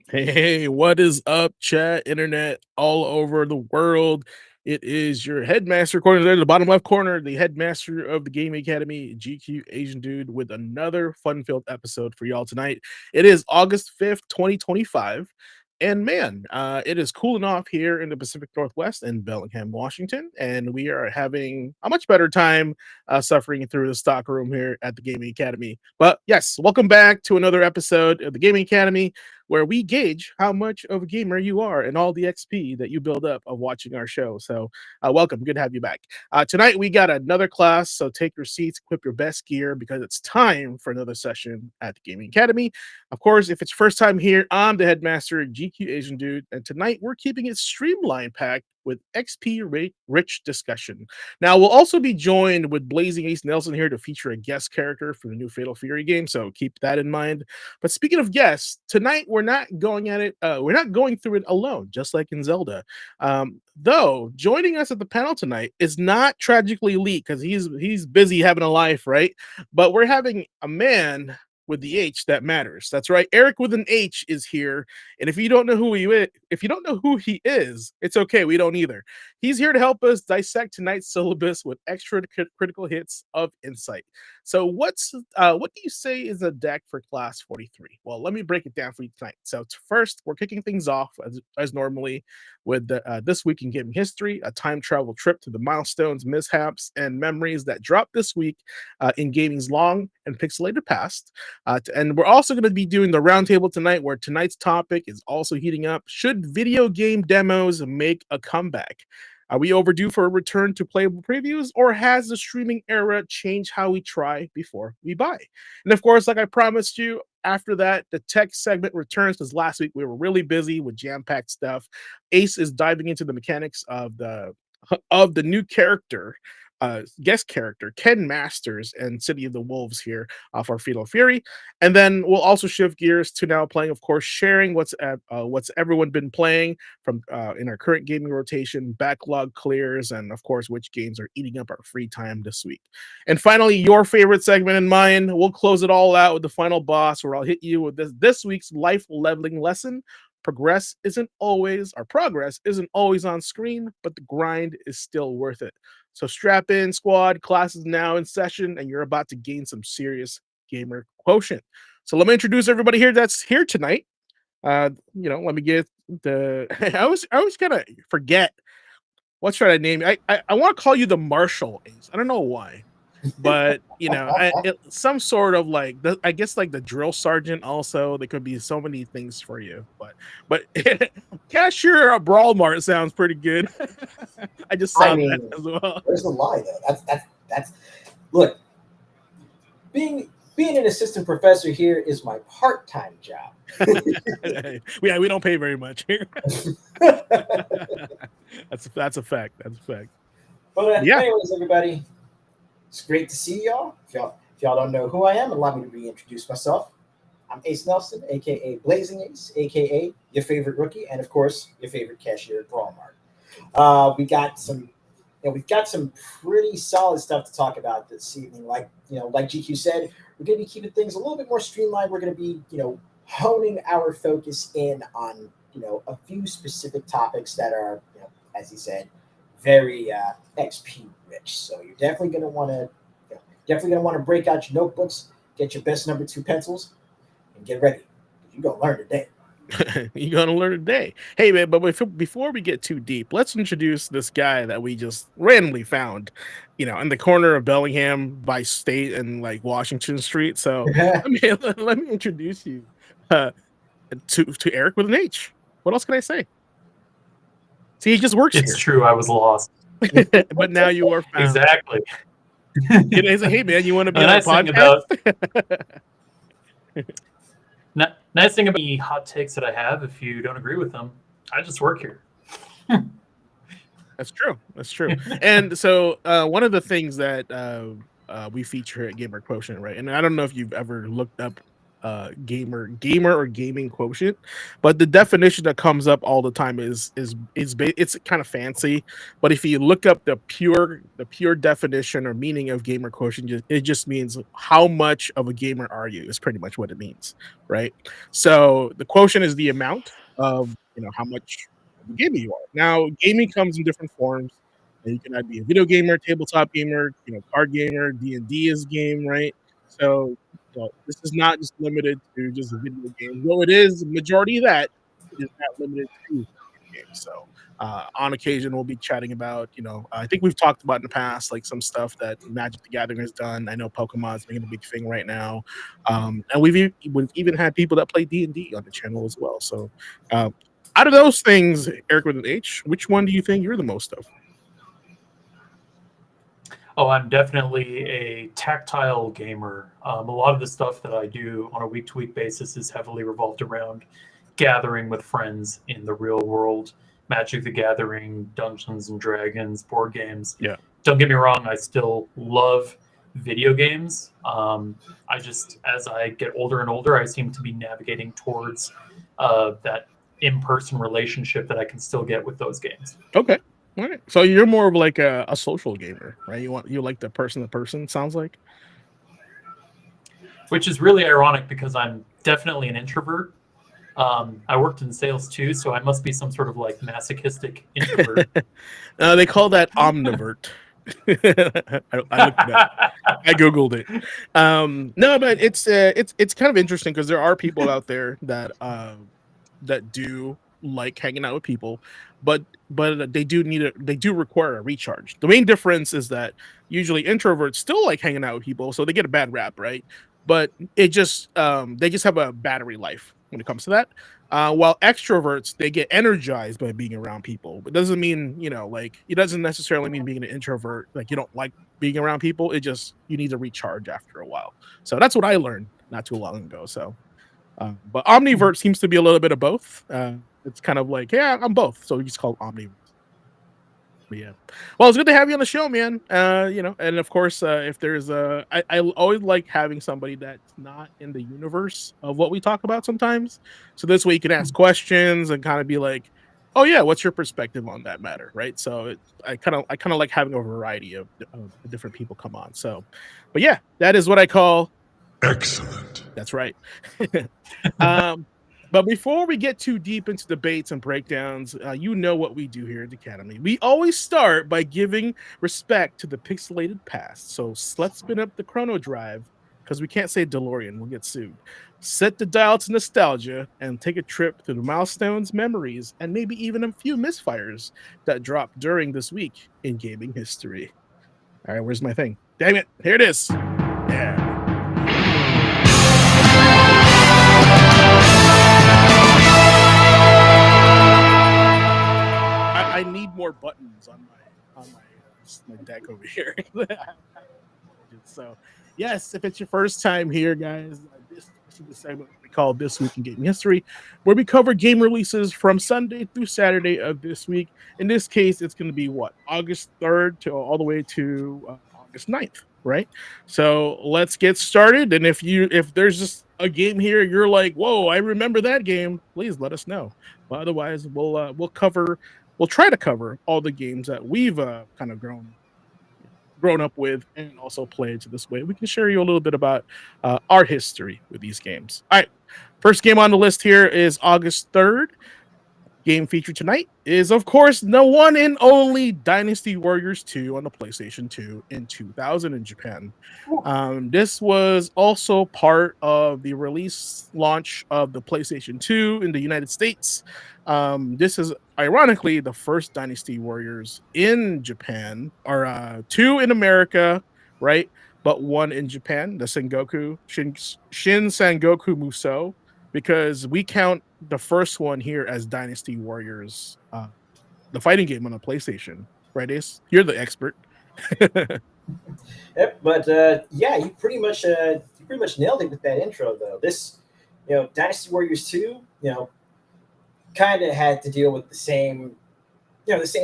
Hey, what is up, chat, internet, all over the world? It is your headmaster corner there in the bottom left corner, the headmaster of the Gaming Academy, GQAzndood, with another fun-filled episode for y'all tonight. It is August 5th, 2025. And man, it is cooling off here in the Pacific Northwest in Bellingham, Washington, and we are having a much better time suffering through the stock room here at the Gaming Academy. But yes, welcome back to another episode of the Gaming Academy, where we gauge how much of a gamer you are and all the XP that you build up of watching our show. So, welcome. Good to have you back. Tonight, we got another class. So, take your seats, equip your best gear, because it's time for another session at the Gaming Academy. Of course, if it's your first time here, I'm the headmaster, GQAzndood, and tonight we're keeping it streamline packed with XP rich discussion. Now, we'll also be joined with Blazing Ace Nelson here to feature a guest character for the new Fatal Fury game, so keep that in mind. But speaking of guests, tonight we're not going at it. We're not going through it alone, just like in Zelda. Though joining us at the panel tonight is not tragically Lee, because he's busy having a life, right? But we're having a man with the H that matters. That's right. Eric with an H is here. And if you don't know who he is, it's okay. We don't either. He's here to help us dissect tonight's syllabus with extra critical hits of insight. So what do you say is a deck for class 43? Well, let me break it down for you tonight. So first, we're kicking things off as normally with this week in gaming history, a time travel trip to the milestones, mishaps, and memories that dropped this week in gaming's long and pixelated past. And we're also going to be doing the roundtable tonight, where tonight's topic is also heating up. Should video game demos make a comeback? Are we overdue for a return to playable previews, or has the streaming era changed how we try before we buy? And of course, like I promised you, after that, the tech segment returns, because last week we were really busy with jam-packed stuff. Ace is diving into the mechanics of the new character, guest character, Ken Masters, and City of the Wolves here for Fatal Fury. And then we'll also shift gears to now playing, of course, sharing what's everyone been playing from in our current gaming rotation, backlog clears, and of course, which games are eating up our free time this week. And finally, your favorite segment and mine, we'll close it all out with the final boss, where I'll hit you with this week's life leveling lesson. Progress isn't always on screen, but the grind is still worth it. So strap in, squad. Class is now in session, and you're about to gain some serious gamer quotient. So let me introduce everybody here that's here tonight. Let me get the. I always kind of forget what should I name you. I want to call you the Marshall Ace. I don't know why. But some sort of like I guess like the drill sergeant also. There could be so many things for you, but cashier at Brawl Mart sounds pretty good. I just I saw that mean, as well. where's the lie though? That's look, being an assistant professor here is my part-time job. Yeah, we don't pay very much here. That's a fact. That's a fact. But Yeah. anyways, everybody, it's great to see y'all. If y'all don't know who I am, allow me to reintroduce myself. I'm Ace Nelson, aka Blazing Ace, aka your favorite rookie, and of course your favorite cashier at Brawl Mart. We've got some pretty solid stuff to talk about this evening. Like GQ said, we're going to be keeping things a little bit more streamlined. We're going to be, honing our focus in on, a few specific topics that are, as he said, very XP rich. So you're definitely going to want to break out your notebooks, get your best number two pencils, and get ready. You're going to learn today. You're gonna learn today. Hey man, but before we get too deep, let's introduce this guy that we just randomly found, in the corner of Bellingham by State and like Washington Street. So let me introduce you uh, to Eric with an H. What else can I say? See, he just works It's here, true. I was lost. but now you are found. Exactly. He's like, hey man, you want to be The on a nice thing podcast? nice thing about the hot takes that I have, if you don't agree with them, I just work here. That's true. That's true. And so one of the things that we feature at Gamer Quotient, right? And I don't know if you've ever looked up gamer or gaming quotient, but the definition that comes up all the time it's kind of fancy. But if you look up the pure definition or meaning of gamer quotient, it just means how much of a gamer are you is pretty much what it means, right? So the quotient is the amount of how much of a gamer you are. Now, gaming comes in different forms. And you can either be a video gamer, tabletop gamer, card gamer, D&D is game, right? So this is not just limited to just video games. Though it is majority of that, it is not limited to video games. So on occasion, we'll be chatting about, I think we've talked about in the past, like some stuff that Magic the Gathering has done. I know Pokemon's making a big thing right now, and we've even had people that play D&D on the channel as well. So out of those things, Eric with an H, which one do you think you're the most of? Oh, I'm definitely a tactile gamer. A lot of the stuff that I do on a week-to-week basis is heavily revolved around gathering with friends in the real world. Magic the Gathering, Dungeons and Dragons, board games. Yeah. Don't get me wrong, I still love video games. As I get older and older, I seem to be navigating towards that in-person relationship that I can still get with those games. Okay. All right. So you're more of like a social gamer, right? You like the person to person, sounds like. Which is really ironic because I'm definitely an introvert. I worked in sales too, so I must be some sort of like masochistic introvert. They call that omnivert. I looked it up. I googled it. No, but it's kind of interesting because there are people out there that do like hanging out with people, but they do require a recharge. The main difference is that usually introverts still like hanging out with people, so they get a bad rap, right? But it just they just have a battery life when it comes to that. While extroverts, they get energized by being around people. It doesn't mean, like it doesn't necessarily mean being an introvert, like you don't like being around people. It just you need to recharge after a while. So that's what I learned not too long ago. So but omnivert seems to be a little bit of both. It's kind of like, yeah, I'm both. So we just call it omnivert. But yeah. Well, it's good to have you on the show, man. And of course, if there's I always like having somebody that's not in the universe of what we talk about sometimes. So this way you can ask questions and kind of be like, oh yeah, what's your perspective on that matter, right? So I kind of like having a variety of different people come on. So, but yeah, that is what I call excellent. That's right. But before we get too deep into debates and breakdowns, you know what we do here at the Academy. We always start by giving respect to the pixelated past. So let's spin up the chrono drive, because we can't say DeLorean, we'll get sued. Set the dial to nostalgia and take a trip through the milestones, memories, and maybe even a few misfires that dropped during this week in gaming history. All right, where's my thing? Damn it. Here it is. Yeah. I need more buttons on my deck over here. So, yes, if it's your first time here, guys, this is the segment we call This Week in Gaming History, where we cover game releases from Sunday through Saturday of this week. In this case, it's going to be what, August 3rd to all the way to August 9th, right? So let's get started. And if there's just a game here, you're like, whoa, I remember that game, please let us know. But otherwise, we'll try to cover all the games that we've kind of grown up with and also played. So this way we can share you a little bit about our history with these games. All right, first game on the list here is August 3rd. Game featured tonight is, of course, the one and only Dynasty Warriors 2 on the PlayStation 2 in 2000 in Japan. This was also part of the release launch of the PlayStation 2 in the United States. This is ironically the first Dynasty Warriors in Japan, or 2 in America, right? But 1 in Japan, the Shin Sangoku Musou, because we count the first one here as Dynasty Warriors, the fighting game on the PlayStation, right? Ace, you're the expert. Yep, but yeah, you pretty much nailed it with that intro, though. This, Dynasty Warriors 2, kind of had to deal with the same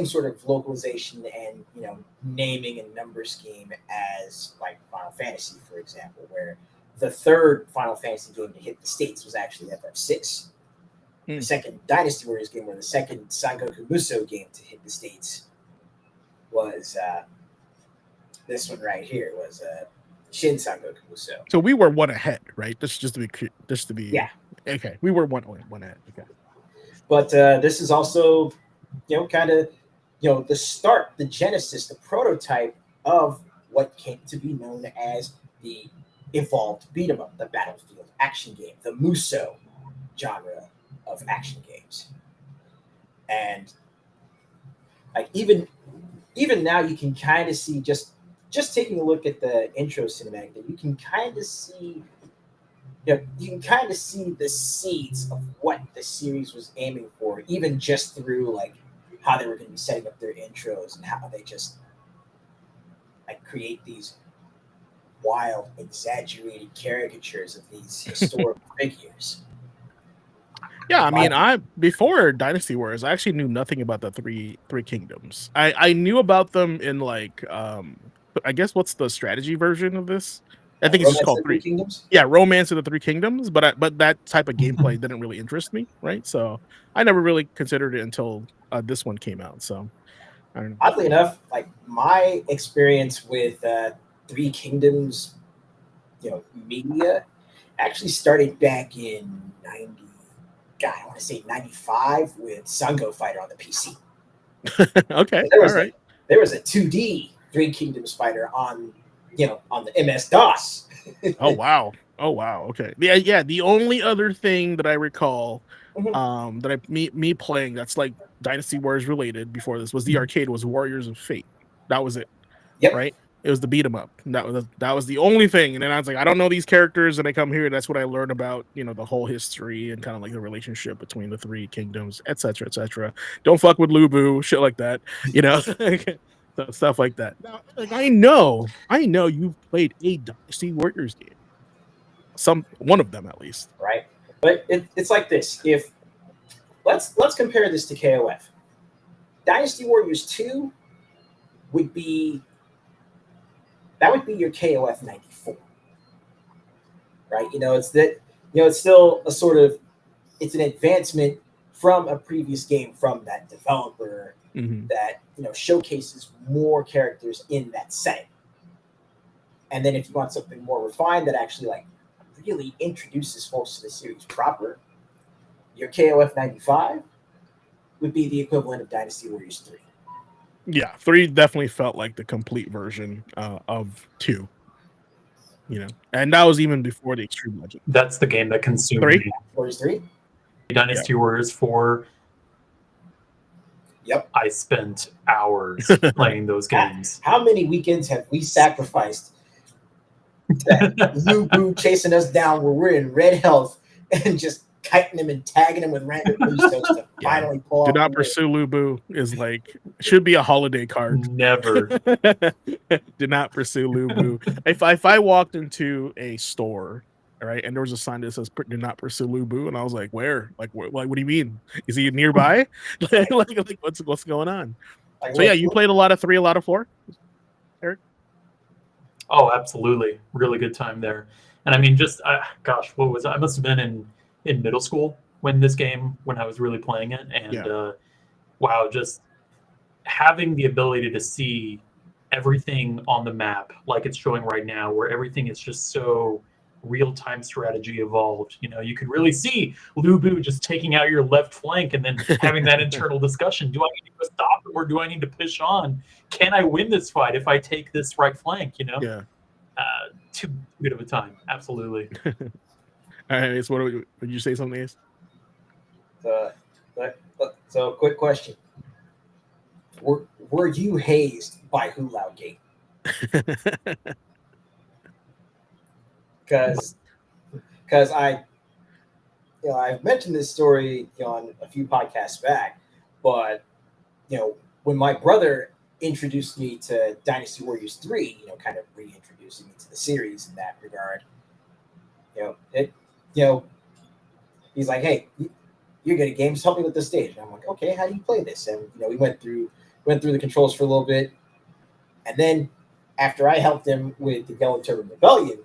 sort of localization and naming and number scheme as like Final Fantasy, for example, where the third Final Fantasy game to hit the States was actually FF6. The second Dynasty Warriors game, or the second Sangoku Musou game to hit the States, was this one right here, was Shin Sangoku Musou. So we were 1 ahead, right? Just to be yeah. Okay, we were one ahead. Okay, but this is also kind of the start, the genesis, the prototype of what came to be known as the evolved beat 'em up, the battlefield action game, the Musou genre of action games. And like even now, you can kind of see, just taking a look at the intro cinematic, that you can kind of see the seeds of what the series was aiming for, even just through like how they were going to be setting up their intros and how they just like create these wild, exaggerated caricatures of these historical figures. Yeah, I mean, before Dynasty Wars, I actually knew nothing about the three kingdoms. I knew about them in like I guess what's the strategy version of this? I think it's just called Three Kingdoms. Yeah, Romance of the Three Kingdoms, but that type of gameplay didn't really interest me, right? So I never really considered it until this one came out. So I don't know. Oddly enough, like my experience with Three Kingdoms, media actually started back in I want to say 95 with Sango Fighter on the PC. Okay, there was a 2D Three Kingdoms fighter on the MS DOS. Oh wow. Okay. Yeah. The only other thing that I recall, that me playing that's like Dynasty Wars related before this was the arcade, was Warriors of Fate. That was it. Yep. Right. It was the beat 'em up. That was the only thing. And then I was like, I don't know these characters, and I come here, and that's what I learned about, the whole history and kind of like the relationship between the three kingdoms, etc., etc. Don't fuck with Lubu, shit like that, So, stuff like that. Now, like, I know you've played a Dynasty Warriors game, one of them at least, right? But it's like this. If let's compare this to KOF. Dynasty Warriors 2 would be your KOF 94, right? It's still a sort of, it's an advancement from a previous game from that developer that showcases more characters in that setting. And then if you want something more refined that actually like really introduces folks to the series proper, your KOF 95 would be the equivalent of Dynasty Warriors 3. Yeah, 3 definitely felt like the complete version of 2. And that was even before the Extreme Legend. That's the game that consumed 3? me. Warriors 3? Dynasty Warriors 4. Yep. I spent hours playing those games. How many weekends have we sacrificed to Lu Bu chasing us down where we're in red health and just kiting him and tagging him with random Musos to finally pull Do off not the win? pursue Lubu is like should be a holiday card. Never. Do not pursue Lubu. If I walked into a store, all right, and there was a sign that says "Do not pursue Lubu," and I was like, "Where? Like, what do you mean? Is he nearby? like, what's going on?" Like, So yeah, look, you played a lot of 3, a lot of 4, Eric. Oh, absolutely. Really good time there. And I mean, just gosh, what was I must have been in middle school when I was really playing it, and Yeah. wow, just having the ability to see everything on the map like it's showing right now, where everything is just so real-time strategy evolved. You know, you could really see Lubu just taking out your left flank and then having that internal discussion. Do I need to go stop him or do I need to push on? Can I win this fight if I take this right flank? You know, Yeah. too good of a time. Absolutely. All right. So, would you say something, Ace? so quick question: Were you hazed by Hula Gate? Because I've mentioned this story on a few podcasts back, but when my brother introduced me to Dynasty Warriors 3, kind of reintroducing me to the series in that regard. It he's like, "Hey, you're good at games. Help me with the stage." And I'm like, "Okay, how do you play this?" And we went through the controls for a little bit, and then after I helped him with the Yellow Turban Rebellion,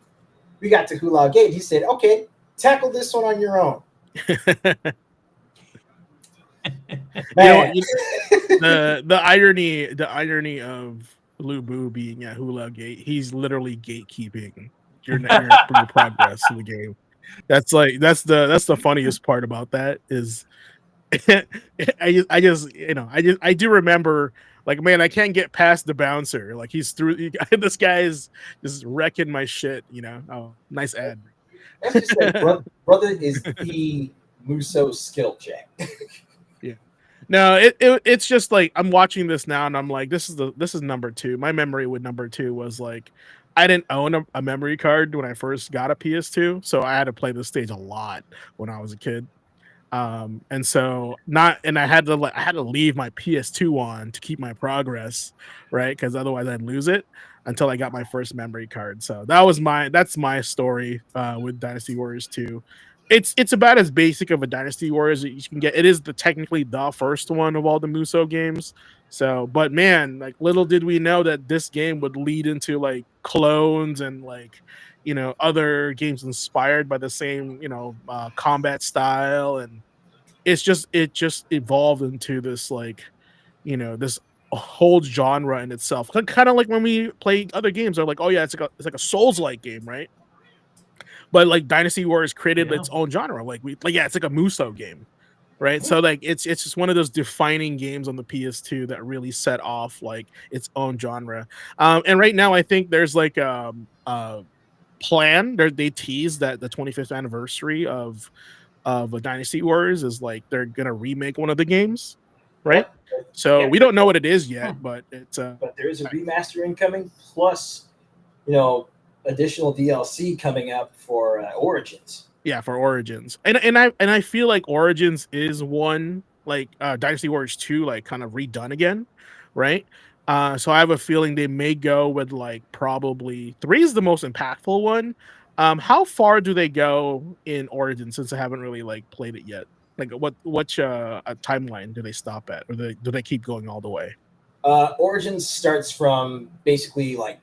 we got to Hula Gate. He said, "Okay, tackle this one on your own." Man. The irony of Lubu being at Hula Gate, he's literally gatekeeping your progress in the game. That's the funniest part about that is I do remember, like, man, I can't get past the bouncer. Like, he's through. This guy is just wrecking my shit. Oh, nice ad. Let's just say, brother is the Muso skill check. Yeah. No, it's just like I'm watching this now and I'm like, this is number 2. My memory with number 2 was like I didn't own a memory card when I first got a PS2, so I had to play this stage a lot when I was a kid. And so I had to leave my PS2 on to keep my progress, right? Because otherwise I'd lose it until I got my first memory card. So that's my story with Dynasty Warriors 2. It's about as basic of a Dynasty Warriors that you can get. It is technically the first one of all the Muso games. So, but man, like, little did we know that this game would lead into like clones and like other games inspired by the same combat style, and it just evolved into this like this whole genre in itself, kind of like when we play other games. They're like, oh yeah, it's like a Souls like game, right? But like Dynasty Warriors created Yeah. its own genre. Yeah, it's like a Muso game, right? So like it's just one of those defining games on the PS2 that really set off like its own genre. And right now I think there's like plan. They tease that the 25th anniversary of a Dynasty Warriors is like they're gonna remake one of the games, right? Yep. So Yep. we don't know what it is yet, Hmm. but it's But there is a remaster incoming, plus additional DLC coming up for Origins. yeah, for Origins. And I feel like Origins is one like Dynasty Warriors 2 like kind of redone again, right? So I have a feeling they may go with like probably 3 is the most impactful one. How far do they go in Origins, since I haven't really like played it yet? Like what a timeline do they stop at, or do they keep going all the way? Origins starts from basically like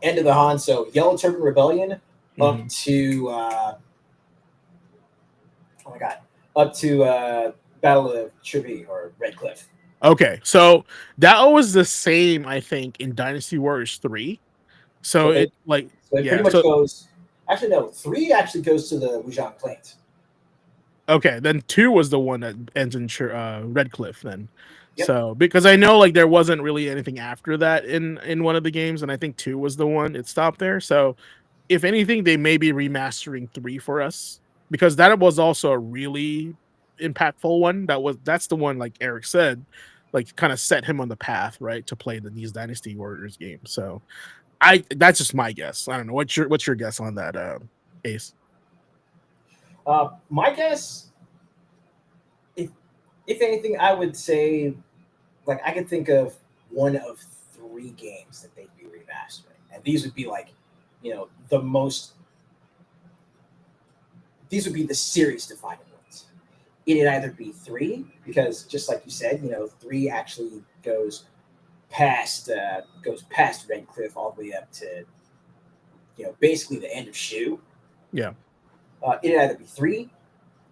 end of the Han, so Yellow Turban Rebellion up Mhm. to oh my god, up to Battle of Trevy or Red Cliff. Okay, so that was the same, I think, in Dynasty Warriors 3. So So it like it yeah, pretty much so goes. Actually, no. 3 actually goes to the Wuzhang Plains. okay, then 2 was the one that ends in Red Cliff then. Yep. So because I know like there wasn't really anything after that in one of the games, and I think 2 was the one it stopped there. So if anything, they may be remastering 3 for us, because that was also a really impactful one. That's the one, like Eric said, like kind of set him on the path, right, to play these Dynasty Warriors games. So that's just my guess. I don't know. What's your guess on that, Ace? My guess, if anything, I would say, like, I could think of one of three games that they'd be remastering, and these would be like, the most. These would be the series defining ones. It'd either be 3, because just like you said, 3 actually goes past Red Cliff all the way up to basically the end of Shoe. Yeah. It'd either be 3,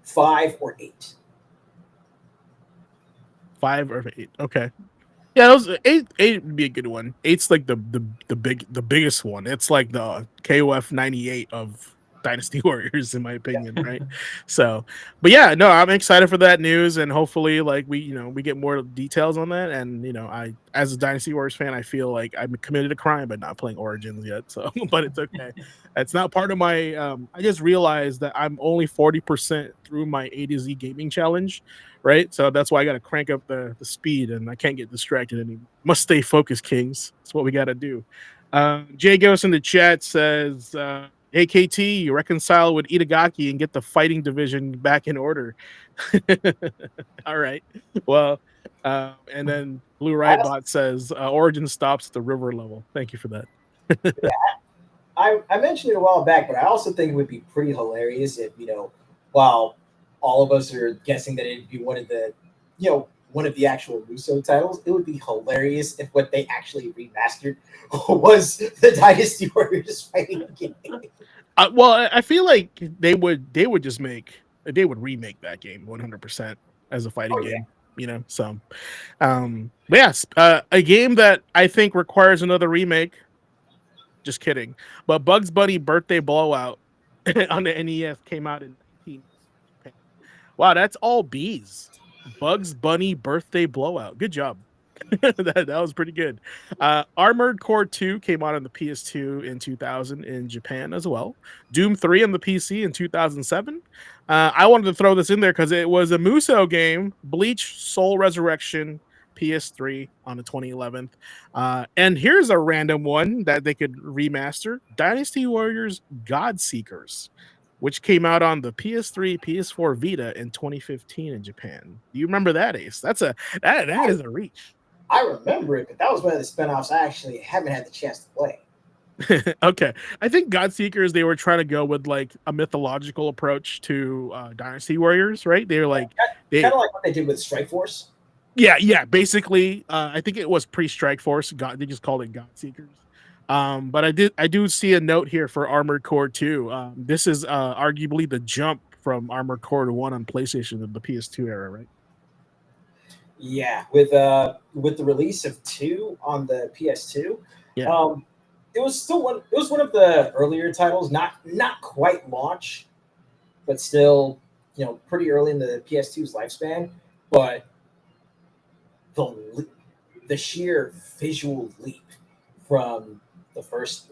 5, or 8. 5 or 8. Okay. Yeah, those 8 would be a good one. 8's like the biggest one. It's like the KOF 98 of Dynasty Warriors, in my opinion, right? So, but yeah, no, I'm excited for that news, and hopefully, like, we get more details on that. And I, as a Dynasty Warriors fan, I feel like I'm committed a crime by not playing Origins yet. So, but it's okay. It's not part of my. I just realized that I'm only 40% through my A to Z gaming challenge, right? So that's why I got to crank up the speed, and I can't get distracted anymore. Must stay focused, Kings. That's what we got to do. Jay Ghost in the chat says, AKT, reconcile with Itagaki and get the fighting division back in order. All right. Well, and then Blue Riot Bot says, Origin stops at the river level. Thank you for that. Yeah, I mentioned it a while back, but I also think it would be pretty hilarious if, while all of us are guessing that it'd be one of the actual Russo titles, it would be hilarious if what they actually remastered was the Dynasty Warriors fighting game. Well, I feel like they would remake that game 100% as a fighting game. So, but yes, a game that I think requires another remake. Just kidding. But Bugs Bunny Birthday Blowout on the NES came out in 19. Wow, that's all B's. Bugs Bunny Birthday Blowout. Good job. that was pretty good. Armored Core 2 came out on the PS2 in 2000 in Japan as well. Doom 3 on the PC in 2007. I wanted to throw this in there because it was a Muso game. Bleach Soul Resurrection PS3 on the 2011th. And here's a random one that they could remaster: Dynasty Warriors God Seekers, which came out on the PS3, PS4, Vita in 2015 in Japan. Do you remember that, Ace? That is a reach. I remember it, but that was one of the spinoffs I actually haven't had the chance to play. Okay. I think God Seekers, they were trying to go with like a mythological approach to Dynasty Warriors, right? They were like kind of like what they did with Strike Force. Yeah. Basically, I think it was pre-Strike Force. They just called it God Seekers. But I do see a note here for Armored Core 2. This is arguably the jump from Armored Core 1 on PlayStation in the PS2 era, right? Yeah, with the release of 2 on the PS2, it was one of the earlier titles, not quite launch, but still, pretty early in the PS2's lifespan. But the sheer visual leap from the first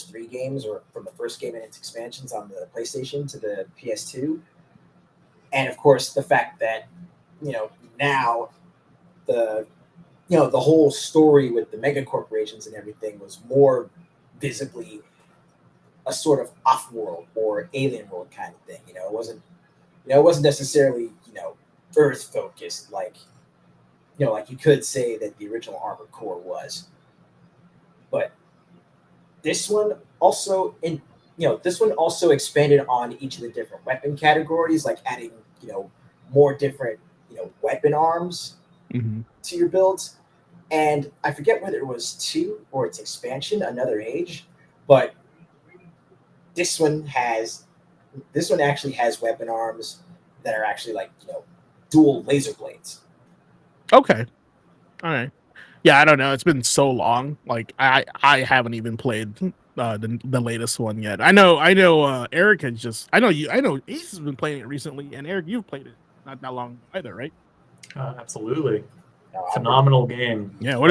3 games, or from the first game and its expansions on the PlayStation to the PS2, and of course the fact that now the whole story with the mega corporations and everything was more visibly a sort of off-world or alien world kind of thing. It wasn't necessarily Earth focused like you could say that the original Armored Core was. But this one also expanded on each of the different weapon categories, like adding more different weapon arms to your builds. And I forget whether it was 2 or its expansion, Another Age, but this one actually has weapon arms that are actually like dual laser blades. Okay. All right. Yeah, I don't know. It's been so long. Like I haven't even played the latest one yet. I know Eric has just I know Ace has been playing it recently, and Eric, you've played it not that long either, right? Absolutely. Phenomenal game. Yeah, what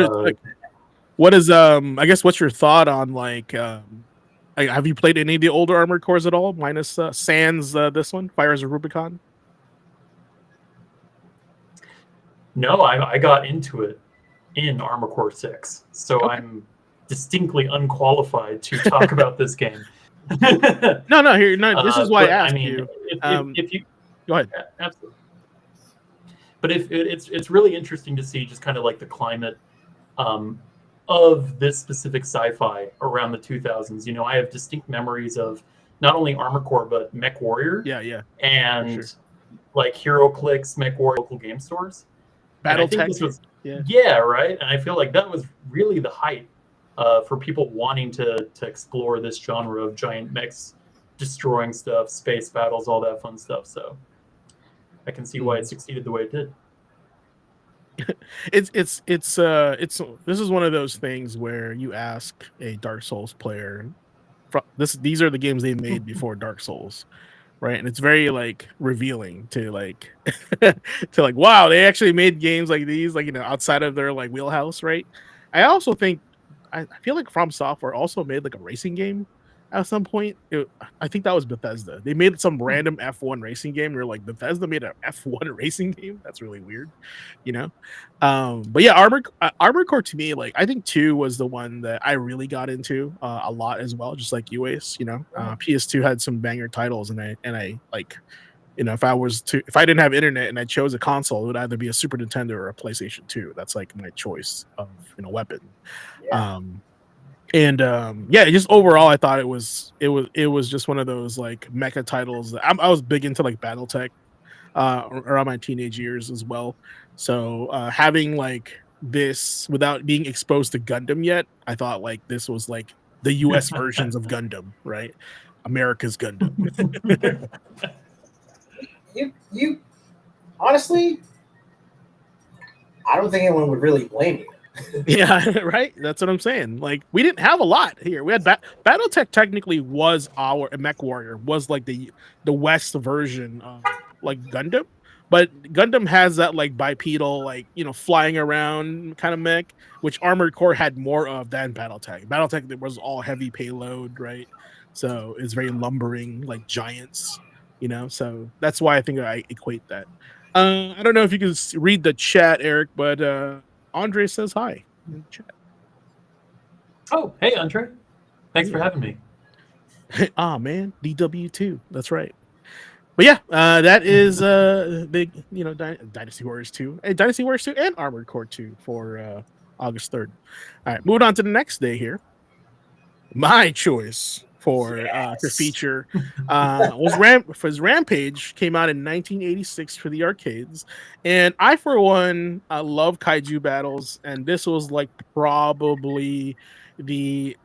is I guess what's your thought on like have you played any of the older Armored Cores at all, minus Sans this one, Fires of Rubicon? No, I got into it in Armor Core 6, so Okay. I'm distinctly unqualified to talk about this game. No, here, no. This is why I But I asked mean, you. if you Go ahead. absolutely, but if it's really interesting to see just kind of like the climate um, of this specific sci-fi around the 2000s. You know, I have distinct memories of not only Armor Core but Mech Warrior Yeah, for and sure. like Hero Clicks, Mech Warrior local game stores. And I think BattleTech. this was, Yeah. yeah, right. And I feel like that was really the height for people wanting to explore this genre of giant mechs destroying stuff, space battles, all that fun stuff. So I can see why it succeeded the way it did. It's this is one of those things where you ask a Dark Souls player, these are the games they made before Dark Souls, right? And it's very like revealing to like to like, wow, they actually made games like these, like, you know, outside of their like wheelhouse, right? I also think I feel like From Software also made like a racing game at some point. I think that was Bethesda. They made some random F1 racing game. You're like, Bethesda made an F1 racing game? That's really weird, you know? But yeah, Armored Core to me, like, I think 2 was the one that I really got into a lot as well, just like you, Ace, you know. PS2 had some banger titles, and I like, you know, if I didn't have internet and I chose a console, it would either be a Super Nintendo or a PlayStation 2. That's like my choice of, you know, weapon. Yeah. Yeah, just overall, I thought it was just one of those like mecha titles. I was big into like BattleTech around my teenage years as well. So having like this without being exposed to Gundam yet, I thought like this was like the US versions of Gundam, right? America's Gundam. You honestly, I don't think anyone would really blame you. Yeah, right. That's what I'm saying. Like, we didn't have a lot here. We had BattleTech technically was our Mech Warrior was like the West version of like Gundam, but Gundam has that like bipedal, like, you know, flying around kind of mech, which Armored Core had more of than BattleTech. BattleTech was all heavy payload, right? So it's very lumbering, like giants, you know. So that's why I think I equate that. I don't know if you can read the chat, Eric, but Andre says hi in the chat. Oh, hey, Andre. Thanks for Yeah. having me. Ah, man, DW2. That's right. But yeah, that is big, you know, Dynasty Warriors 2, Dynasty Warriors 2 and Armored Core 2 for August 3rd. All right, moving on to the next day here. My choice for feature was Rampage. Came out in 1986 for the arcades, and I, for one, love kaiju battles, and this was like probably the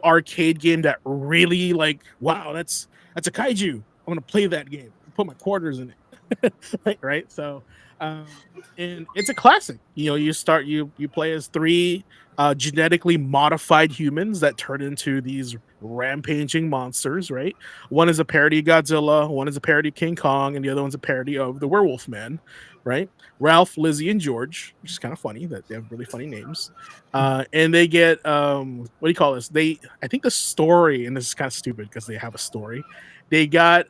arcade game that really, like, wow, that's a kaiju. I'm gonna play that game. Put my quarters in it. Right. So and it's a classic. You know, you play as 3 genetically modified humans that turn into these rampaging monsters, right? One is a parody of Godzilla, one is a parody of King Kong, and the other one's a parody of the Werewolf Man, right? Ralph, Lizzie, and George, which is kind of funny that they have really funny names. And they get what do you call this? I think the story, and this is kind of stupid because they have a story. They got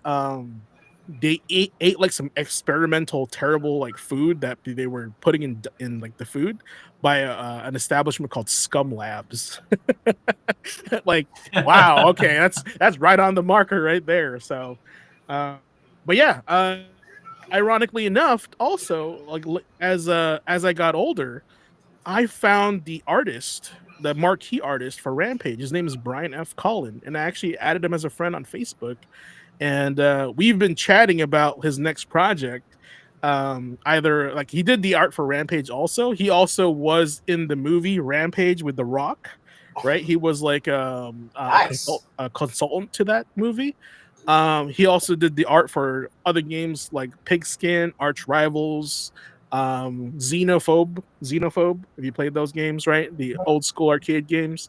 they ate like some experimental terrible like food that they were putting in like the food by an establishment called Scum Labs. Like, wow, okay, that's right on the marker right there. So but yeah, ironically enough, also, like, as I got older, I found the marquee artist for Rampage. His name is Brian F. Collin, and I actually added him as a friend on Facebook, and we've been chatting about his next project. Either like he did the art for Rampage, also he also was in the movie Rampage with The Rock, right? He was like Nice. a consultant to that movie. He also did the art for other games like Pigskin, Arch Rivals, Xenophobe. Have you played those games, right? The old school arcade games.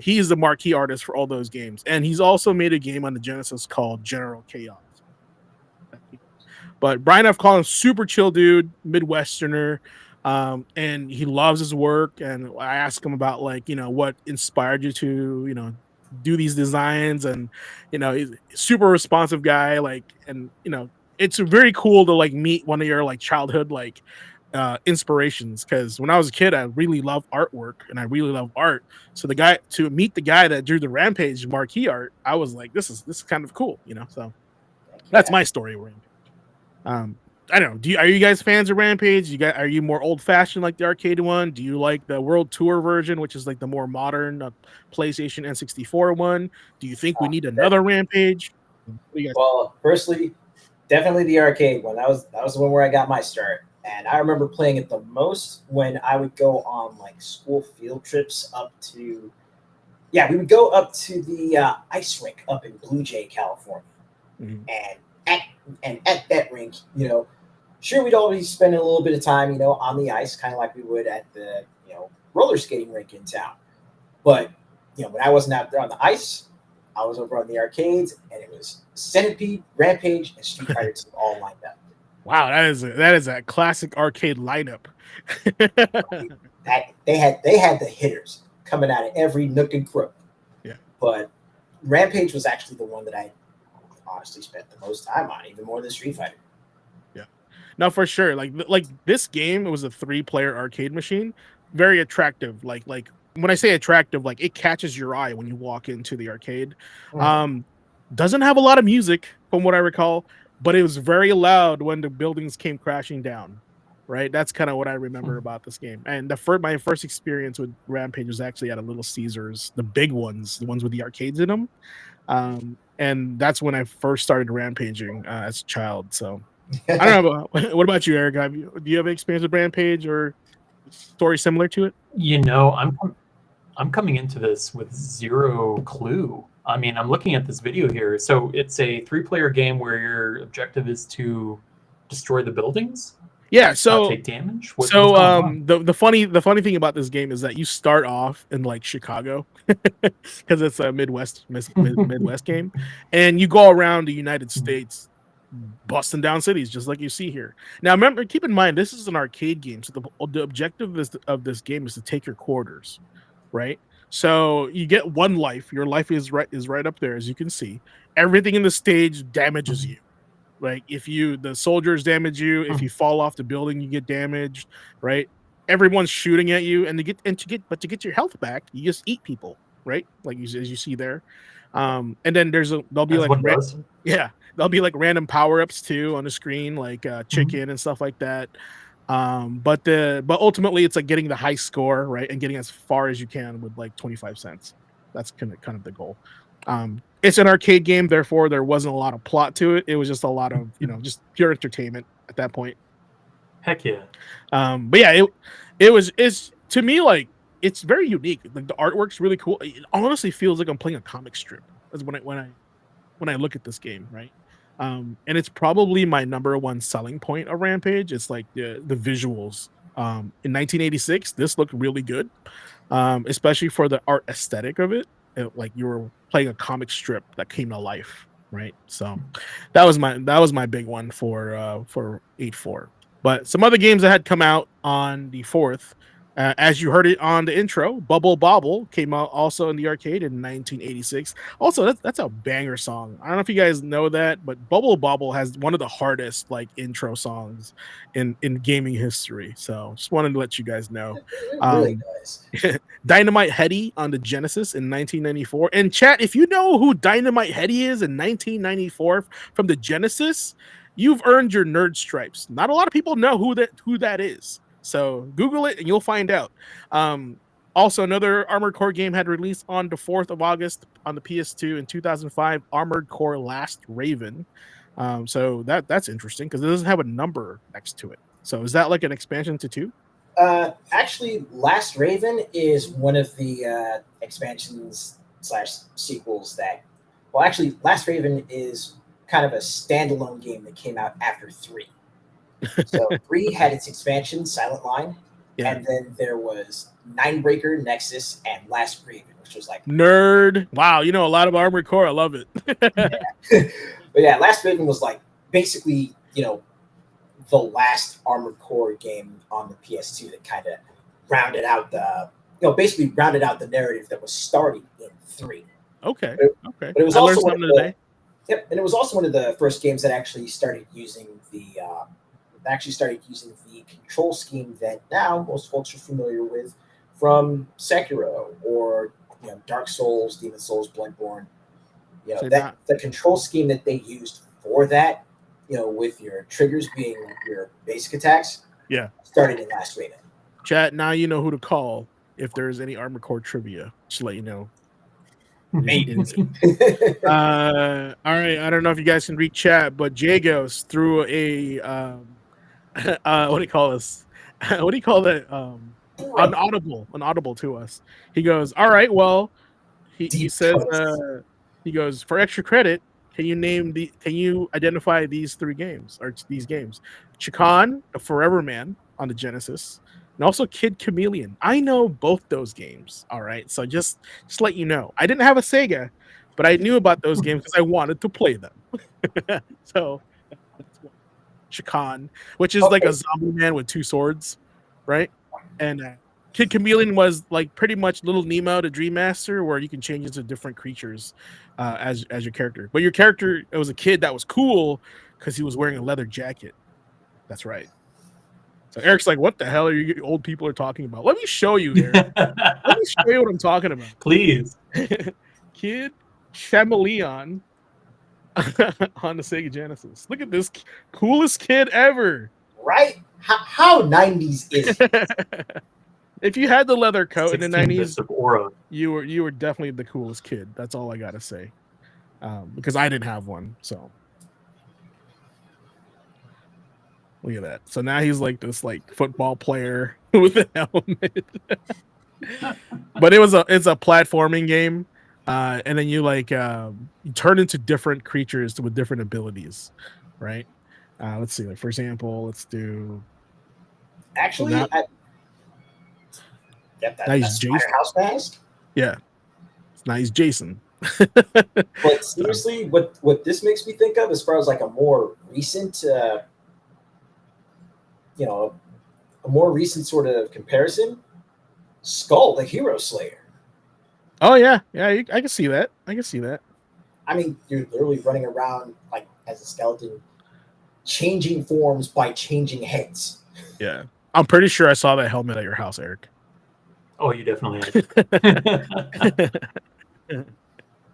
He's the marquee artist for all those games, and he's also made a game on the Genesis called General Chaos. But Brian F. Collins, super chill dude, Midwesterner, and he loves his work. And I asked him about, like, you know, what inspired you to, you know, do these designs, and, you know, he's a super responsive guy, like, and, you know, it's very cool to like meet one of your like childhood like inspirations, because when I was a kid I really loved artwork and I really love art. So to meet the guy that drew the Rampage marquee art, I was like, this is kind of cool, you know. So Heck that's yeah. my story of Rampage. I don't know. Are you guys fans of Rampage? Are you more old fashioned like the arcade one? Do you like the World Tour version, which is like the more modern PlayStation N64 one? Do you think we need another Rampage? What do you guys? Well, personally, definitely the arcade one. That was the one where I got my start, and I remember playing it the most when I would go on like school field trips up to. Yeah, we would go up to the ice rink up in Blue Jay, California, Mhm. and at at that rink, sure we'd always spend a little bit of time, on the ice, kind of like we would at the roller skating rink in town. But when I wasn't out there on the ice, I was over on the arcades, and it was Centipede, Rampage, and Street Fighter 2 all lined up. Wow, that is a classic arcade lineup. That they had the hitters coming out of every nook and crook. Yeah. But Rampage was actually the one that I honestly spent the most time on, even more than Street Fighter. Yeah. No, for sure. Like this game, it was a 3-player arcade machine. Very attractive. Like when I say attractive, like it catches your eye when you walk into the arcade. Mhm. Um, doesn't have a lot of music from what I recall, but it was very loud when the buildings came crashing down. Right, that's kind of what I remember about this game. And my first experience with Rampage was actually at a Little Caesars, the big ones, the ones with the arcades in them. And that's when I first started rampaging as a child. So I don't know. What about you, Eric? Do you have experience with Rampage or story similar to it? I'm coming into this with zero clue. I mean, I'm looking at this video here. So it's a 3-player game where your objective is to destroy the buildings, Yeah. not So take damage. What's going on? the funny thing about this game is that you start off in like Chicago because it's a Midwest game, and you go around the United States busting down cities just like you see here. Now, remember, keep in mind this is an arcade game, so the objective of this game is to take your quarters, right? So you get one life. Your life is right up there, as you can see. Everything in the stage damages you. Like if the soldiers damage you, if you fall off the building, you get damaged, right? Everyone's shooting at you, and to get your health back, you just eat people, right? Like as you see there. And then there'll be That's like what it does. yeah, there'll be like random power ups too on the screen, like chicken and stuff like that. But ultimately it's like getting the high score, right, and getting as far as you can with like 25 cents. That's kind of the goal. It's an arcade game, therefore there wasn't a lot of plot to it. It was just a lot of just pure entertainment at that point. Heck yeah. But yeah, it's to me like it's very unique. Like the artwork's really cool. It honestly feels like I'm playing a comic strip. That's when I look at this game, right? And it's probably my number one selling point of Rampage. It's like the visuals. In 1986, this looked really good, especially for the art aesthetic of it. Like you were playing a comic strip that came to life, right? So that was my big one for 8-4. But some other games that had come out on the 4th, as you heard it on the intro, Bubble Bobble came out also in the arcade in 1986. Also, that's a banger song. I don't know if you guys know that, but Bubble Bobble has one of the hardest like intro songs in gaming history. So just wanted to let you guys know. It really does. Dynamite Heady on the Genesis in 1994. And chat, if you know who Dynamite Heady is in 1994 from the Genesis, you've earned your nerd stripes. Not a lot of people know who that is. So Google it and you'll find out. Also, another Armored Core game had released on the 4th of August on the PS2 in 2005, Armored Core Last Raven. So that's interesting because it doesn't have a number next to it. So is that like an expansion to 2? Actually, Last Raven is one of the expansions slash sequels that. Well, actually, Last Raven is kind of a standalone game that came out after 3. So 3 had its expansion, Silent Line, Yeah. and then there was Ninebreaker, Nexus, and Last Raven, which was like Nerd. Wow, you know a lot of Armored Core. I love it. But yeah, Last Raven was like basically the last Armored Core game on the PS2 that kind of rounded out basically rounded out the narrative that was starting in 3. Okay. Okay. But it was I learned also one something of today. Yep, and it was also one of the first games that actually started using the control scheme that now most folks are familiar with from Sekiro or Dark Souls, Demon Souls, Bloodborne. So That now, the control scheme that they used for that, with your triggers being your basic attacks, yeah, started in Last Raven. chat. Now you know who to call if there's any Armored Core trivia. Just to let you know. Maybe. All right. I don't know if you guys can read chat, but Jagos threw a what do you call this? What do you call that? An audible to us. He goes, all right, well, he Deep says cuts. he goes, for extra credit, can you identify these three games or these games? Chicon, a Forever Man on the Genesis, and also Kid Chameleon. I know both those games. All right. So just let you know. I didn't have a Sega, but I knew about those games because I wanted to play them. So that's one. Chicon, which is like a Okay. zombie man with two swords, right? And Kid Chameleon was like pretty much Little Nemo, the Dream Master, where you can change into different creatures as your character. But your character, it was a kid that was cool because he was wearing a leather jacket. That's right. So Eric's like, "What the hell are you old people are talking about?" Let me show you, Eric. Let me show you what I'm talking about. Please. Kid Chameleon on the Sega Genesis. Look at this coolest kid ever. Right? How 90s is it? If you had the leather coat in the 16 '90s, bits of aura. you were definitely the coolest kid. That's all I gotta say. Because I didn't have one. So look at that. So now he's like this like football player with a helmet. But it's a platforming game. And then you you turn into different creatures with different abilities, right? Let's see. Like for example, let's do. Actually, Now, now he's that's Jason. Firehouse Mask. Yeah. Now he's Jason. But seriously, what this makes me think of, as far as like a more recent, a more recent sort of comparison, Skull, the Hero Slayer. Oh yeah, I can see that. I can see that. I mean, you're literally running around like as a skeleton, changing forms by changing heads. Yeah, I'm pretty sure I saw that helmet at your house, Eric. Oh, you definitely had.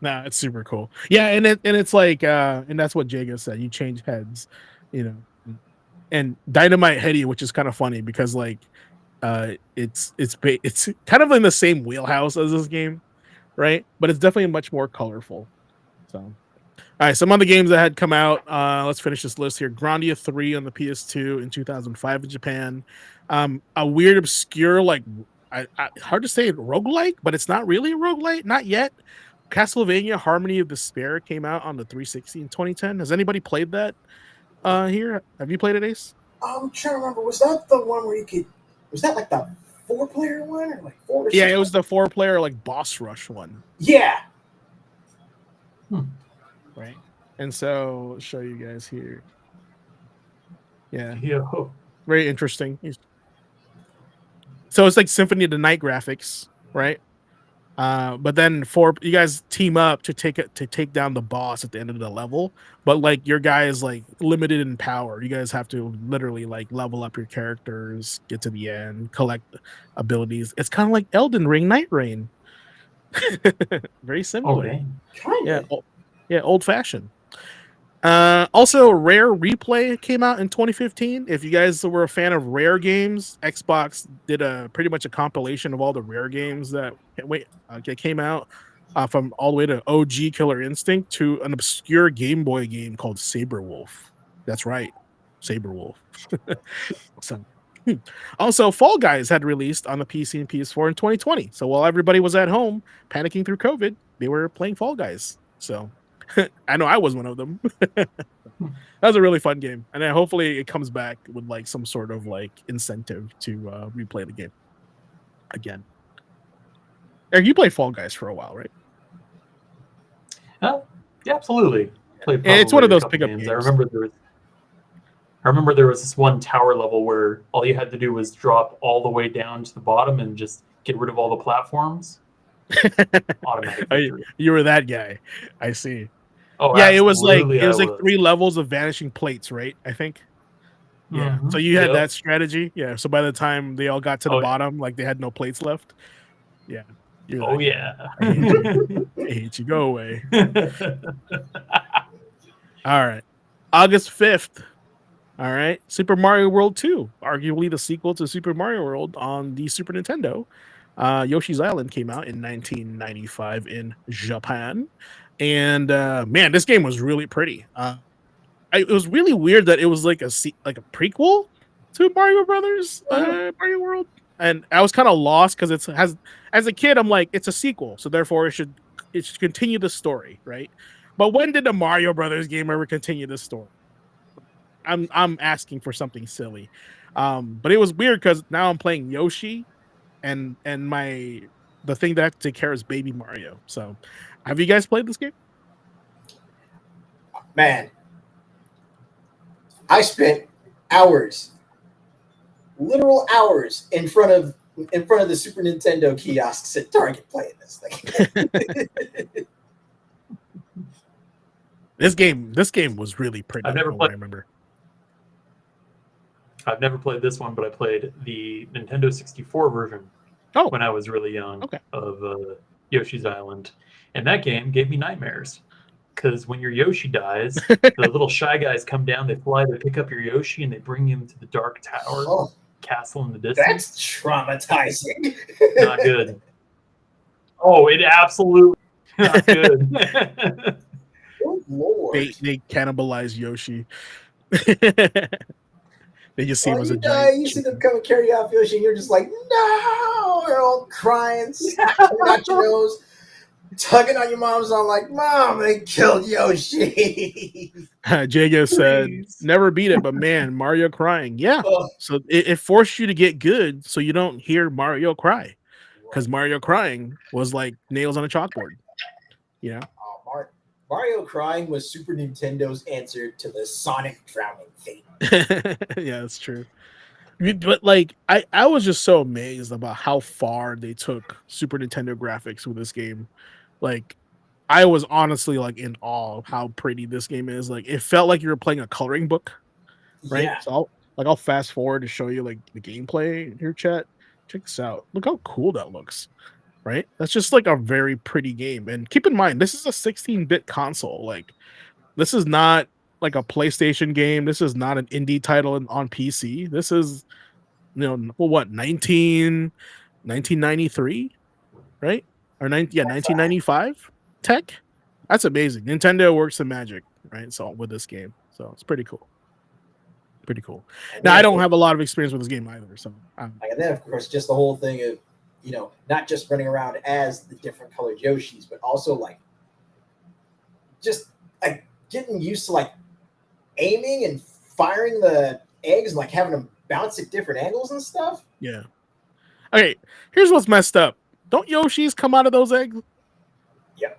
Nah, it's super cool. Yeah, and it's like and that's what Jago said. You change heads, you know. And Dynamite Heady, which is kind of funny because like it's kind of in the same wheelhouse as this game, right? But it's definitely much more colorful. So all right, some other games that had come out. Let's finish this list here. Grandia 3 on the PS2 in 2005 in Japan. A weird, obscure, like hard to say roguelike, but it's not really a roguelike, not yet. Castlevania Harmony of Despair came out on the 360 in 2010. Has anybody played that here? Have you played it, Ace? I'm trying to remember. Was that the one where you could? Was that like the 4-player one or like 4 or 6? Yeah, it was the 4-player like boss rush one. Yeah. Right. And so I'll show you guys here. Yeah. Yo. Very interesting. So it's like Symphony of the Night graphics, right? But then you guys team up to take down the boss at the end of the level. But like your guy is like limited in power. You guys have to literally like level up your characters, get to the end, collect abilities. It's kind of like Elden Ring, Night Rain. Very similar. Okay. Yeah, old fashioned. Also, Rare Replay came out in 2015. If you guys were a fan of Rare games, Xbox did pretty much a compilation of all the Rare games that came out, from all the way to OG Killer Instinct to an obscure Game Boy game called Saberwolf. That's right, Saberwolf. So, also, Fall Guys had released on the PC and PS4 in 2020. So while everybody was at home panicking through COVID, they were playing Fall Guys. So I know I was one of them. That was a really fun game, and then hopefully it comes back with like some sort of like incentive to replay the game again. Eric, you played Fall Guys for a while, right? Yeah, absolutely. It's one of those pickup games. I remember there was this one tower level where all you had to do was drop all the way down to the bottom and just get rid of all the platforms. Automatic victory. You were that guy. I see. Oh, Yeah, absolutely, it I was like was. 3 levels of vanishing plates, right? I think. Yeah. So you had Yep. that strategy. Yeah. So by the time they all got to the Oh, yeah. bottom, like they had no plates left. Yeah. You're Oh like, yeah. I hate you. I hate you. Go away. All right. August 5th. All right. Super Mario World 2, arguably the sequel to Super Mario World on the Super Nintendo. Yoshi's Island came out in 1995 in Japan. And man, this game was really pretty. It was really weird that it was like like a prequel to Mario Brothers, Mario World, and I was kind of lost because it has as a kid I'm like it's a sequel, so therefore it should continue the story, right? But when did the Mario Brothers game ever continue the story? I'm asking for something silly, but it was weird because now I'm playing Yoshi, and my the thing that I have to take care of is Baby Mario. So, have you guys played this game? Man, I spent hours, literal hours, in front of the Super Nintendo kiosks at Target playing this thing. This game was really pretty. I've never From what played. I remember. I've never played this one, but I played the Nintendo 64 version Oh, when I was really young okay. of Yoshi's Island, and that game gave me nightmares. Because when your Yoshi dies, the little shy guys come down, they fly, they pick up your Yoshi, and they bring him to the Dark Tower Oh, castle in the distance. that's traumatizing. Not good. Oh, it absolutely not good. Oh, Lord. They cannibalize Yoshi. They just see him Oh, as you a die, giant you see them chicken. come and carry you off Yoshi, and you're just like, no! They're all crying, coming out your nose, tugging on your mom's arm, like, Mom, they killed Yoshi. Jago said, Please. "Never beat it, but man, Mario crying, yeah." Oh, So it forced you to get good, so you don't hear Mario cry, because right. Mario crying was like nails on a chalkboard. You know? Mario crying was Super Nintendo's answer to the Sonic drowning theme. Yeah, that's true. But like, I was just so amazed about how far they took Super Nintendo graphics with this game. Like, I was honestly like in awe of how pretty this game is. Like, it felt like you were playing a coloring book, right? Yeah. So I'll fast forward to show you like the gameplay here, chat. Check this out. Look how cool that looks, right? That's just like a very pretty game. And keep in mind, this is a 16-bit console. Like, this is not like a PlayStation game. This is not an indie title on PC. This is, well, what, 1993, right? Or 1995 tech. That's amazing. Nintendo works the magic, right? So with this game. So it's pretty cool. Pretty cool. And Now, then, I of don't course, have a lot of experience with this game either. So and then, of course, just the whole thing of, not just running around as the different colored Yoshis, but also like just like getting used to like aiming and firing the eggs and like having them bounce at different angles and stuff. yeah. Okay, here's what's messed up. Don't Yoshis come out of those eggs? Yep.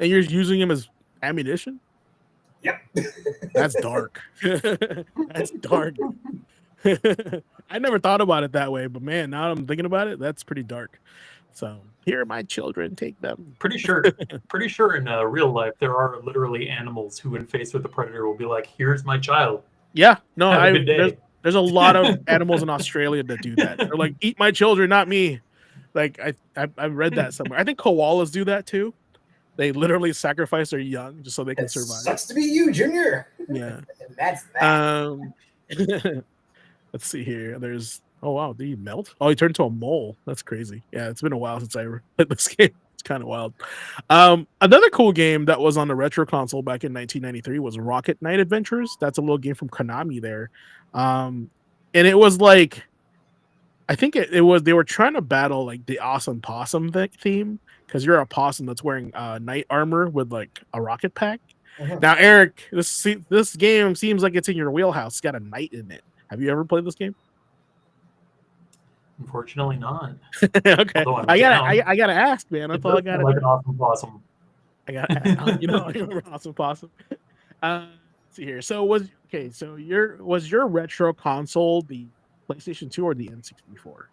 And you're using them as ammunition? Yep. That's dark. That's dark. I never thought about it that way, but man, now I'm thinking about it, that's pretty dark. So here are my children, take them. Pretty sure in real life there are literally animals who, when faced with a predator, will be like, "Here's my child. Yeah, no, Have a good day." there's a lot of animals in Australia that do that. They're like, eat my children, not me. Like I read that somewhere. I think koalas do that too. They literally sacrifice their young just so they can It survive. sucks to be you, Junior. Yeah. And that's that. Let's see here. Oh wow, did he melt? Oh, he turned to a mole. That's crazy. Yeah, it's been a while since I played this game. It's kind of wild. Another cool game that was on the retro console back in 1993 was Rocket Knight Adventures. That's a little game from Konami there. And it was like, I think it was, they were trying to battle like the Awesome Possum theme, because you're a possum that's wearing knight armor with like a rocket pack. Now, Eric, this game seems like it's in your wheelhouse. It's got a knight in it. Have you ever played this game? Unfortunately, not. Okay, Although I'm I down. gotta ask, man. That's It all I does gotta sound like do. an awesome possum. I gotta, I remember Awesome Possum. Let's see here. So was your retro console the PlayStation 2 or the N64?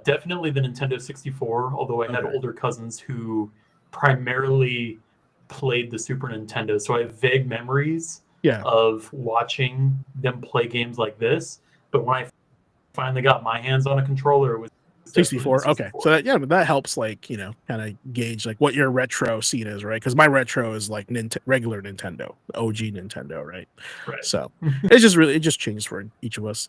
Definitely the Nintendo 64. Although I had Okay. older cousins who primarily played the Super Nintendo, so I have vague memories Yeah. of watching them play games like this. But when I finally got my hands on a controller, it was definitely 64. Okay. 64. So but that helps, like, kind of gauge like what your retro scene is, right? Because my retro is like regular Nintendo, the OG Nintendo, right? Right. So it just changed for each of us.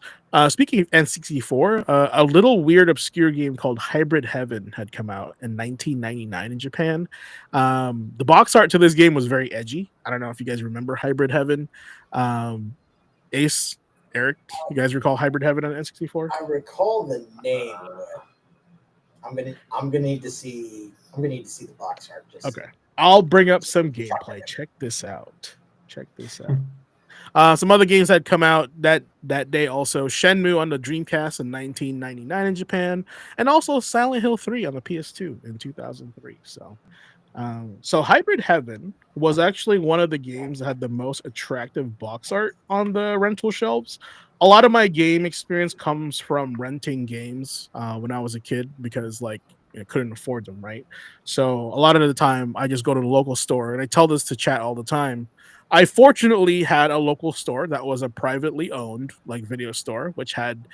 Speaking of N64, a little weird obscure game called Hybrid Heaven had come out in 1999 in Japan. The box art to this game was very edgy. I don't know if you guys remember Hybrid Heaven. Ace, Eric, you guys recall Hybrid Heaven on N64? I recall the name, but I'm gonna need to see the box art. Just Okay. I'll bring up some gameplay. Check this out. Some other games that come out that day also. Shenmue on the Dreamcast in 1999 in Japan, and also Silent Hill 3 on the PS2 in 2003. So Hybrid Heaven was actually one of the games that had the most attractive box art on the rental shelves. A lot of my game experience comes from renting games when I was a kid because I couldn't afford them, right? So a lot of the time I just go to the local store, and I tell this to chat all the time. I fortunately had a local store that was a privately owned video store, which had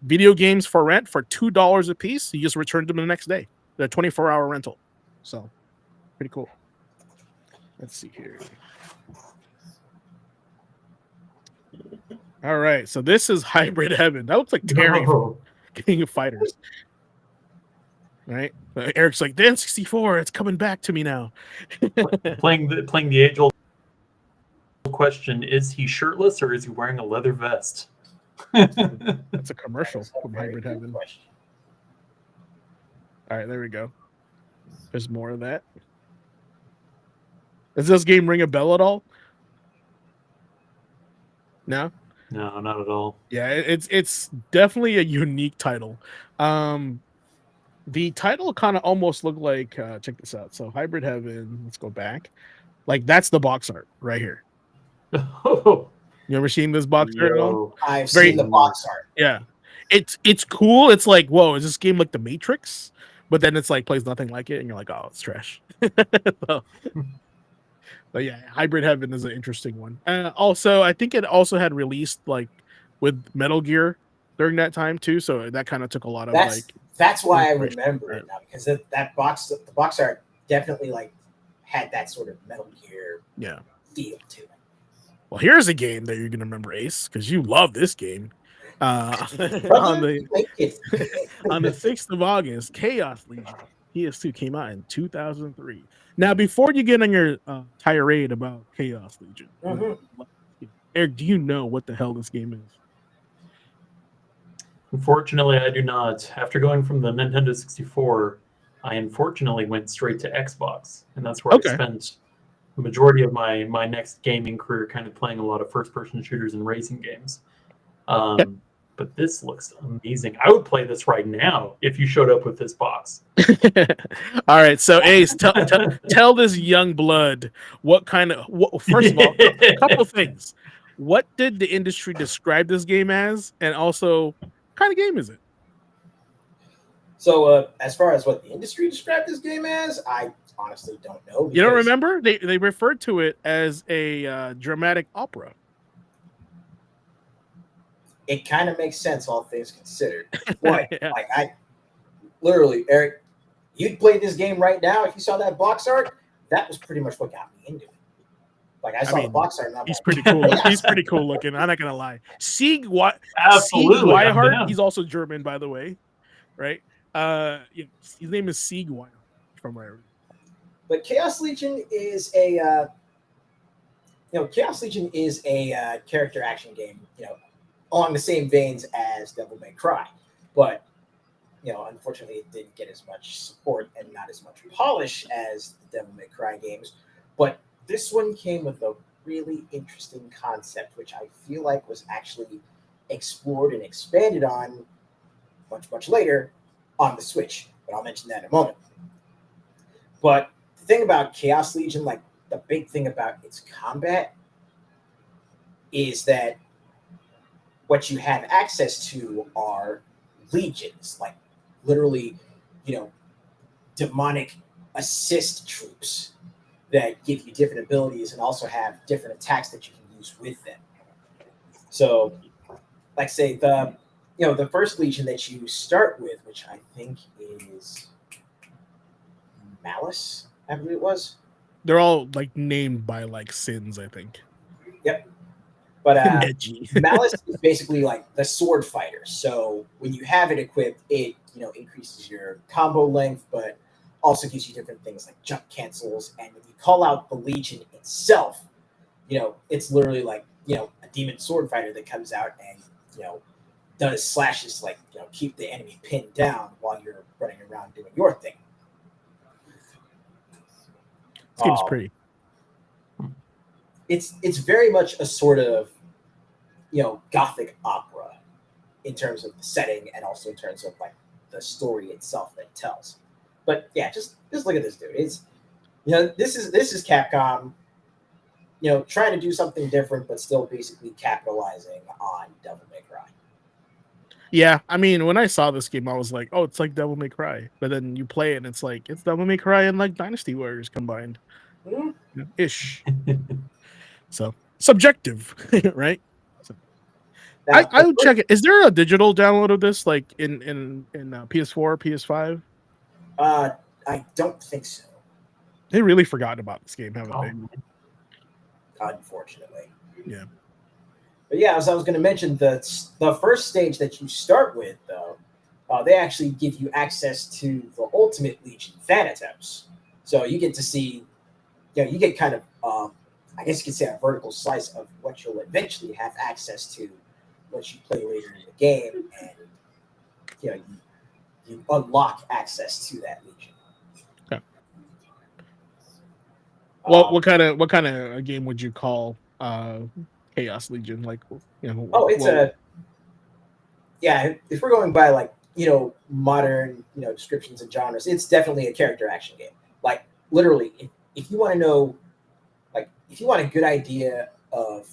video games for rent for $2 a piece. You just returned them the next day. They're 24-hour rental. So pretty cool. Let's see here. All right, so this is Hybrid Heaven. That looks like Terry from King of Fighters. Right? Eric's like, the N64, it's coming back to me now. playing the age-old question, is he shirtless or is he wearing a leather vest? That's a commercial from Hybrid Heaven. Question. All right, there we go. There's more of that. Does this game ring a bell at all? No? No, not at all. Yeah, it's definitely a unique title. The title kind of almost looked like check this out. So Hybrid Heaven, let's go back. That's the box art right here. Oh, You ever seen this box art at all? I've seen the box art. Yeah. It's cool. It's like, whoa, is this game like The Matrix? But then it's like plays nothing like it, and you're like, oh, it's trash. But yeah, Hybrid Heaven is an interesting one. Also, I think it also had released with Metal Gear during that time too, so that kind of took a lot of that's why I remember it now, because the box art definitely had that sort of Metal Gear feel to it. Well, here's a game that you're gonna remember, Ace, because you love this game. on the 6th of August, Chaos Legion PS2 came out in 2003. Now, before you get on your tirade about Chaos Legion, Eric, do you know what the hell this game is? Unfortunately, I do not. After going from the Nintendo 64, I unfortunately went straight to Xbox, and that's where I spent the majority of my next gaming career, kind of playing a lot of first-person shooters and racing games. But this looks amazing. I would play this right now if you showed up with this box. All right, so Ace, tell this young blood what kind of. First of all, a couple of things. What did the industry describe this game as, and also, what kind of game is it? So, as far as what the industry described this game as, I honestly don't know. You don't remember? They referred to it as a dramatic opera. It kind of makes sense, all things considered. But I literally, Eric, you'd play this game right now if you saw that box art. That was pretty much what got me into it. I saw the box art. And he's pretty cool. He's pretty cool looking. I'm not gonna lie. Sieg Absolutely. Weihart. He's also German, by the way, right? His name is Sieg Weihart from where. But Chaos Legion is a character action game. Along the same veins as Devil May Cry, but unfortunately, it didn't get as much support and not as much polish as the Devil May Cry games. But this one came with a really interesting concept, which I feel like was actually explored and expanded on much later on the Switch. But I'll mention that in a moment. But the thing about Chaos Legion, the big thing about its combat, is that what you have access to are legions, literally, demonic assist troops that give you different abilities and also have different attacks that you can use with them. So, like say the first Legion that you start with, which I think is Malice, I believe it was. They're all like named by like sins, I think. Yep. But Neji. Malice is basically like the sword fighter. So when you have it equipped, it increases your combo length, but also gives you different things like jump cancels. And when you call out the Legion itself, it's literally like a demon sword fighter that comes out and does slashes to, like keep the enemy pinned down while you're running around doing your thing. This game's pretty. It's very much a sort of gothic opera in terms of the setting and also in terms of like the story itself that it tells. But yeah, just look at this dude. It's this is Capcom trying to do something different but still basically capitalizing on Devil May Cry. Yeah, I mean, when I saw this game, I was like, "Oh, it's like Devil May Cry." But then you play it, and it's like it's Devil May Cry and like Dynasty Warriors combined, ish. So subjective, right? So, Now, I would check it. Is there a digital download of this, like in PS4, PS5? I don't think so. They really forgot about this game, haven't they? Unfortunately. Yeah. But yeah, as I was going to mention, the first stage that you start with, though, they actually give you access to the Ultimate Legion Thanatos. So you get to see, you get kind of, I guess you could say, a vertical slice of what you'll eventually have access to once you play later in the game, and you unlock access to that Legion. Okay. Well, what kind of a game would you call Chaos Legion? Like, it's if we're going by like modern descriptions and genres, it's definitely a character action game. Like literally, if you want to know, like if you want a good idea of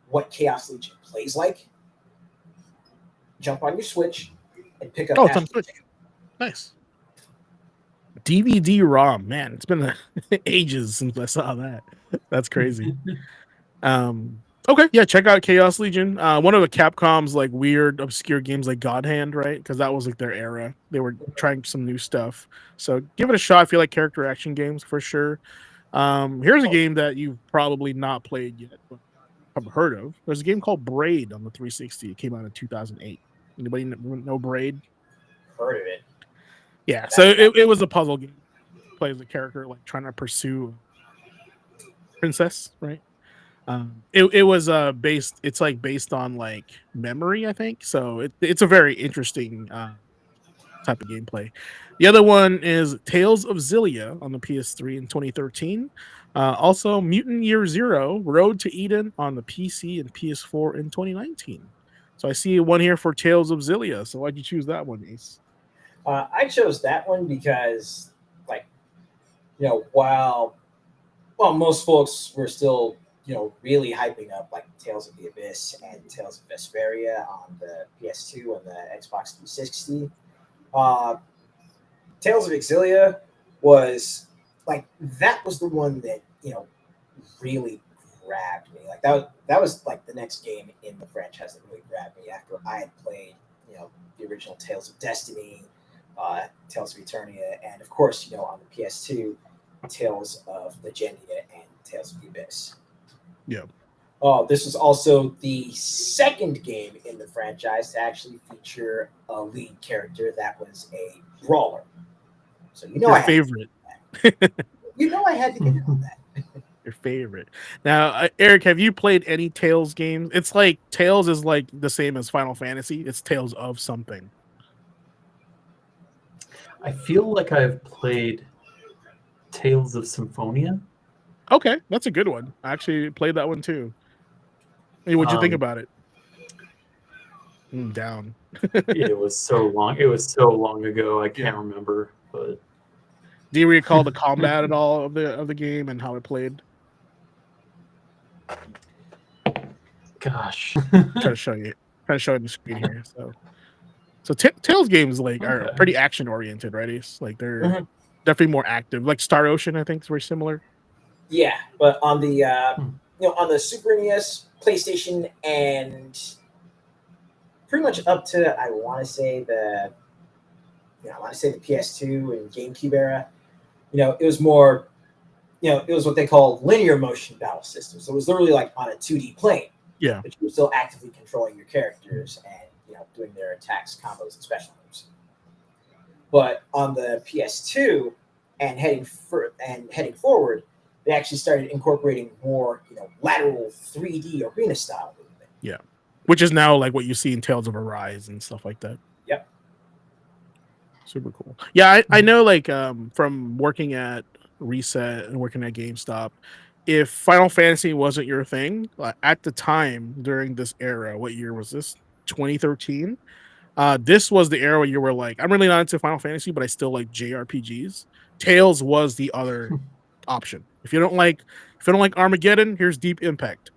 what Chaos Legion plays like, jump on your Switch and pick up. Oh, it's on Switch. Nice. DVD-ROM, man, it's been ages since I saw that. That's crazy. Okay, yeah, check out Chaos Legion. One of the Capcom's like weird, obscure games, like God Hand, right? Because that was like their era. They were trying some new stuff. So give it a shot if you like character action games for sure. Here's a game that you've probably not played yet, but have heard of. There's a game called Braid on the 360. It came out in 2008. Anybody know Braid? Heard of it? Yeah, so it was a puzzle game. Plays a character like trying to pursue a princess, right? It was based. It's like based on like memory, I think. So it's a very interesting type of gameplay. The other one is Tales of Xillia on the PS3 in 2013. Also, Mutant Year Zero: Road to Eden on the PC and PS4 in 2019. So I see one here for Tales of Xillia. So why'd you choose that one, Ace? I chose that one because, like, while most folks were still, really hyping up like Tales of the Abyss and Tales of Vesperia on the PS2 and the Xbox 360, Tales of Xillia was like that was the one that really grabbed me. Like that was like the next game in the franchise that really grabbed me after I had played the original Tales of Destiny, Tales of Eternia, and of course on the PS2, Tales of Legendia and Tales of the Abyss. Yeah. This was also the second game in the franchise to actually feature a lead character that was a brawler. So your favorite. I had to get on that. Your favorite. Now, Eric, have you played any Tales games? It's like Tales is like the same as Final Fantasy. It's Tales of something. I feel like I've played Tales of Symphonia. Okay, that's a good one. I actually played that one too. Hey, what'd you think about it? Down. It was so long. It was so long ago. I can't remember. But do you recall the combat at all of the game and how it played? Gosh, trying to show you the screen here. So Tales games like are pretty action oriented, right? It's like they're definitely more active. Like Star Ocean, I think, is very similar. Yeah, but on the on the Super NES, PlayStation, and pretty much up to I want to say the PS2 and GameCube era. It was more it was what they call linear motion battle systems. So it was literally like on a 2D plane, Yeah. but you were still actively controlling your characters and doing their attacks, combos, and special moves. But on the PS2 and heading forward, they actually started incorporating more lateral 3D arena style movement. Yeah. Which is now like what you see in Tales of Arise and stuff like that. Yep. Super cool. Yeah, I know like from working at Reset and working at GameStop, if Final Fantasy wasn't your thing, at the time during this era, what year was this? 2013. This was the era where you were like, I'm really not into Final Fantasy, but I still like JRPGs. Tales was the other option. If you don't like Armageddon, here's Deep Impact.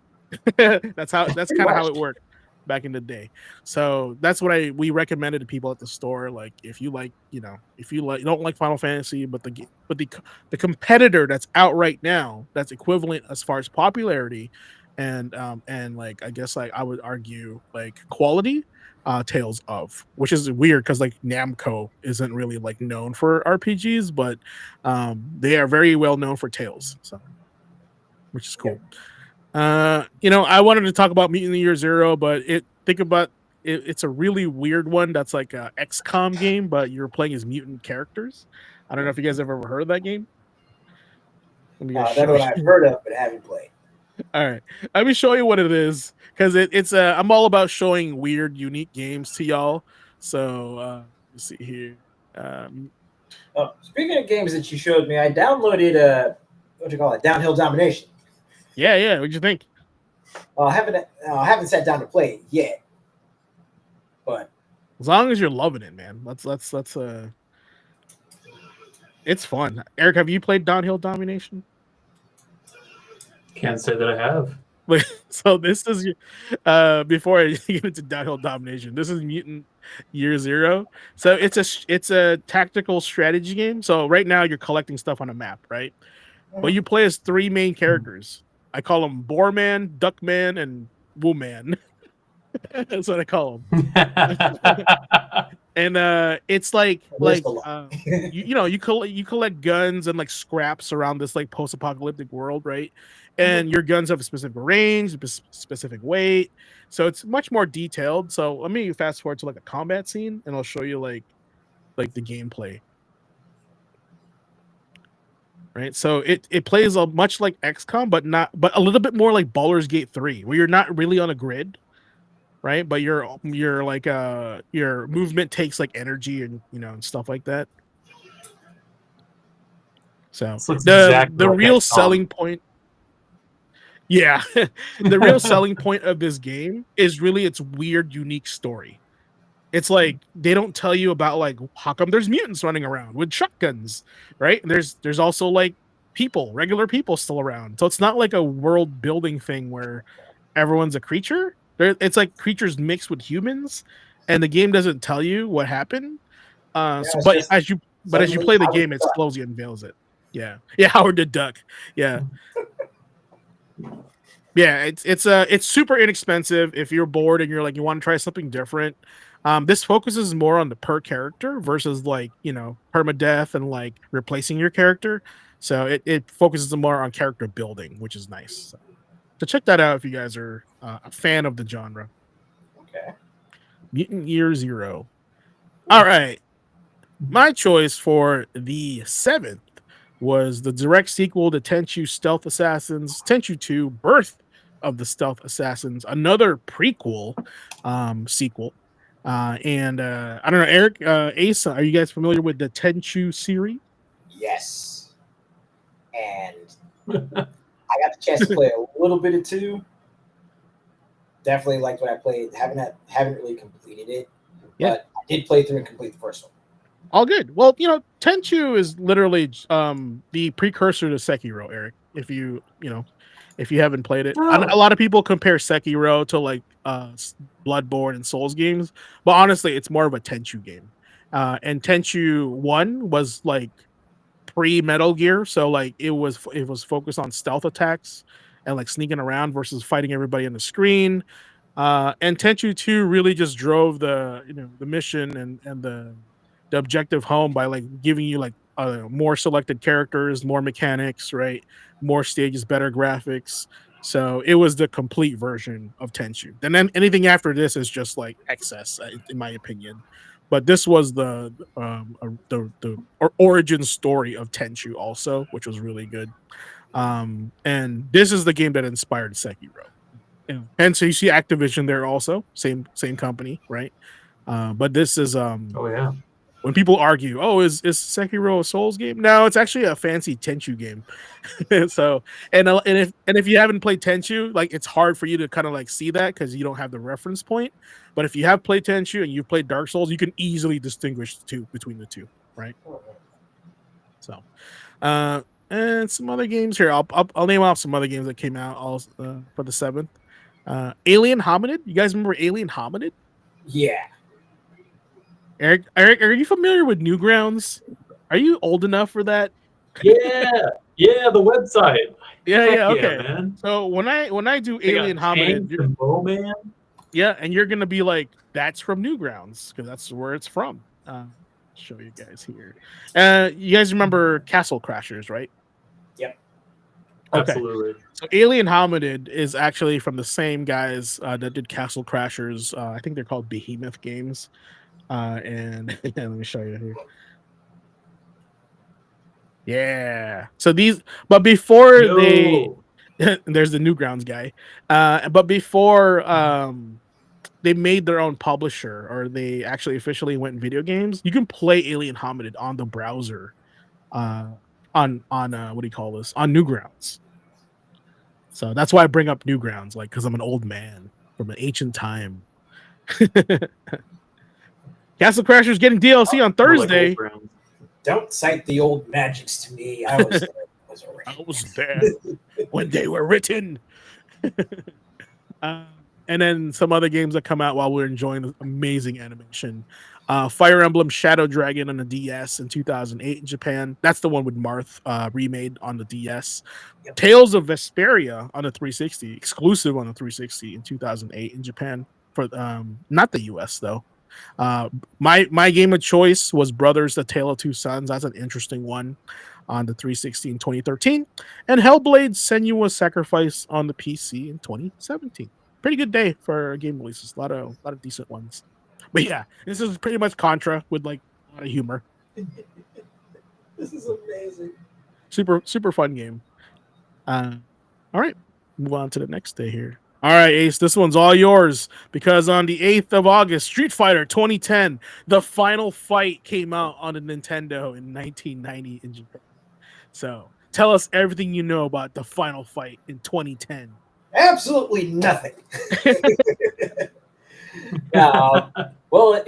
that's kind of how it worked back in the day. So that's what we recommended to people at the store. Like if you don't like Final Fantasy, but the competitor that's out right now that's equivalent as far as popularity and like I guess like I would argue like quality, Tales of, which is weird because like Namco isn't really like known for RPGs, but they are very well known for Tales, so which is cool. I wanted to talk about Mutant Year Zero, but it's a really weird one that's like a XCOM game, but you're playing as mutant characters. I don't know if you guys have ever heard of that game. That's what I've heard of, but haven't played. All right, let me show you what it is because it's I'm all about showing weird, unique games to y'all. So let's see here. Speaking of games that you showed me, I downloaded what do you call it? Downhill Domination. Yeah. What'd you think? I haven't sat down to play it yet, but as long as you're loving it, man, let's it's fun. Eric, have you played Downhill Domination? Can't say that I have. So this is before I get into Downhill Domination, this is Mutant Year Zero. So it's a tactical strategy game. So right now you're collecting stuff on a map, right? But you play as three main characters. I call them Boarman, Duckman, and Woman. That's what I call them. And it's like you collect guns and like scraps around this like post-apocalyptic world, right? And your guns have a specific range, specific weight, so it's much more detailed. So let me fast forward to like a combat scene, and I'll show you like the gameplay. Right, so it plays much like XCOM, but a little bit more like Baldur's Gate 3, where you're not really on a grid, right? But you're like your movement takes like energy and and stuff like that. So the real selling point, yeah, the real selling point of this game is really its weird, unique story. It's like they don't tell you about like how come there's mutants running around with shotguns, right? There's also like regular people still around. So it's not like a world building thing where everyone's a creature. It's like creatures mixed with humans, and the game doesn't tell you what happened. But as you play the game, it slowly unveils it. Yeah, Howard the Duck. Yeah. Yeah, it's super inexpensive if you're bored and you're like you want to try something different. This focuses more on the per character versus like permadeath and like replacing your character. So it focuses more on character building, which is nice. So check that out if you guys are a fan of the genre. Okay. Mutant Year Zero. All right, my choice for the 7th was the direct sequel to Tenchu Stealth Assassins, Tenchu 2: Birth of the Stealth Assassins, another prequel sequel. And I don't know, Eric, Asa, are you guys familiar with the Tenchu series? Yes. And I got the chance to play a little bit of 2. Definitely liked what I played. Haven't really completed it, but I did play through and complete the first one. All good. Well, Tenchu is literally the precursor to Sekiro, Eric. If you haven't played it, a lot of people compare Sekiro to like Bloodborne and Souls games, but honestly, it's more of a Tenchu game. And Tenchu 1 was like pre-Metal Gear, so like it was focused on stealth attacks and like sneaking around versus fighting everybody on the screen. And Tenchu 2 really just drove the mission and the objective home by like giving you like more selected characters, more mechanics, right? More stages, better graphics. So it was the complete version of Tenchu. And then anything after this is just like excess, in my opinion. But this was the origin story of Tenchu also, which was really good. And this is the game that inspired Sekiro. And so you see Activision there also, same company, right? But this is Oh yeah. when people argue, oh, is Sekiro a Souls game? No, it's actually a fancy Tenchu game. So and if you haven't played Tenchu, like it's hard for you to kind of like see that because you don't have the reference point. But if you have played Tenchu and you've played Dark Souls, you can easily distinguish between the two, right? So, and some other games here. I'll name off some other games that came out all for the 7th. Alien Hominid. You guys remember Alien Hominid? Yeah. Eric, are you familiar with Newgrounds? Are you old enough for that? Yeah, the website. Yeah, okay. Yeah, man. So when I do They Alien got Hominid, Tanks and Bowman. yeah, and you're gonna be like, that's from Newgrounds because that's where it's from. Show you guys here. You guys remember Castle Crashers, right? Yep. Okay. Absolutely. So Alien Hominid is actually from the same guys that did Castle Crashers. I think they're called Behemoth Games. And let me show you here. Yeah. So but before there's the Newgrounds guy. But before they made their own publisher or they actually officially went in video games, you can play Alien Hominid on the browser. On what do you call this? On Newgrounds. So that's why I bring up Newgrounds, like because I'm an old man from an ancient time. Castle Crashers getting DLC on Thursday. Like don't cite the old magics to me. I was there when they were written. And then some other games that come out while we're enjoying the amazing animation. Fire Emblem Shadow Dragon on the DS in 2008 in Japan. That's the one with Marth remade on the DS. Yep. Tales of Vesperia on the 360, exclusive on the 360 in 2008 in Japan. For not the US though. My game of choice was Brothers: The Tale of Two Sons. That's an interesting one on the 360 in 2013, and Hellblade: Senua's Sacrifice on the PC in 2017. Pretty good day for game releases. A lot of decent ones. But yeah, this is pretty much Contra with like a lot of humor. This is amazing. Super fun game. All right, move on to the next day here. All right, Ace, this one's all yours because on the 8th of August, Street Fighter 2010, the final fight came out on the Nintendo in 1990 in Japan. So tell us everything you know about the final fight in 2010. Absolutely nothing. Well,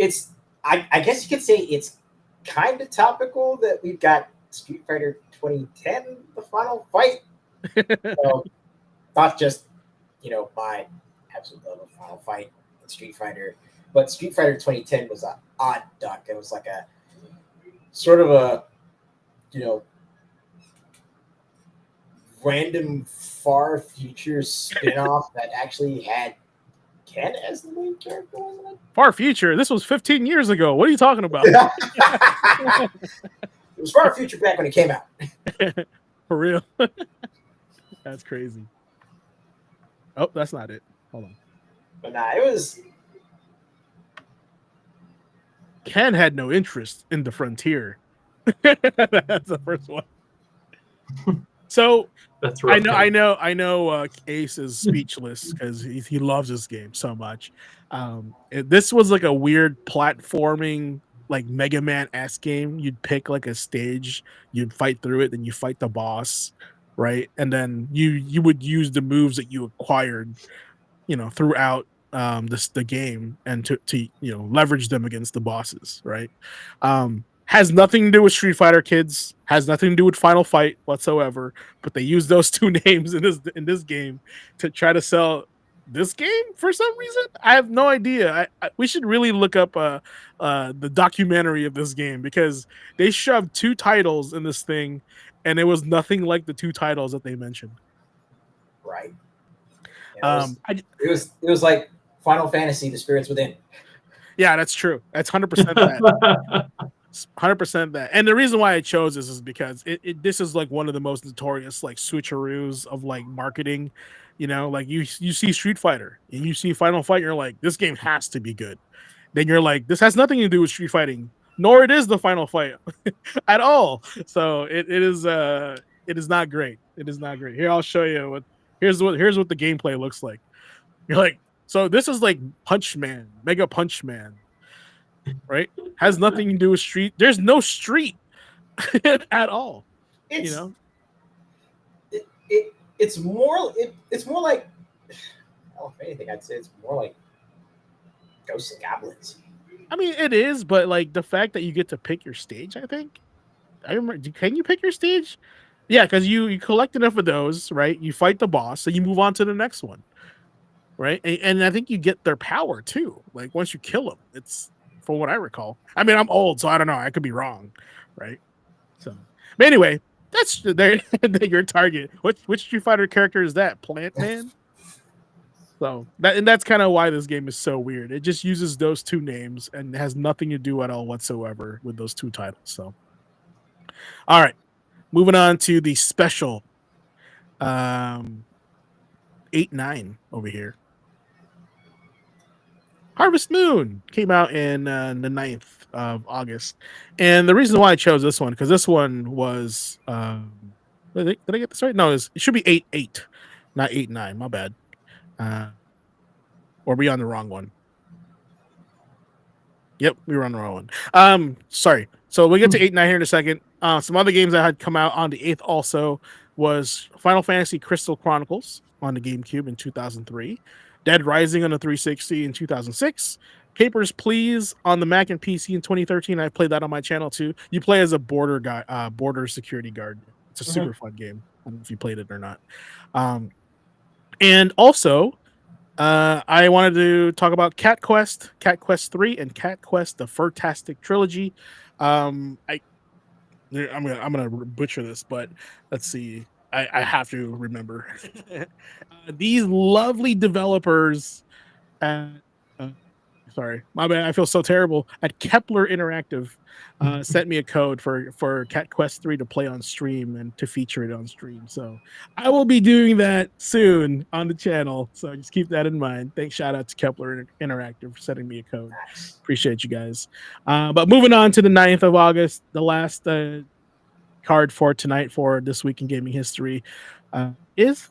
I guess you could say it's kind of topical that we've got Street Fighter 2010, the final fight. So, not just my absolute love of Final Fight and Street Fighter, but Street Fighter 2010 was an odd duck. It was like a sort of a random far future spin-off that actually had Ken as the main character, wasn't it? Far future? This was 15 years ago. What are you talking about? It was far future back when it came out. For real? That's crazy. Oh, that's not it. Hold on. But nah, it was... Ken had no interest in the frontier. That's the first one. So that's right. I know. Ace is speechless because he loves this game so much. This was like a weird platforming, like Mega Man-esque game. You'd pick like a stage, you'd fight through it, then you fight the boss, right? And then you would use the moves that you acquired, throughout the game and to leverage them against the bosses, right? Has nothing to do with Street Fighter, kids. Has nothing to do with Final Fight whatsoever. But they use those two names in this game to try to sell this game for some reason. I have no idea. We should really look up the documentary of this game, because they shoved 2 titles in this thing, and it was nothing like the 2 titles that they mentioned. Right. Yeah, I, it was like Final Fantasy: The Spirits Within. yeah, that's true. That's 100% that. 100% that. And the reason why I chose this is because this is like one of the most notorious like switcheroos of like marketing. You know, like you see Street Fighter and you see Final Fight, you're like, this game has to be good. Then you're like, this has nothing to do with Street Fighting, nor it is the Final Fight at all. So it is not great. It is not great. Here, I'll show you here's what the gameplay looks like. You're like, so this is like Punch Man, Mega Punch Man, right? Has nothing to do with Street. There's no Street at all. It's, you know, it's more like, well, if anything, I'd say it's more like Ghosts and Goblins. I mean, it is, but like the fact that you get to pick your stage, I think. I remember. Can you pick your stage? Yeah, because you collect enough of those, right? You fight the boss, and you move on to the next one, right? And I think you get their power too. Like once you kill them, it's from what I recall. I mean, I'm old, so I don't know. I could be wrong, right? So, but anyway, that's your target. Which Street Fighter character is that? Plant Man. So that's kind of why this game is so weird. It just uses those 2 names and has nothing to do at all whatsoever with those 2 titles. So, all right, moving on to the special 8-9 over here. Harvest Moon came out in the 9th of August. And the reason why I chose this one, because this one was did I get this right? No, it should be 8-8, not 8-9. My bad. Or we on the wrong one? Yep, we were on the wrong one. Sorry. So we'll get to 8-9 here in a second. Some other games that had come out on the 8th also was Final Fantasy Crystal Chronicles on the GameCube in 2003, Dead Rising on the 360 in 2006, Papers, Please on the Mac and PC in 2013. I played that on my channel too. You play as a border guy, border security guard. It's a super fun game. I don't know if you played it or not. And also, I wanted to talk about Cat Quest 3, and Cat Quest: The Furtastic Trilogy. I'm gonna butcher this, but let's see. I have to remember. These lovely developers at sorry, my bad. I feel so terrible. At Kepler Interactive, sent me a code for Cat Quest 3 to play on stream and to feature it on stream. So I will be doing that soon on the channel. So just keep that in mind. Thanks, shout out to Kepler Interactive for sending me a code. Appreciate you guys. But moving on to the 9th of August, the last card for tonight for This Week in Gaming History is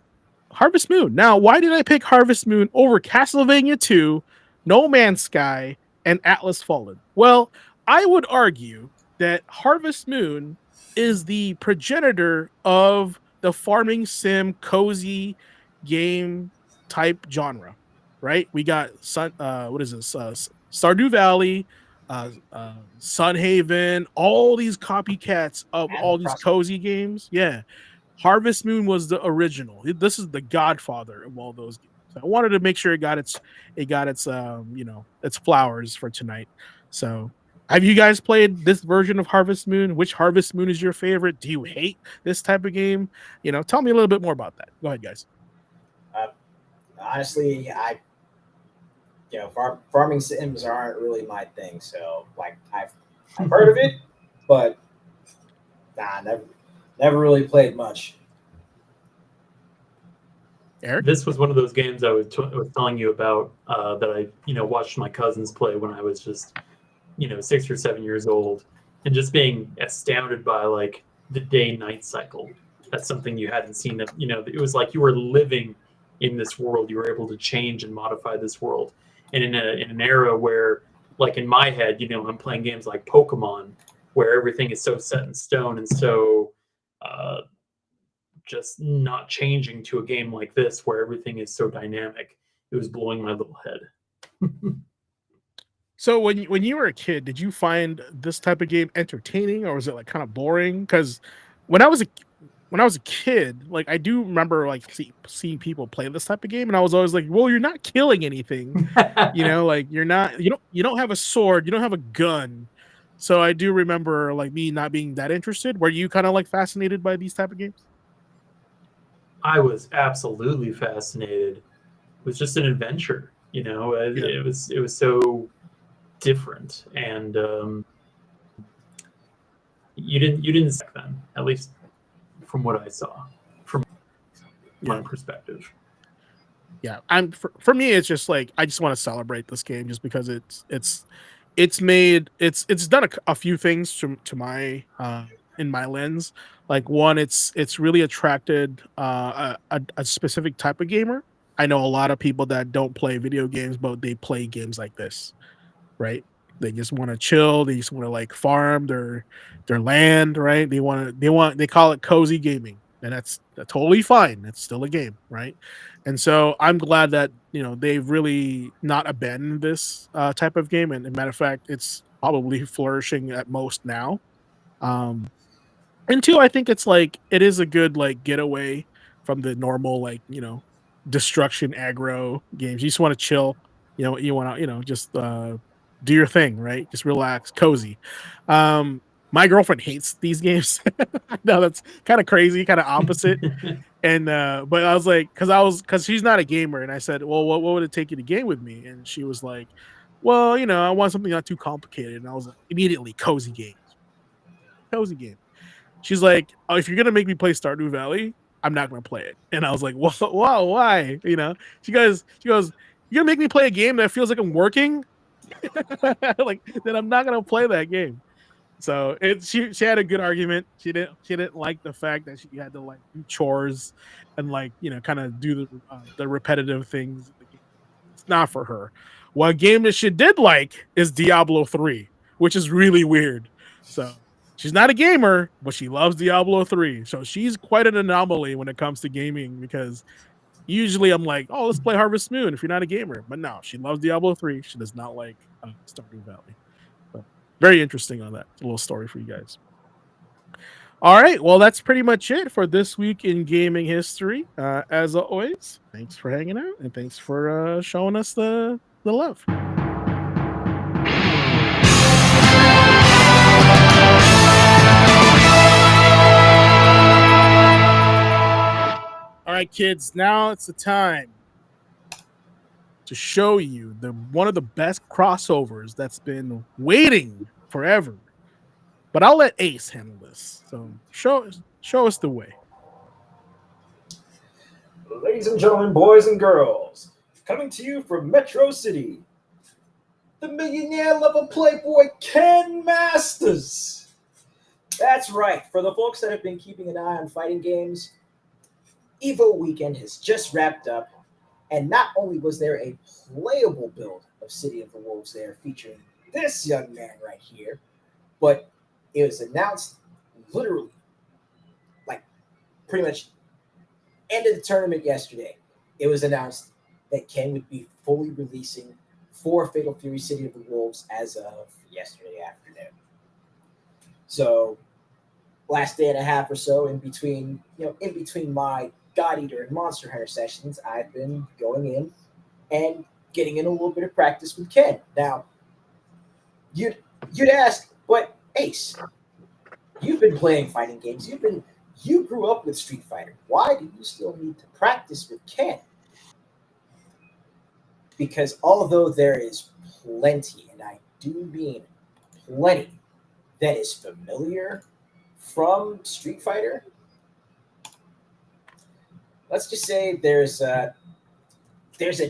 Harvest Moon. Now, why did I pick Harvest Moon over Castlevania 2, No Man's Sky, and Atlas Fallen? Well, I would argue that Harvest Moon is the progenitor of the farming sim cozy game type genre, right? We got Stardew Valley, Sunhaven, all these copycats of all these cozy games. Yeah. Harvest Moon was the original. This is the godfather of all those games. So I wanted to make sure it got its its flowers for tonight. So, have you guys played this version of Harvest Moon? Which Harvest Moon is your favorite? Do you hate this type of game? Tell me a little bit more about that. Go ahead, guys. Honestly, farming sims aren't really my thing. So, like, I've heard of it, but never really played much. Eric? This was one of those games I was telling you about that I watched my cousins play when I was just 6 or 7 years old, and just being astounded by like the day-night cycle. That's something you hadn't seen. It was like you were living in this world. You were able to change and modify this world, and in an era where, like in my head, I'm playing games like Pokemon, where everything is so set in stone and so just not changing, to a game like this where everything is so dynamic. It was blowing my little head. So when you were a kid, did you find this type of game entertaining, or was it like kind of boring? Because when I was when I was a kid, like I do remember like seeing people play this type of game, and I was always like, "Well, you're not killing anything, like you don't have a sword, you don't have a gun." So I do remember like me not being that interested. Were you kind of like fascinated by these type of games? I was absolutely fascinated. It was just an adventure, Yeah, it was so different, and you didn't suck then, at least from what I saw, from my yeah. perspective. Yeah, I'm for me, it's just like I just want to celebrate this game just because it's made it's done a few things to my in my lens. Like one, it's really attracted a specific type of gamer. I know a lot of people that don't play video games, but they play games like this, right? They just want to chill. They just want to like farm their land, right? They call it cozy gaming, and that's totally fine. It's still a game, right? And so I'm glad that they've really not abandoned this type of game. And, matter of fact, it's probably flourishing at most now. Um, and two, I think it's like it is a good like getaway from the normal like destruction aggro games. You just want to chill, you want to just do your thing, right? Just relax, cozy. My girlfriend hates these games. No, that's kind of crazy, kind of opposite. And but I was like, because she's not a gamer, and I said, well, what would it take you to game with me? And she was like, well, I want something not too complicated. And I was like, immediately cozy games, cozy game. She's like, "Oh, if you're gonna make me play Stardew Valley, I'm not gonna play it." And I was like, "Whoa, wow, why?" She goes, "You're gonna make me play a game that feels like I'm working? Like, then I'm not gonna play that game." So she had a good argument. She didn't like the fact that she had to like do chores and like kind of do the repetitive things in the game. It's not for her. One game that she did like is Diablo 3, which is really weird. So she's not a gamer, but she loves Diablo 3. So she's quite an anomaly when it comes to gaming because usually I'm like, oh, let's play Harvest Moon if you're not a gamer. But no, she loves Diablo 3. She does not like Stardew Valley. So very interesting on that. A little story for you guys. All right. Well, that's pretty much it for this week in gaming history. As always, thanks for hanging out and thanks for showing us the love. All right, kids. Now it's the time to show you the one of the best crossovers that's been waiting forever. But I'll let Ace handle this. So show us the way. Ladies and gentlemen, boys and girls, coming to you from Metro City, the millionaire level playboy Ken Masters. That's right. For the folks that have been keeping an eye on fighting games, Evo Weekend has just wrapped up, and not only was there a playable build of City of the Wolves there featuring this young man right here, but it was announced literally like pretty much end of the tournament yesterday. It was announced that Ken would be fully releasing for Fatal Fury City of the Wolves as of yesterday afternoon. So last day and a half or so in between my God Eater and Monster Hunter sessions, I've been going in and getting in a little bit of practice with Ken. Now, you'd ask, but Ace, you've been playing fighting games. You grew up with Street Fighter. Why do you still need to practice with Ken? Because although there is plenty, and I do mean plenty, that is familiar from Street Fighter, let's just say there's a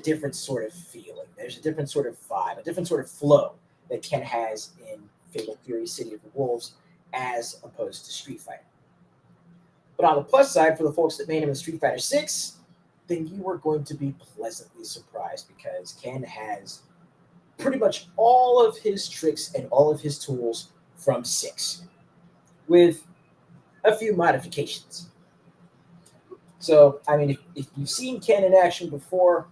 different sort of feeling, there's a different sort of vibe, a different sort of flow that Ken has in Fatal Fury City of the Wolves as opposed to Street Fighter. But on the plus side, for the folks that made him in Street Fighter 6, then you are going to be pleasantly surprised because Ken has pretty much all of his tricks and all of his tools from 6, with a few modifications. So, I mean, if you've seen Ken in action before,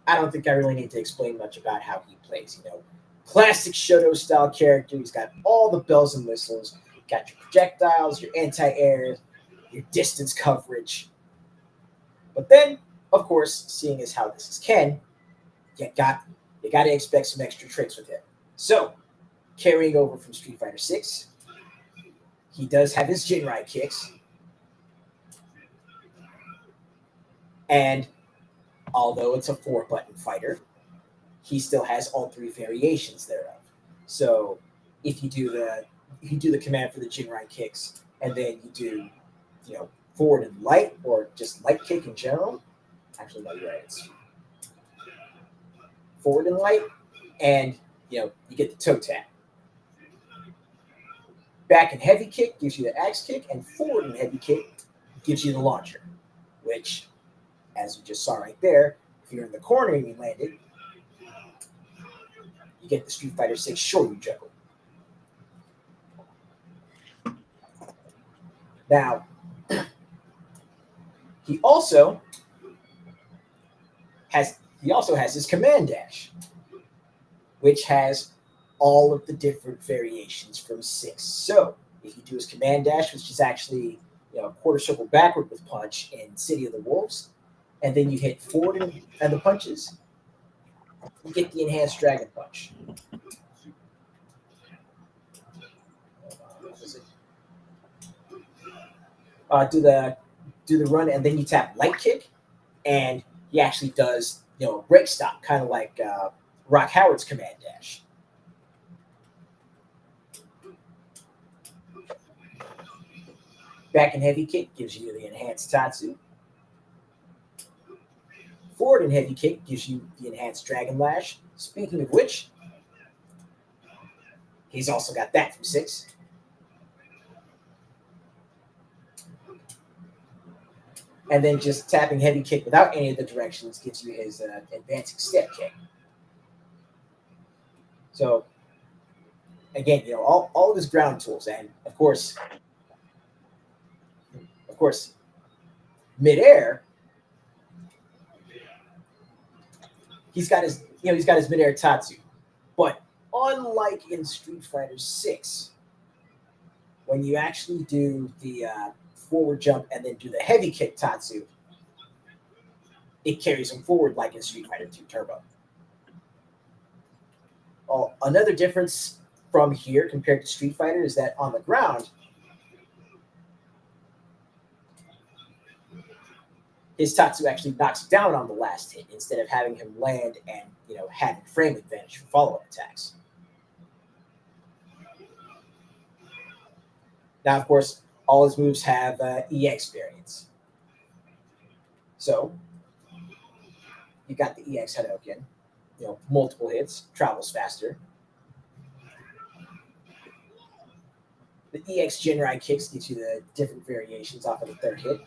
I don't think I really need to explain much about how he plays. Classic Shoto style character. He's got all the bells and whistles. Got your projectiles, your anti-air, your distance coverage. But then, of course, seeing as how this is Ken, you got to expect some extra tricks with him. So, carrying over from Street Fighter 6, he does have his Jinrai kicks. And although it's a 4-button fighter, he still has all 3 variations thereof. So if you do the command for the Jinrai kicks, and then you do, forward and light, or just light kick in general. Actually, no, you're right. It's forward and light, and you get the toe tap. Back and heavy kick gives you the axe kick, and forward and heavy kick gives you the launcher, which, as we just saw right there, if you're in the corner and you land it, you get the Street Fighter 6 Shoryu juggle. Now, he also has his command dash, which has all of the different variations from 6. So if you do his command dash, which is actually a quarter circle backward with punch in City of the Wolves, and then you hit forward and the punches, you get the enhanced dragon punch. Do the run, and then you tap light kick, and he actually does a break stop, kind of like Rock Howard's command dash. Back and heavy kick gives you the enhanced Tatsu. Forward and heavy kick gives you the enhanced Dragon Lash. Speaking of which, he's also got that from 6. And then just tapping heavy kick without any of the directions gives you his advancing step kick. So, again, all of his ground tools, and of course, midair, he's got his midair Tatsu. But unlike in Street Fighter 6, when you actually do the forward jump and then do the heavy kick Tatsu, it carries him forward like in Street Fighter 2 Turbo. Another difference from here compared to Street Fighter is that on the ground, his Tatsu actually knocks down on the last hit instead of having him land and having frame advantage for follow-up attacks. Now, of course, all his moves have EX variants. So you got the EX Hadouken, multiple hits, travels faster. The EX Jinrai kicks gives you the different variations off of the third hit.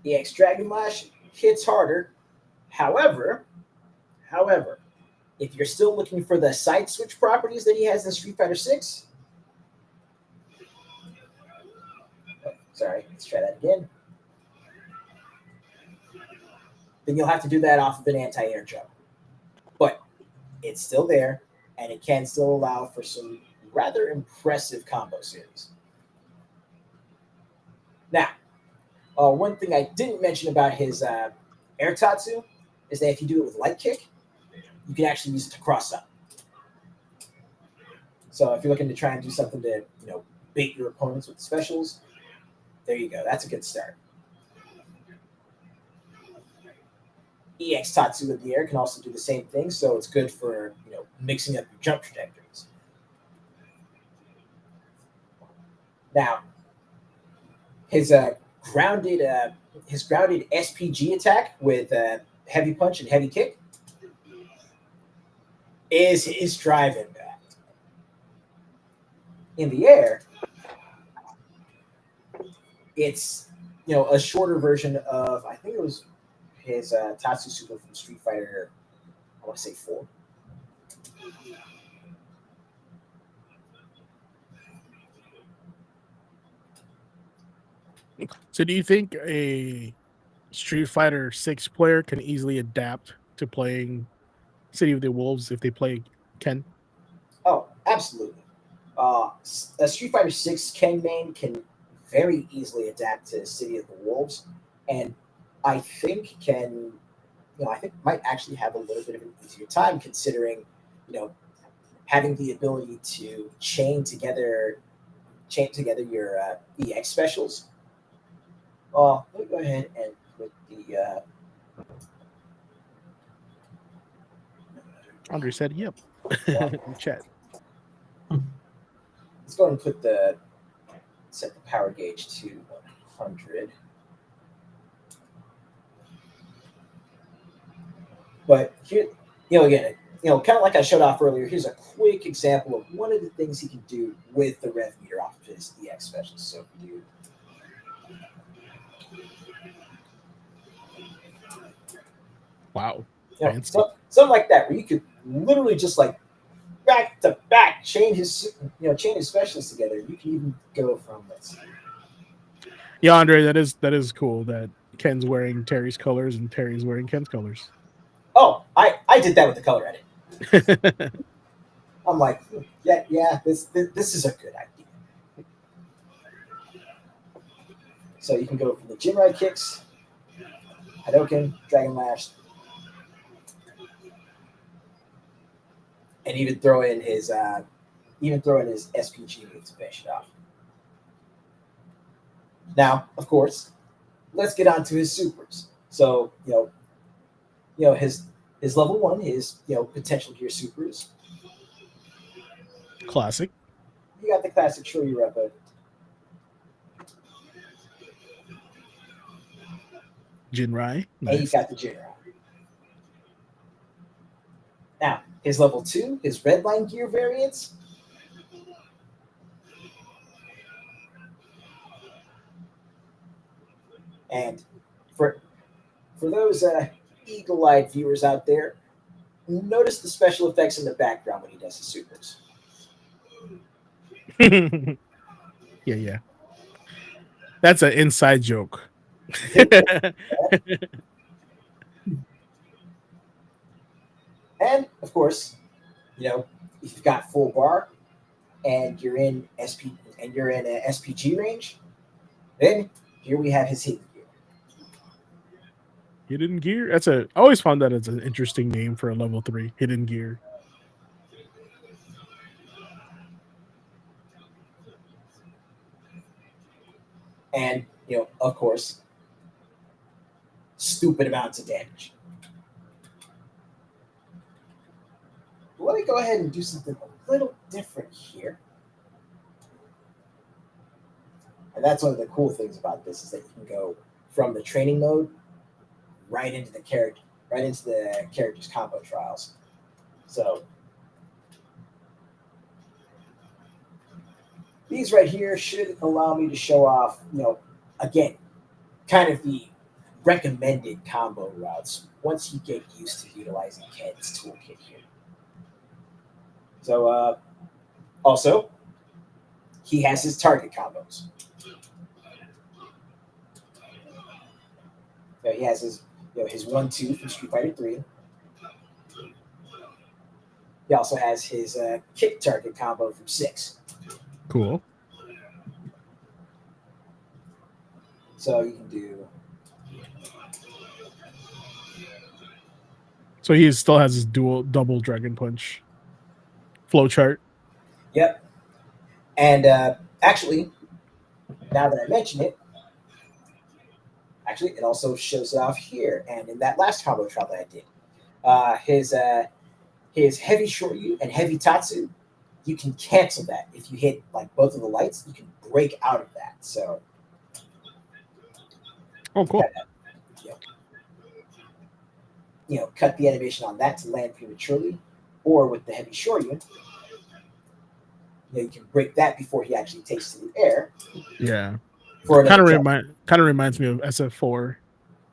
EX Dragon Lash hits harder. However, if you're still looking for the side switch properties that he has in Street Fighter 6, sorry, let's try that again. Then you'll have to do that off of an anti-air jump. But it's still there, and it can still allow for some rather impressive combo series. Now, one thing I didn't mention about his air Tatsu is that if you do it with light kick, you can actually use it to cross up. So if you're looking to try and do something to, bait your opponents with specials, there you go. That's a good start. EX Tatsu in the air can also do the same thing, so it's good for, mixing up your jump trajectories. Now, his grounded SPG attack with heavy punch and heavy kick is his drive impact. In the air, it's a shorter version of, I think it was his Tatsu Super from Street Fighter, I want to say 4. So do you think a Street Fighter 6 player can easily adapt to playing City of the Wolves if they play Ken? Oh, absolutely. A Street Fighter Six Ken main can very easily adapt to City of the Wolves, and I think can I think might actually have a little bit of an easier time considering you know having the ability to chain together your EX specials. Let me go ahead and put the Andre said, "Yep." well, In chat. let's go ahead and set the power gauge to 100. But here, again, kind of like I showed off earlier, here's a quick example of one of the things he can do with the rev meter off of his EX specials. So you, Wow, fancy. something like that, where you could literally just like back to back chain his specials together. You can even go from let's see. Yeah, Andre, that is cool that Ken's wearing Terry's colors and Terry's wearing Ken's colors. Oh, I did that with the color edit. I'm like, yeah, this is a good idea. So you can go from the Jinrai kicks, Hadoken, Dragon Lash, and even throw in his SPG move to finish it off. Now, of course, let's get on to his supers. So his level one, his potential gear supers. Classic. You got the classic Shoryu Repo. Jinrai. And you Nice. got the Jinrai. Now, his level two, his red line gear variants. And for those eagle-eyed viewers out there, notice the special effects in the background when he does his supers. Yeah. That's an inside joke. And of course, if you've got full bar and you're in a SPG range, then here we have his hidden gear. Hidden gear. I always found that as an interesting name for a level 3 hidden gear. And of course, stupid amounts of damage. Let me go ahead and do something a little different here. And that's one of the cool things about this is that you can go from the training mode right into the character's combo trials. So these right here should allow me to show off, again, kind of the recommended combo routes once you get used to utilizing Ken's toolkit here. So also, he has his target combos. So he has his 1-2 from Street Fighter 3. He also has his kick target combo from 6. Cool. So you can do. So he still has his double dragon punch flowchart. Yep. And actually, now that I mention it, it also shows it off here. And in that last combo trial that I did, his heavy Shoryu and heavy Tatsu, you can cancel that. If you hit like both of the lights, you can break out of that. So Oh, cool. Cut the animation on that to land prematurely, or with the heavy Shoryu, you can break that before he actually takes to the air. Yeah. For Kind another of reminds me of SF4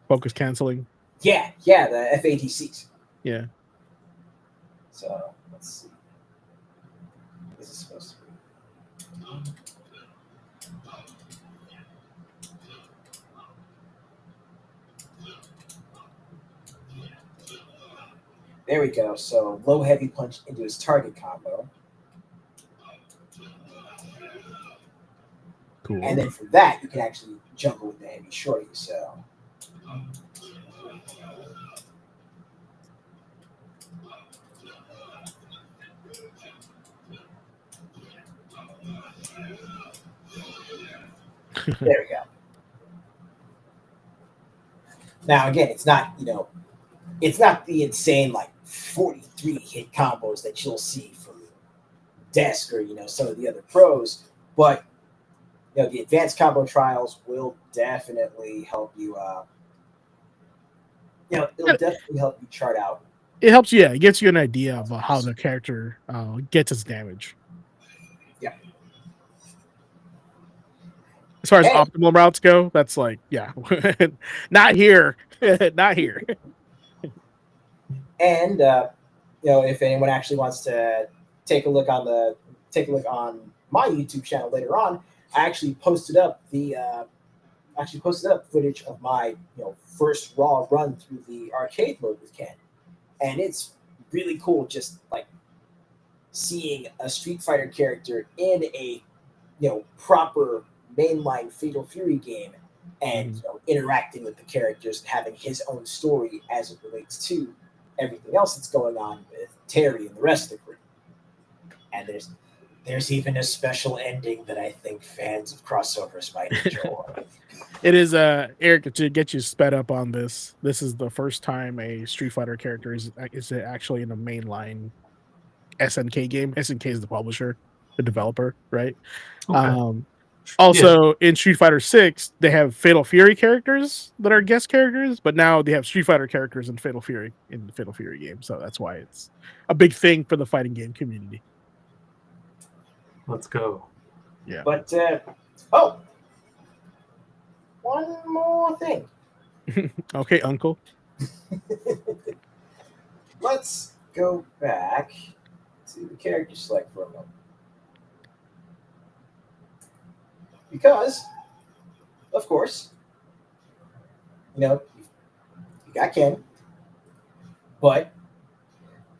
focus canceling. Yeah, the FADCs. Yeah. So let's see. This is supposed to be. There we go. So low heavy punch into his target combo. Cool. And then from that, you can actually jump with the heavy shorty. So there we go. Now again, it's not, it's not the insane like 43 hit combos that you'll see from Desk or some of the other pros, but the advanced combo trials will definitely help you. It'll definitely help you chart out. It helps you. Yeah, it gets you an idea of how the character gets its damage. Yeah. As far as optimal routes go, that's like, yeah, not here, not here. And if anyone actually wants to take a look on my YouTube channel later on, I actually posted up footage of my first raw run through the arcade mode with Ken, and it's really cool just like seeing a Street Fighter character in a proper mainline Fatal Fury game and interacting with the characters and having his own story as it relates to everything else that's going on with Terry and the rest of the crew. And there's even a special ending that I think fans of crossovers might enjoy. It is Eric, to get you sped up on this. This is the first time a Street Fighter character is actually in a mainline SNK game. SNK is the publisher, the developer, right? Okay. Also, in Street Fighter 6, they have Fatal Fury characters that are guest characters, but now they have Street Fighter characters in Fatal Fury in the Fatal Fury game. So that's why it's a big thing for the fighting game community. Let's go. Yeah. But one more thing. Okay, Uncle. Let's go back to the character select for a moment. Because, of course, you got Ken, but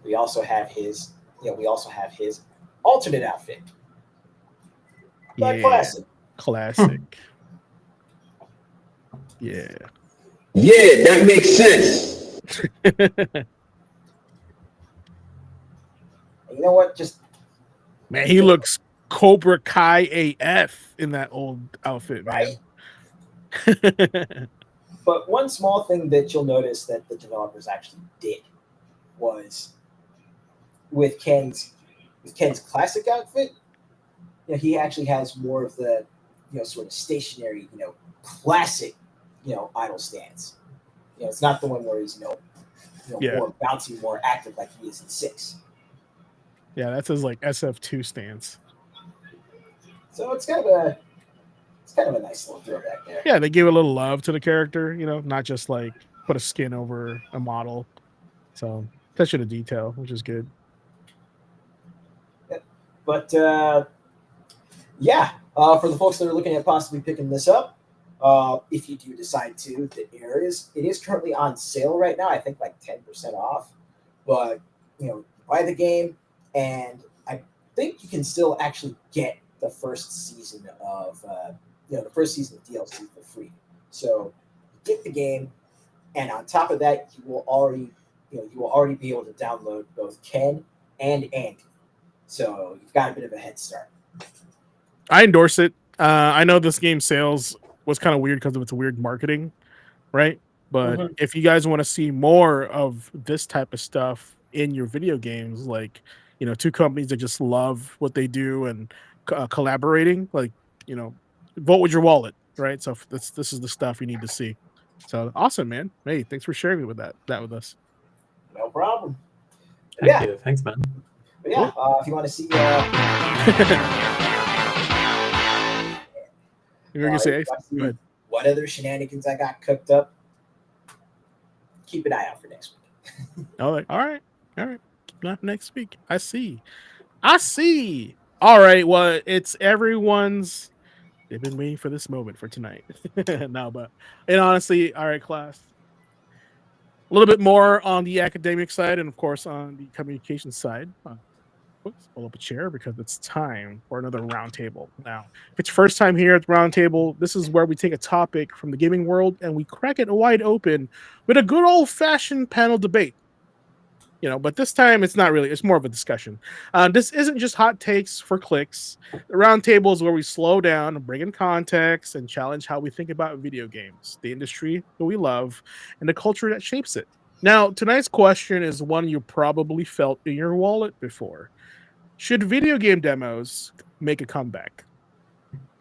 we also have his alternate outfit. Classic. Classic. Yeah. Yeah, that makes sense. You know what? Just man, he looks Cobra Kai AF in that old outfit, man. Right? But one small thing that you'll notice that the developers actually did was with Ken's classic outfit, he actually has more of the sort of stationary, classic, idle stance. It's not the one where he's more bouncy, more active like he is in 6. Yeah, that's his like SF2 stance. So it's kind of a nice little throwback there. Yeah, they give a little love to the character, not just like put a skin over a model. So attention to detail, which is good. But for the folks that are looking at possibly picking this up, if you do decide to, it is currently on sale right now. I think like 10% off. But buy the game, and I think you can still actually get the first season of DLC for free. So get the game, and on top of that, you will already be able to download both Ken and Andy. So you've got a bit of a head start. I endorse it. I know this game sales was kind of weird because of its weird marketing, right? But if you guys want to see more of this type of stuff in your video games, like two companies that just love what they do and collaborating, like vote with your wallet, right? So this is the stuff you need to see. So awesome, man. Hey, thanks for sharing with us. No problem. Thank you. Thanks, man. But yeah, if you want to see, you're gonna say, go ahead. What other shenanigans I got cooked up? Keep an eye out for next week. All right. Keep an eye for next week. I see. All right. Well, it's everyone's. They've been waiting for this moment for tonight. No, but honestly, all right, class. little bit more on the academic side, and of course on the communication side. Let's pull up a chair because it's time for another roundtable. Now, if it's your first time here at the roundtable, this is where we take a topic from the gaming world and we crack it wide open with a good old fashioned panel debate. But this time it's not really, it's more of a discussion. This isn't just hot takes for clicks. The roundtable is where we slow down and bring in context and challenge how we think about video games, the industry that we love, and the culture that shapes it. Now, tonight's question is one you probably felt in your wallet before. Should video game demos make a comeback?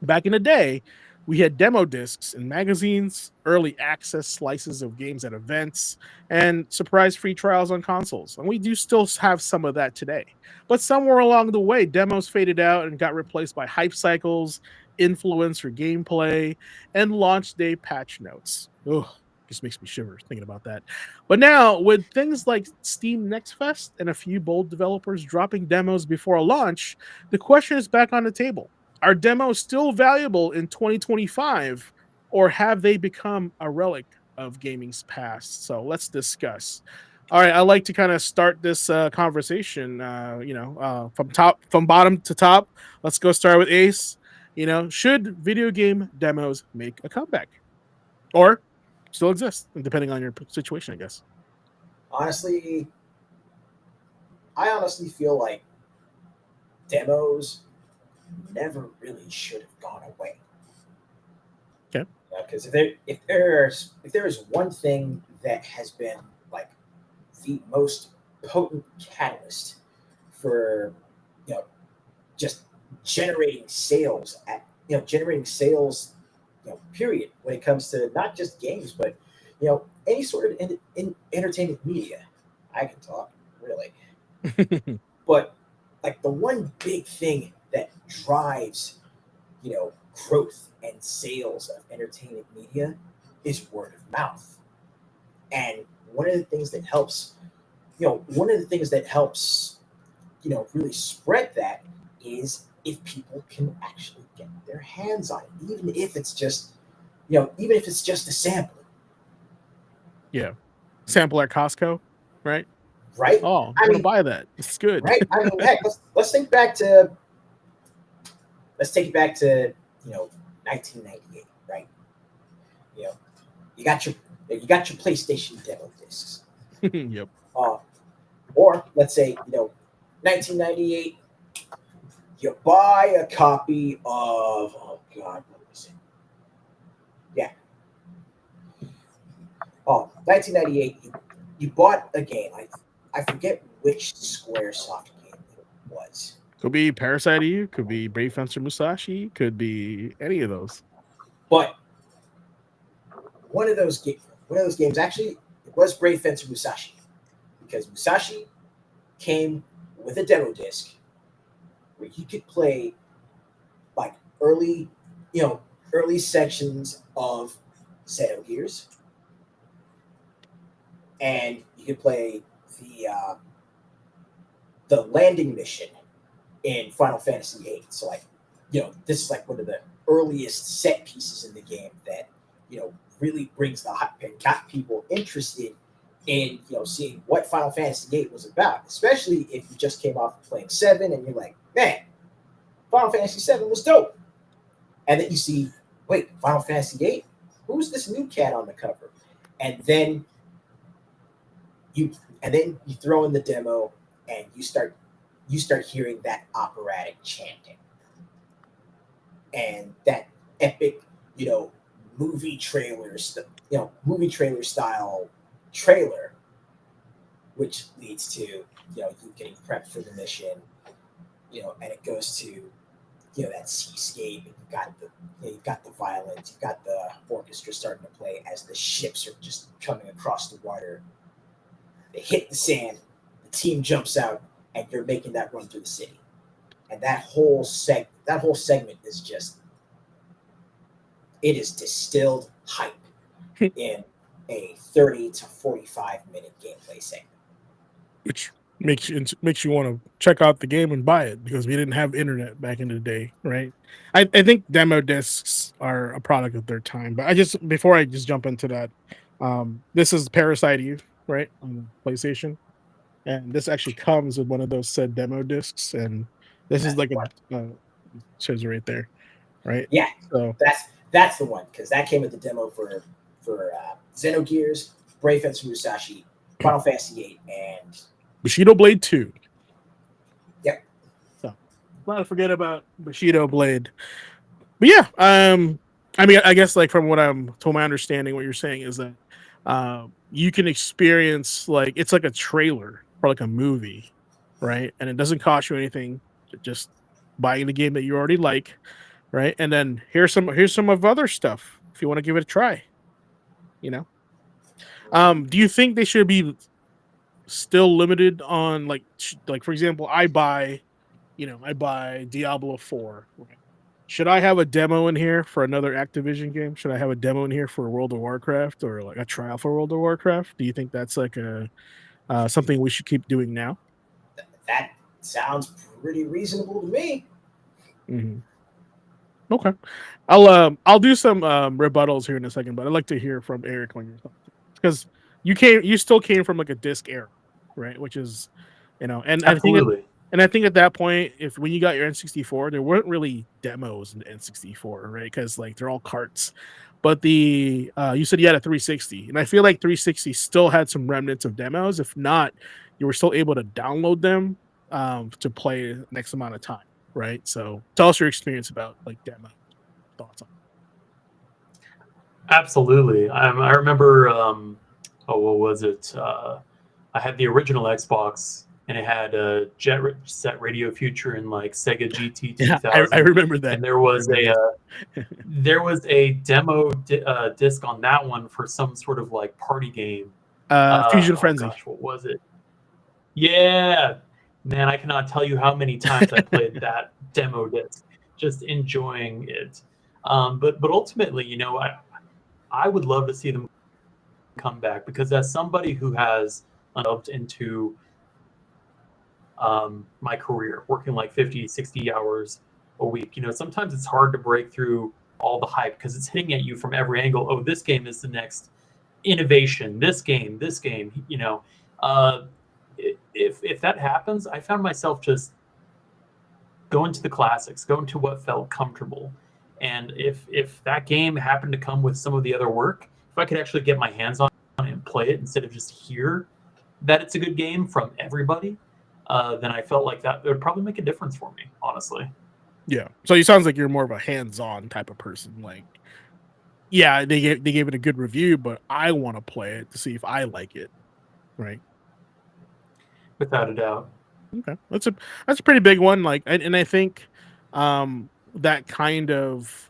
Back in the day, we had demo discs in magazines, early access slices of games at events, and surprise free trials on consoles. And we do still have some of that today. But somewhere along the way, demos faded out and got replaced by hype cycles, influencer gameplay, and launch day patch notes. Ugh, just makes me shiver thinking about that. But now, with things like Steam Next Fest and a few bold developers dropping demos before a launch, the question is back on the table. Are demos still valuable in 2025, or have they become a relic of gaming's past? So let's discuss. All right, I like to kind of start this conversation, from bottom to top. Let's go start with Ace. Should video game demos make a comeback, or still exist, depending on your situation, I guess? Honestly, I honestly feel like demos never really should have gone away. Okay. Because if there is one thing that has been like the most potent catalyst for just generating sales period, when it comes to not just games but any sort of in entertainment media. I can talk really. But like the one big thing that drives, growth and sales of entertainment media is word of mouth. And one of the things that helps, really spread that is if people can actually get their hands on it, even if it's just a sample, Yeah. Sample at Costco, right? right? Oh, I'm I gonna mean, buy that. It's good. right? I mean, heck, let's take it back to 1998, right? You know, you got your PlayStation demo discs, Yep. uh, or let's say 1998, you buy a copy of, oh God, what was it? Yeah, 1998, you bought a game. I forget which SquareSoft game it was. Could be Parasite Eve, could be Brave Fencer Musashi, could be any of those. But one of those games, actually, it was Brave Fencer Musashi, because Musashi came with a demo disc where you could play like early sections of Xenogears, and you could play the landing mission in Final Fantasy VIII. So this is like one of the earliest set pieces in the game that really brings the hype and got people interested in seeing what Final Fantasy VIII was about. Especially if you just came off playing 7 and you're like, man, Final Fantasy 7 was dope. And then you see, wait, Final Fantasy VIII? Who's this new cat on the cover? And then you throw in the demo and you start hearing that operatic chanting and that epic, movie trailer style trailer, which leads to you getting prepped for the mission, and it goes to that seascape, and you've got the violins, you've got the orchestra starting to play as the ships are just coming across the water. They hit the sand, the team jumps out, and you're making that run through the city. And that whole segment is just, it is distilled hype in a 30 to 45-minute gameplay segment. Which makes you want to check out the game and buy it, because we didn't have internet back in the day, right? I think demo discs are a product of their time. But before I just jump into that, this is Parasite Eve. right, on the PlayStation, and this actually comes with one of those said demo discs, and this is That's like the one. shows it right there, right? Yeah, So that's the one because that came with the demo for Xenogears, Brave Fencer Musashi, Final Fantasy VIII, and Bushido Blade 2. yep. So not forget about Bushido Blade. But yeah, I mean, I guess like from what I'm to my understanding, what you're saying is that you can experience like it's like a trailer for like a movie, right? And it doesn't cost you anything. Just buying the game that you already like, right? And then here's some of other stuff if you want to give it a try. You know, do you think they should be still limited on like for example, I buy Diablo 4. Right? Should I have a demo in here for another Activision game? Should I have a demo in here for World of Warcraft or like a trial for World of Warcraft? Do you think that's like a something we should keep doing now? That sounds pretty reasonable to me. Hmm. Okay, I'll do some rebuttals here in a second, but I'd like to hear from Eric on your thoughts because you still came from like a disc era, right? Which is, and Absolutely. I think at that point, if when you got your N64, there weren't really demos in the N64, right? Because like they're all carts. But the you said you had a 360, and I feel like 360 still had some remnants of demos. If not, you were still able to download them to play next amount of time, right? So tell us your experience about like demo thoughts on. Absolutely. I remember, what was it? I had the original Xbox, and it had Jet Set Radio Future and like Sega GT Yeah, I 2000, remember that. and there was a demo disc on that one for some sort of like party game. Fusion Oh Frenzy. gosh, what was it? Yeah, man, I cannot tell you how many times I played that demo disc, just enjoying it. But ultimately, I would love to see them come back because as somebody who has delved into my career, working like 50, 60 hours a week, sometimes it's hard to break through all the hype because it's hitting at you from every angle. Oh, this game is the next innovation. This game. Uh, if that happens, I found myself just going to the classics, going to what felt comfortable. And if that game happened to come with some of the other work, if I could actually get my hands on it and play it instead of just hear that it's a good game from everybody, then I felt like that would probably make a difference for me, honestly. Yeah. So it sounds like you're more of a hands-on type of person. Like, yeah, they gave it a good review, but I want to play it to see if I like it. Right. Without a doubt. Okay. That's a pretty big one. Like, and I think that kind of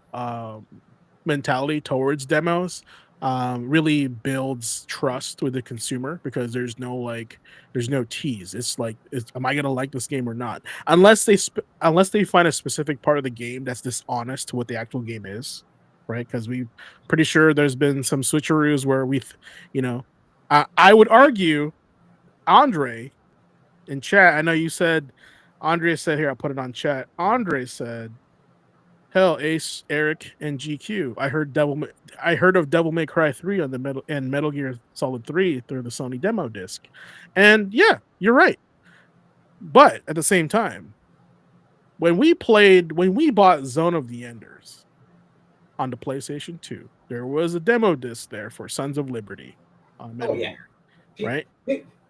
mentality towards demos really builds trust with the consumer because there's no tease. It's like, am I gonna like this game or not? Unless they find a specific part of the game that's dishonest to what the actual game is, right? Because we pretty sure there's been some switcheroos where I would argue, Andre in chat. I know you said Andre said here. I'll put it on chat. Andre said, "Hell, Ace, Eric, and GQ. I heard of Devil May Cry 3 on the Metal Gear Solid 3 through the Sony demo disc." And yeah, you're right. But at the same time, when we bought Zone of the Enders on the PlayStation 2, there was a demo disc there for Sons of Liberty on Metal yeah. Gear, right?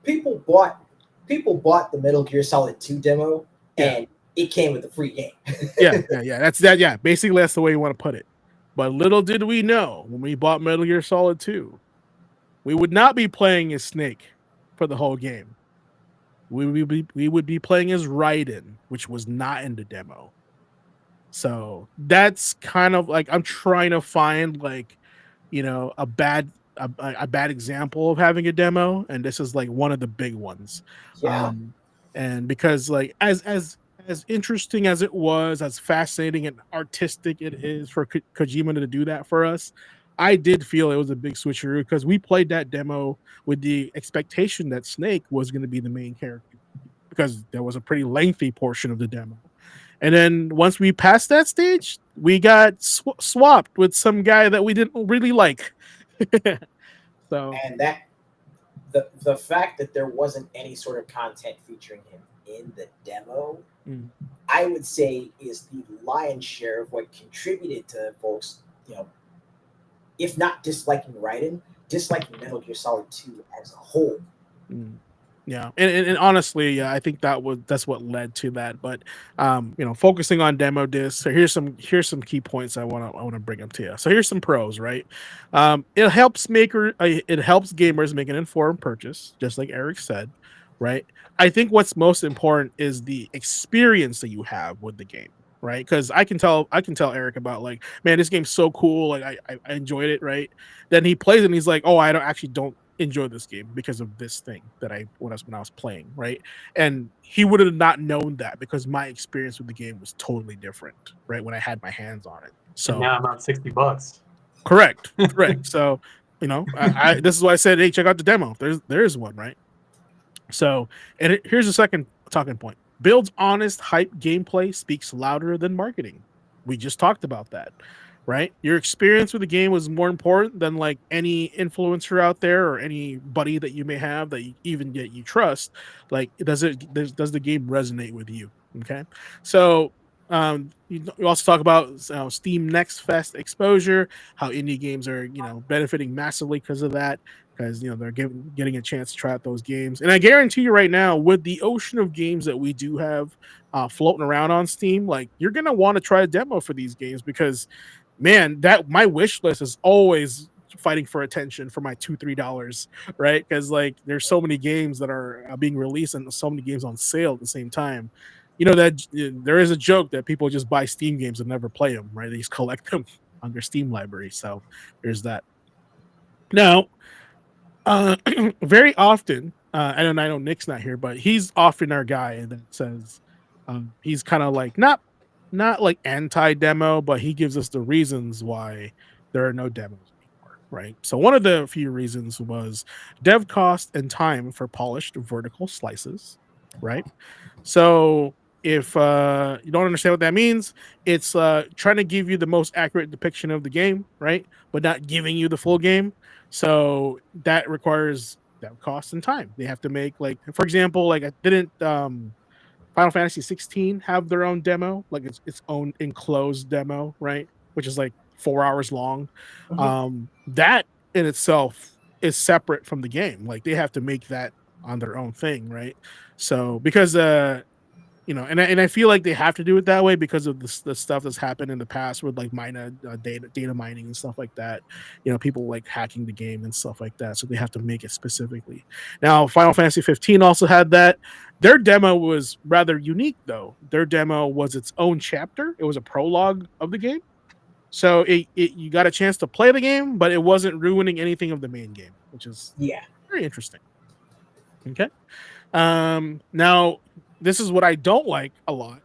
People bought the Metal Gear Solid 2 demo, Yeah. and it came with a free game. yeah. That's that. Yeah, basically that's the way you want to put it. But little did we know when we bought Metal Gear Solid 2, we would not be playing as Snake for the whole game. We would be playing as Raiden, which was not in the demo. So that's kind of like I'm trying to find like, a bad example of having a demo, and this is like one of the big ones. Yeah. And because like as interesting as it was, as fascinating and artistic it is for Kojima to do that for us, I did feel it was a big switcheroo because we played that demo with the expectation that Snake was going to be the main character because there was a pretty lengthy portion of the demo. And then once we passed that stage, we got swapped with some guy that we didn't really like. So And the fact that there wasn't any sort of content featuring him in the demo, I would say is the lion's share of what contributed to folks, if not disliking Raiden, disliking Metal Gear Solid 2 as a whole. Yeah, and honestly, yeah, I think that's what led to that. But focusing on demo discs. So here's some key points I want to bring up to you. So here's some pros, right? It helps gamers make an informed purchase, just like Eric said, right? I think what's most important is the experience that you have with the game, right? Because I can tell Eric about, like, man, this game's so cool, like I enjoyed it, right? Then he plays it and he's like, oh, I don't enjoy this game because of this thing that when I was playing, right? And he would have not known that because my experience with the game was totally different, right? When I had my hands on it. So and now I'm at $60. Correct. So, I this is why I said, hey, check out the demo. There's one, right? So, and here's the second talking point. Builds honest, hype gameplay speaks louder than marketing. We just talked about that, right? Your experience with the game was more important than like any influencer out there or anybody that you may have that you trust. Like, does the game resonate with you? Okay, so you also talk about Steam Next Fest exposure, how indie games are benefiting massively because of that, because they're getting a chance to try out those games. And I guarantee you right now, with the ocean of games that we do have floating around on Steam, like, you're gonna want to try a demo for these games, because man, that my wish list is always fighting for attention for my $2-3, right? Because like there's so many games that are being released and so many games on sale at the same time. That there is a joke that people just buy Steam games and never play them, right? They just collect them on their Steam library. So there's that. Now, very often, I know Nick's not here, but he's often our guy that says he's kind of like not like anti-demo, but he gives us the reasons why there are no demos anymore, right? So one of the few reasons was dev cost and time for polished vertical slices, right? So if you don't understand what that means, it's trying to give you the most accurate depiction of the game, right? But not giving you the full game. So that requires that cost and time. They have to make, like, for example, like, I didn't Final Fantasy 16 have their own demo, like its own enclosed demo, right? Which is like 4 hours long. That in itself is separate from the game. Like, they have to make that on their own thing, right? So because and I feel like they have to do it that way because of the stuff that's happened in the past with like data mining and stuff like that. People like hacking the game and stuff like that. So they have to make it specifically. Now, Final Fantasy 15 also had that. Their demo was rather unique, though. Their demo was its own chapter. It was a prologue of the game. So you got a chance to play the game, but it wasn't ruining anything of the main game, which is very interesting. Okay. Now, this is what I don't like a lot.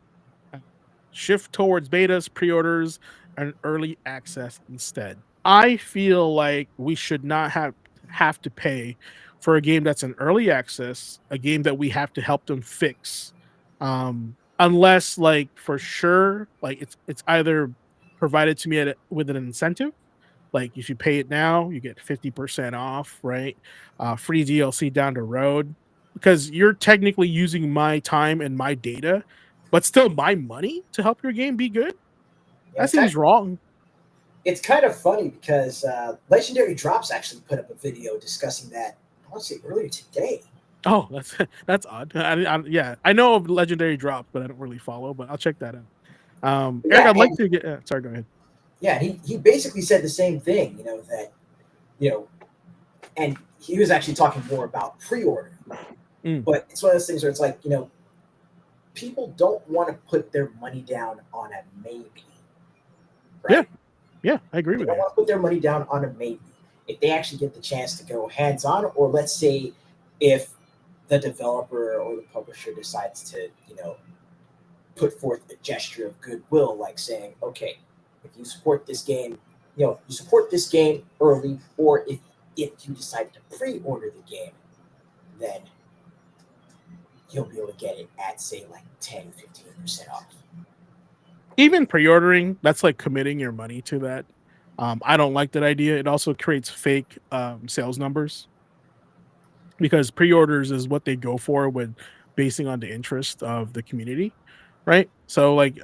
Shift towards betas, pre-orders, and early access instead. I feel like we should not have to pay for a game that's an early access, a game that we have to help them fix. Unless, like, for sure, like, it's either provided to me with an incentive. Like, if you pay it now, you get 50% off, right? Free DLC down the road, because you're technically using my time and my data, but still my money to help your game be good. That seems wrong. It's kind of funny because Legendary Drops actually put up a video discussing that, I want to say earlier today. Oh, that's odd. I know of Legendary Drops, but I don't really follow, but I'll check that out. Eric, I'd like to get sorry, go ahead. Yeah, he basically said the same thing, that, and he was actually talking more about pre-order. But it's one of those things where it's like, people don't want to put their money down on a maybe. Right? Yeah, I agree with that. They don't want to put their money down on a maybe. If they actually get the chance to go hands-on, or let's say if the developer or the publisher decides to, put forth a gesture of goodwill, like saying, okay, if you support this game, you support this game early, or if you decide to pre-order the game, then you'll be able to get it at, say, like 10, 15% off. Even pre-ordering, that's like committing your money to that. I don't like that idea. It also creates fake sales numbers. because pre-orders is what they go for when basing on the interest of the community, right? So like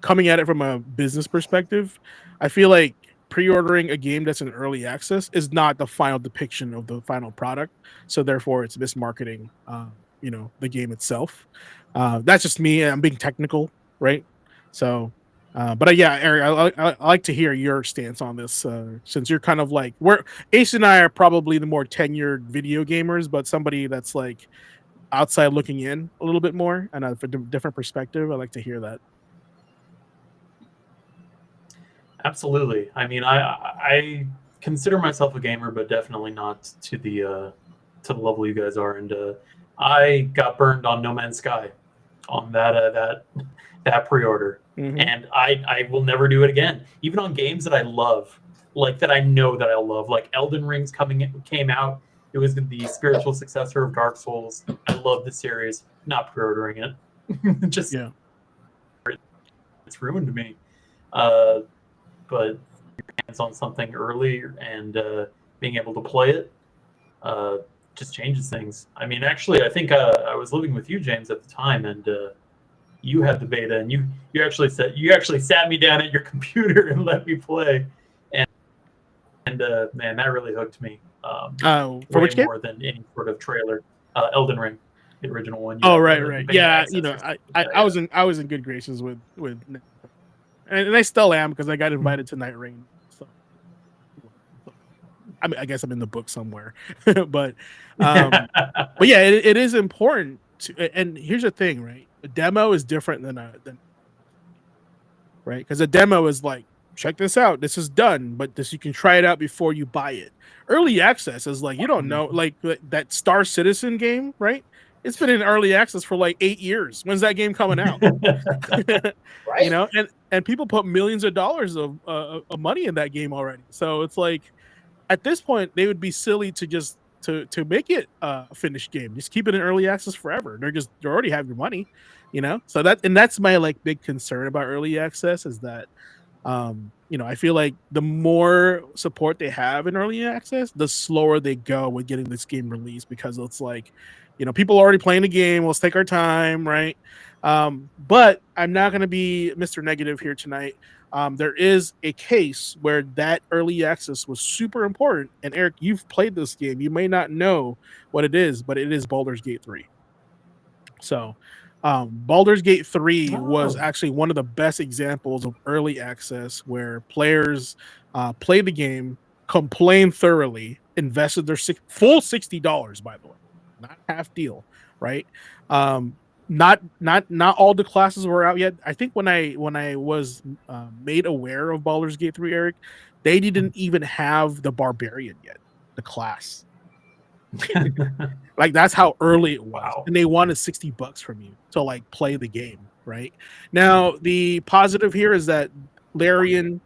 coming at it from a business perspective, I feel like pre-ordering a game that's in early access is not the final depiction of the final product, so therefore it's mismarketing the game itself. That's just me, I'm being technical, right? So but yeah, Eric, I like to hear your stance on this, since you're kind of like, we're Ace and I are probably the more tenured video gamers, but somebody that's like outside looking in a little bit more and a different perspective. I like to hear that. Absolutely. I mean, I consider myself a gamer, but definitely not to the level you guys are. And I got burned on No Man's Sky on that pre-order, and I will never do it again. Even on games that I love, like that I know that I love, like Elden Ring's came out. It was the spiritual successor of Dark Souls. I love the series. Not pre-ordering it. Just Yeah. It's ruined me. But hands on something early and being able to play it just changes things. I mean, actually, I think I was living with you, James, at the time, and you had the beta, and you actually sat me down at your computer and let me play, and man, that really hooked me. For way which game? more than any sort of trailer. Elden Ring, the original one. Oh, right. Yeah, I was in good graces with and I still am, because I got invited to Night Rain. So I mean, I guess I'm in the book somewhere, but yeah, it is important to. And here's the thing, right? A demo is different than right, because a demo is like, check this out, this is done, but this, you can try it out before you buy it. Early access is like, you don't know, like that Star Citizen game, right? It's been in early access for like 8 years. When's that game coming out? Right. And people put millions of dollars of money in that game already. So it's like, at this point, they would be silly to just to make it a finished game. Just keep it in early access forever. They already have your money, So that's my like big concern about early access, is that I feel like the more support they have in early access, the slower they go with getting this game released, because it's like, people are already playing the game. Let's take our time, right? But I'm not going to be Mr. Negative here tonight. There is a case where that early access was super important. And Eric, you've played this game. You may not know what it is, but it is Baldur's Gate 3. So Baldur's Gate 3 was actually one of the best examples of early access, where players played the game, complained thoroughly, invested their full $60, by the way, not half deal, right? Not all the classes were out yet. I think when I was made aware of Baldur's Gate 3, Eric, they didn't even have the barbarian yet, the class. Like, that's how early it was. Wow. And they wanted $60 from you to like play the game, right? Now, the positive here is that Larian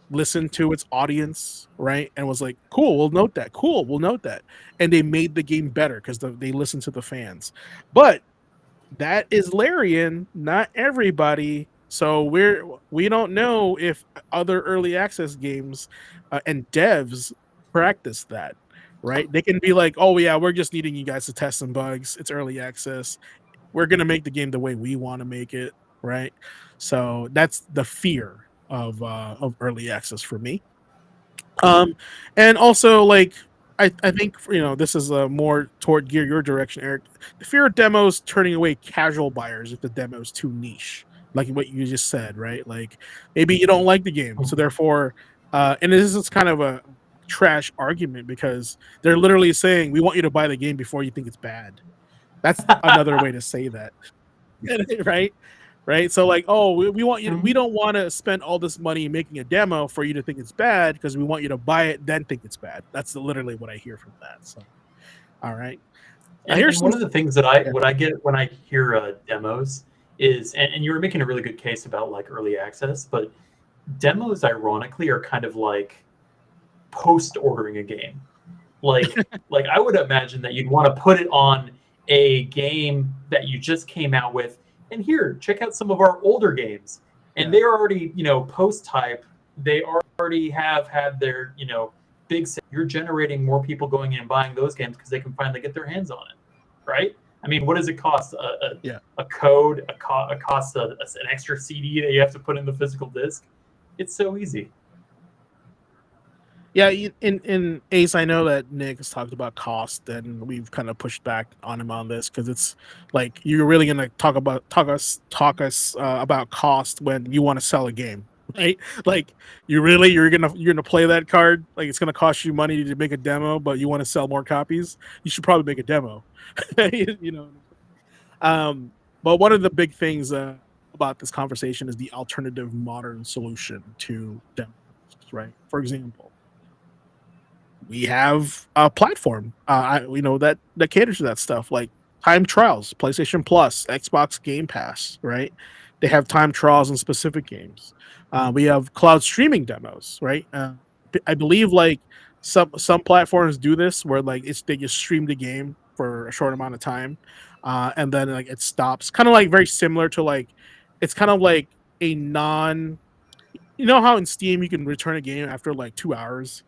listened to its audience, right, and was like, cool, we'll note that, and they made the game better because they listened to the fans. But that is Larian, not everybody. So we don't know if other early access games and devs practice that, right? They can be like, oh yeah, we're just needing you guys to test some bugs. It's early access. We're gonna make the game the way we want to make it, right? So that's the fear of early access for me. And also, like, I think this is more toward gear your direction, Eric. The fear of demos turning away casual buyers if the demo is too niche, like what you just said, right? Like, maybe you don't like the game, so therefore, and this is kind of a trash argument, because they're literally saying, we want you to buy the game before you think it's bad. That's another way to say that, right? So like, oh, we want you. We don't want to spend all this money making a demo for you to think it's bad, because we want you to buy it then think it's bad. That's literally what I hear from that. So, all right. And here's one of the things that I get when I hear demos is, and you were making a really good case about like early access, but demos ironically are kind of like post ordering a game. Like I would imagine that you'd want to put it on a game that you just came out with, and here, check out some of our older games, and they're already post type. They already have had their big sale, you're generating more people going in and buying those games because they can finally get their hands on it, right? I mean, what does it cost? A code, cost an extra CD that you have to put in the physical disc. It's so easy. Yeah, in Ace, I know that Nick has talked about cost, and we've kind of pushed back on him on this because it's like you're really gonna talk us about cost when you want to sell a game, right? Like you're gonna play that card, like it's gonna cost you money to make a demo, but you want to sell more copies. You should probably make a demo, you know. But one of the big things about this conversation is the alternative modern solution to demos, right? For example, we have a platform, that caters to that stuff, like time trials, PlayStation Plus, Xbox Game Pass, right? They have time trials in specific games. We have cloud streaming demos, right? I believe like some platforms do this where like they just stream the game for a short amount of time, and then like it stops. Kind of like very similar to like it's kind of like a non. You know how in Steam you can return a game after like 2 hours,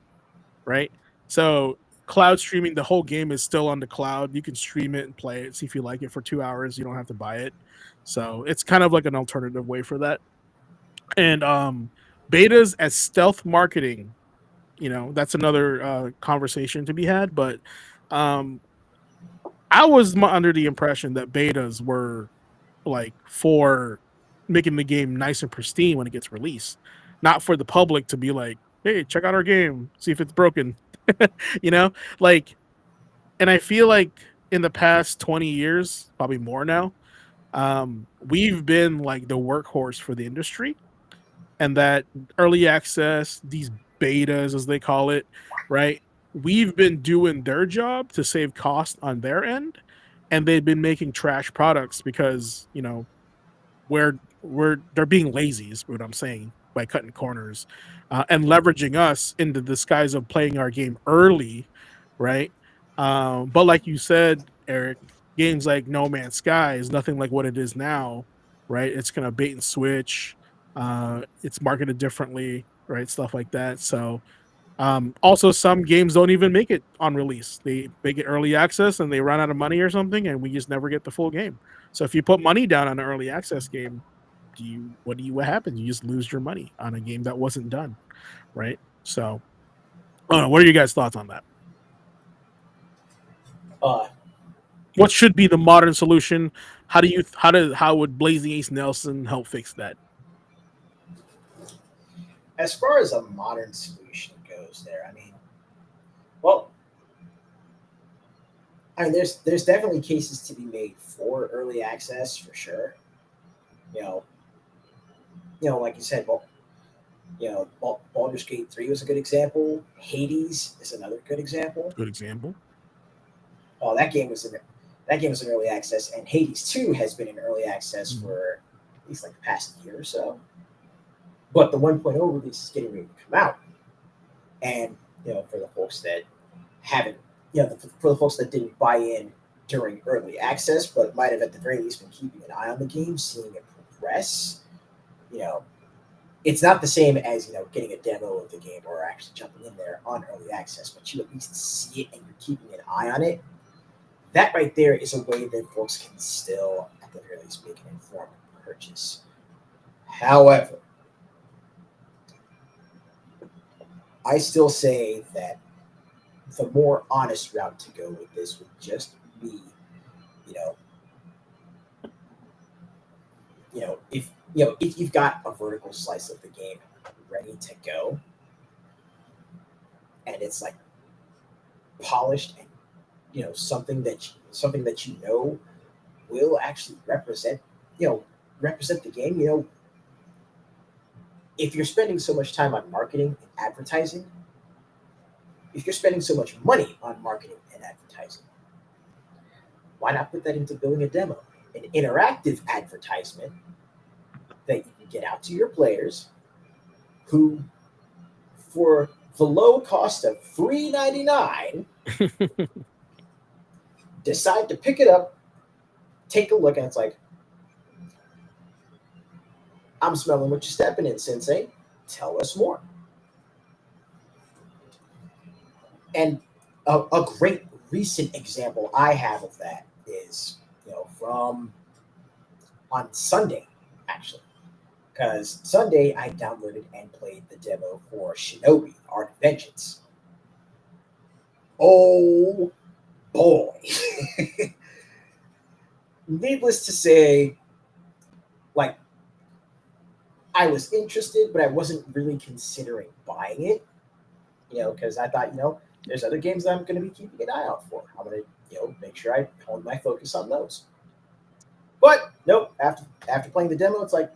right? So cloud streaming, the whole game is still on the cloud. You can stream it and play it, see if you like it for 2 hours. You don't have to buy it. So it's kind of like an alternative way for that. And betas as stealth marketing, that's another conversation to be had. But um, I was under the impression that betas were like for making the game nice and pristine when it gets released, not for the public to be like, hey, check out our game, see if it's broken. you know, like, and I feel like in the past 20 years, probably more now, we've been like the workhorse for the industry, and that early access, these betas as they call it, right? We've been doing their job to save cost on their end, and they've been making trash products because they're being lazy is what I'm saying by cutting corners, and leveraging us into the disguise of playing our game early, right? But like you said, Eric, games like No Man's Sky is nothing like what it is now, right? It's gonna bait and switch. It's marketed differently, right? Stuff like that. So also, some games don't even make it on release. They make it early access and they run out of money or something, and we just never get the full game. So if you put money down on an early access game, what happens? You just lose your money on a game that wasn't done, right? So, I don't know. What are you guys' thoughts on that? Uh, What should be the modern solution? How would Blazing Ace Nelson help fix that? as far as a modern solution goes, well, there's definitely cases to be made for early access for sure. You know, like you said, well, Baldur's Gate 3 was a good example. Hades is another good example. Good example. Oh, that game was in early access, and Hades 2 has been in early access for at least like the past year or so. But the 1.0 release is getting ready to come out, and for the folks that haven't, for the folks that didn't buy in during early access, but might have at the very least been keeping an eye on the game, seeing it progress, it's not the same as getting a demo of the game or actually jumping in there on early access, but you at least see it and you're keeping an eye on it. That right there is a way that folks can still, at the very least, make an informed purchase. However, I still say that the more honest route to go with this would just be, if you've got a vertical slice of the game ready to go, and it's like polished and something that will actually represent the game. If you're spending so much time on marketing and advertising, if you're spending so much money on marketing and advertising, why not put that into building a demo, an interactive advertisement that you can get out to your players who, for the low cost of $3.99, decide to pick it up, take a look, and it's like, I'm smelling what you're stepping in, Sensei. Tell us more. And a great recent example I have of that is, from on Sunday, actually. Because Sunday I downloaded and played the demo for Shinobi Art of Vengeance. Oh boy. Needless to say, like, I was interested, but I wasn't really considering buying it, because I thought, there's other games that I'm going to be keeping an eye out for. I'm going to, make sure I hone my focus on those. But nope, after playing the demo, it's like,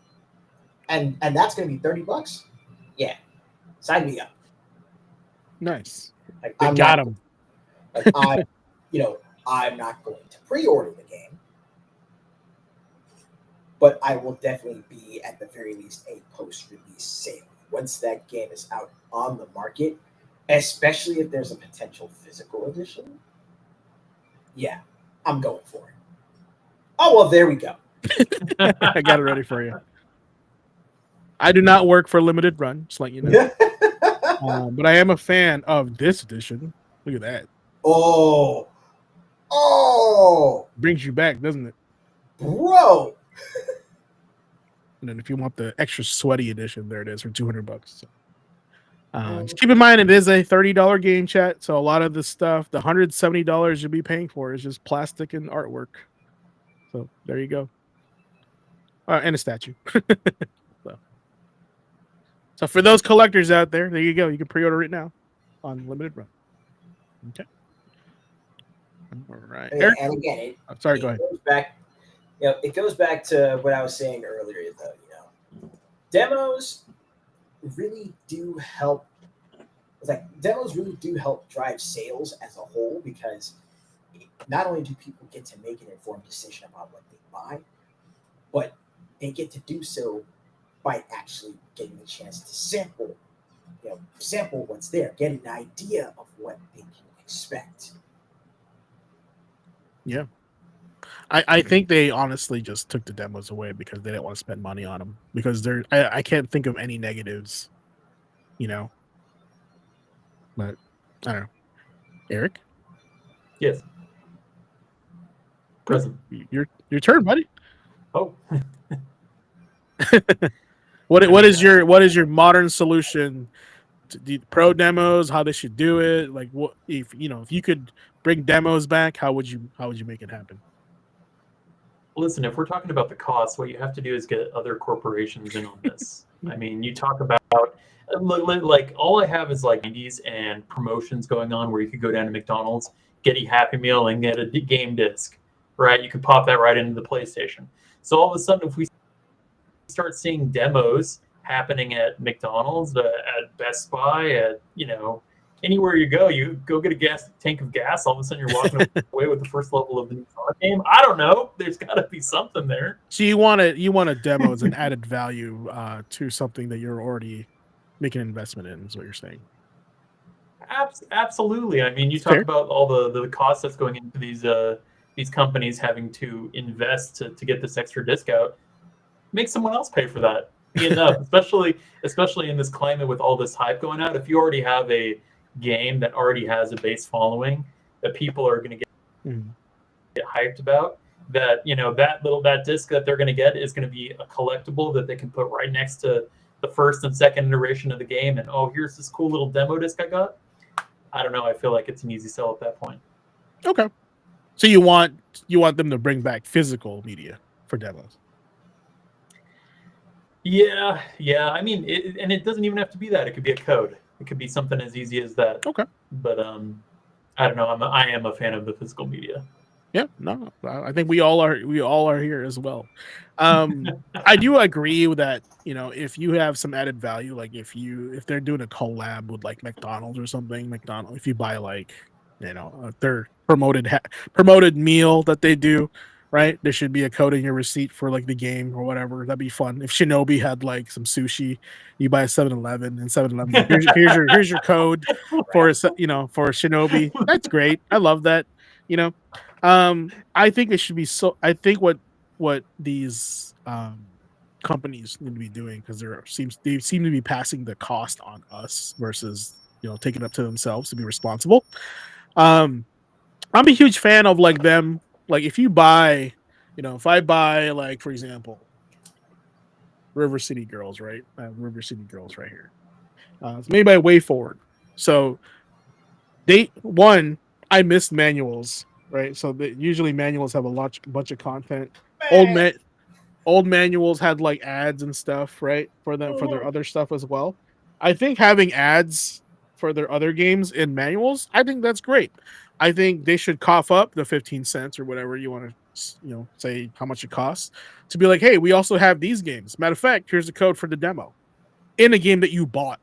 and that's going to be $30. Yeah, sign me up. Nice. Like, They got him. Like I'm not going to pre-order the game, but I will definitely be at the very least a post-release sale once that game is out on the market, especially if there's a potential physical edition. Yeah, I'm going for it. Oh well, there we go. I got it ready for you. I do not work for limited run, just let you know. But I am a fan of this edition. Look at that. Oh, brings you back, doesn't it? Bro. And then if you want the extra sweaty edition, there it is for $200. So. Just keep in mind, it is a $30 game, chat. So a lot of the stuff, the $170 you'll be paying for, is just plastic and artwork. So there you go. And a statue. So for those collectors out there, there you go. You can pre-order it now on limited run. Okay. All right. And again, sorry. Go ahead. Goes back, it goes back to what I was saying earlier, though. Demos really do help. Demos really do help drive sales as a whole, because not only do people get to make an informed decision about what they buy, but they get to do so by actually getting a chance to sample what's there, get an idea of what they can expect. Yeah. I think they honestly just took the demos away because they didn't want to spend money on them, because I can't think of any negatives, but I don't know. Eric? Yes. Present. Your turn, buddy. Oh. What is your modern solution to the pro demos? How they should do it? Like, what if you could bring demos back? How would you make it happen? Listen, if we're talking about the cost, what you have to do is get other corporations in on this. I mean, you talk about like all I have is like indies and promotions going on where you could go down to McDonald's, get a Happy Meal, and get a game disc, right? You could pop that right into the PlayStation. So all of a sudden, if we start seeing demos happening at McDonald's, at Best Buy, at anywhere you go get a tank of gas. All of a sudden, you're walking away with the first level of the new game. I don't know. There's got to be something there. So you want a demo as an added value to something that you're already making an investment in, is what you're saying. Absolutely. I mean, you talk about all the cost that's going into these companies having to invest to get this extra disc out. Make someone else pay for that. Enough, especially in this climate with all this hype going out. If you already have a game that already has a base following that people are going to get hyped about, that that disc that they're going to get is going to be a collectible that they can put right next to the first and second iteration of the game, and here's this cool little demo disc I got. I don't know, I feel like it's an easy sell at that point. Okay, so you want them to bring back physical media for demos. Yeah. I mean, it doesn't even have to be that. It could be a code. It could be something as easy as that. Okay. But I don't know. I am a fan of the physical media. Yeah, no, I think we all are. We all are here as well. I do agree with that. If you have some added value, like if they're doing a collab with like McDonald's or something, if you buy like their promoted meal that they do, right? There should be a code in your receipt for like the game or whatever. That'd be fun. If Shinobi had like some sushi, you buy a 7-Eleven, and 7-Eleven like, here's your code for for Shinobi. That's great. I love that. I think it should be so. I think what these companies need to be doing, because they seem to be passing the cost on us versus taken up to themselves to be responsible. I'm a huge fan of like them. Like if you buy, if I buy like for example, River City Girls, right? River City Girls right here. It's made by Way Forward. So I missed manuals, right? So usually manuals have bunch of content. Old man old manuals had like ads and stuff, right? For them for their other stuff as well. I think having ads for their other games in manuals, I think that's great. I think they should cough up the 15 cents or whatever you want to say how much it costs to be like, hey, we also have these games. Matter of fact, here's the code for the demo in a game that you bought,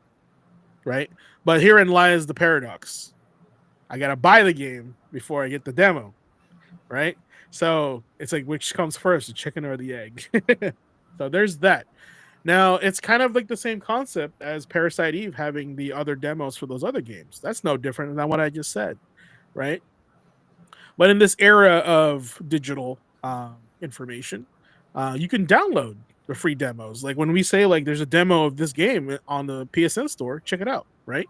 right? But herein lies the paradox. I gotta buy the game before I get the demo, right? So it's like which comes first, the chicken or the egg? So there's that. Now it's kind of like the same concept as Parasite Eve having the other demos for those other games. That's no different than what I just said, right? But in this era of digital information, you can download the free demos. Like when we say like there's a demo of this game on the PSN store, check it out, right?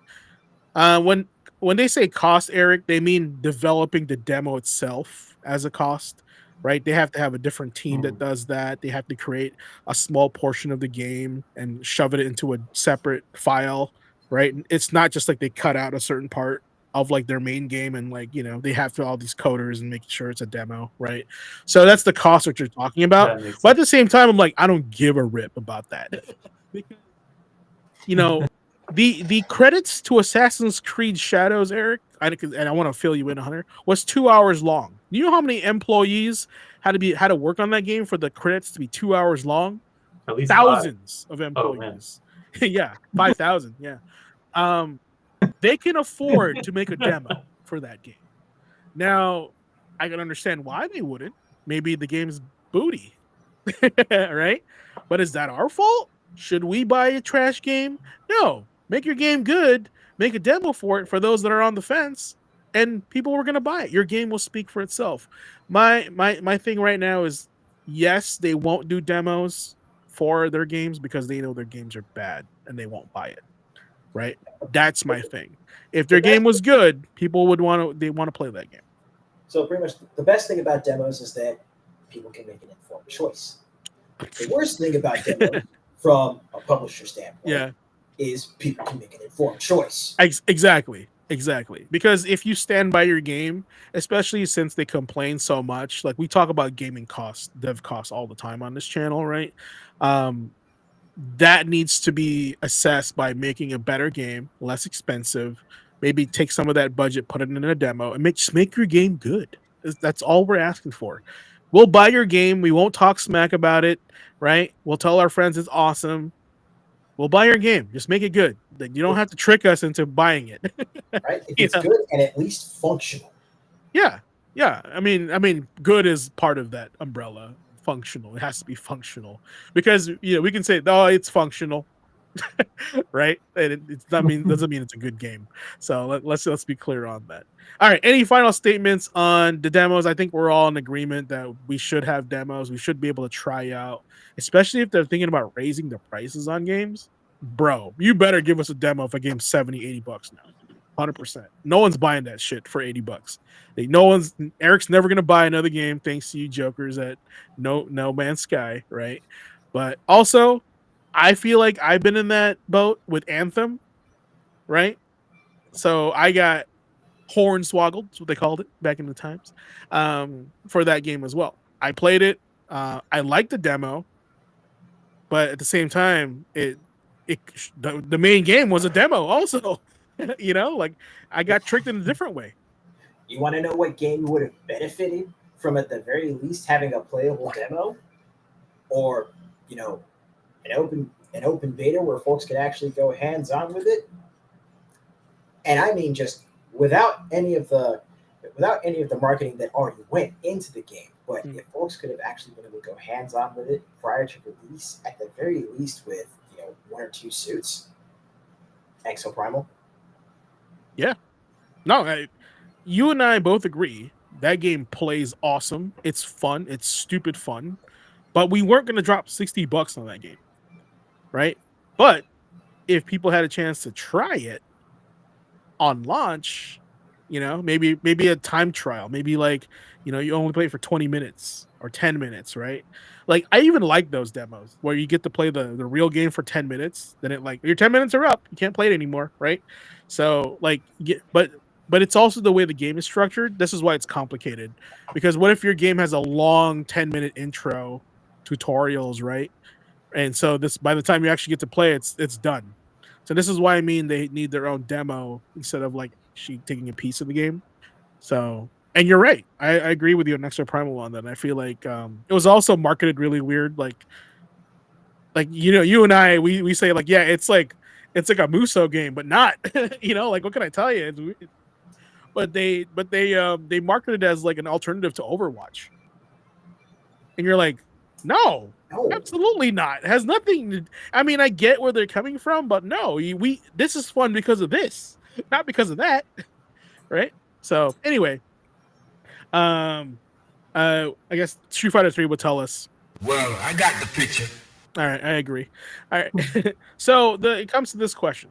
When they say cost, Eric, they mean developing the demo itself as a cost, right? They have to have a different team that does that. They have to create a small portion of the game and shove it into a separate file, right? It's not just like they cut out a certain part of like their main game and like they have to all these coders and making sure it's a demo, right? So that's the cost that you're talking about. But at the same time, I'm like, I don't give a rip about that. Because the credits to Assassin's Creed Shadows, Eric, and I want to fill you in, Hunter, was 2 hours long. Do you know how many employees had to work on that game for the credits to be 2 hours long? At least thousands 5. of employees. Yeah, 5,000. Yeah. They can afford to make a demo for that game. Now, I can understand why they wouldn't. Maybe the game's booty, right? But is that our fault? Should we buy a trash game? No. Make your game good. Make a demo for it for those that are on the fence, and people were going to buy it. Your game will speak for itself. My thing right now is yes, they won't do demos for their games because they know their games are bad and they won't buy it. Right? That's my thing. If their game was good, people would want to play that game. So pretty much the best thing about demos is that people can make an informed choice. The worst thing about demos from a publisher standpoint is people can make an informed choice. Exactly. Because if you stand by your game, especially since they complain so much, like we talk about gaming costs, dev costs all the time on this channel, right? That needs to be assessed by making a better game, less expensive, maybe take some of that budget, put it in a demo, and make your game good. That's all we're asking for. We'll buy your game. We won't talk smack about it, right? We'll tell our friends it's awesome. We'll buy your game. Just make it good. You don't have to trick us into buying it. Right? If it's good and at least functional. Yeah. I mean, good is part of that umbrella. Functional. It has to be functional because we can say, oh, it's functional, right? And it doesn't mean it's a good game. So let's be clear on that. All right. Any final statements on the demos? I think we're all in agreement that we should have demos. We should be able to try out, especially if they're thinking about raising the prices on games. Bro, you better give us a demo if a game's $70-$80 now. 100%. No one's buying that shit for $80. Eric's never gonna buy another game thanks to you jokers at No Man's Sky, right? But also, I feel like I've been in that boat with Anthem, right? So I got hornswoggled, that's what they called it back in the times, for that game as well. I played it. I liked the demo, but at the same time, the main game was a demo also. Like I got tricked in a different way. You want to know what game you would have benefited from at the very least having a playable demo, or an open beta where folks could actually go hands on with it? And I mean just without any of the marketing that already went into the game. But if folks could have actually been able to go hands on with it prior to release, at the very least with 1 or 2 suits, Exoprimal. Yeah. No, you and I both agree that game plays awesome. It's fun. It's stupid fun. But we weren't going to drop $60 on that game, right? But if people had a chance to try it, on launch, maybe a time trial, maybe like, you only play it for 20 minutes or 10 minutes, right? Like I even like those demos where you get to play the real game for 10 minutes, then it like your 10 minutes are up, you can't play it anymore, right? So like but it's also the way the game is structured. This is why it's complicated. Because what if your game has a long 10-minute intro tutorials, right? And so this by the time you actually get to play it's done. So this is why I mean they need their own demo instead of like actually taking a piece of the game. So and you're right. I agree with you on Extra Primal on that. I feel like it was also marketed really weird. Like you and I we say like, yeah, it's like a Muso game, but not. Like what can I tell you? But they marketed it as like an alternative to Overwatch. And you're like, no, No. absolutely not. It has nothing to, I mean, I get where they're coming from, but no, we this is fun because of this, not because of that. Right? So anyway, I guess Street Fighter 3 will tell us. Well, I got the picture. All right, I agree. All right. So it comes to this question.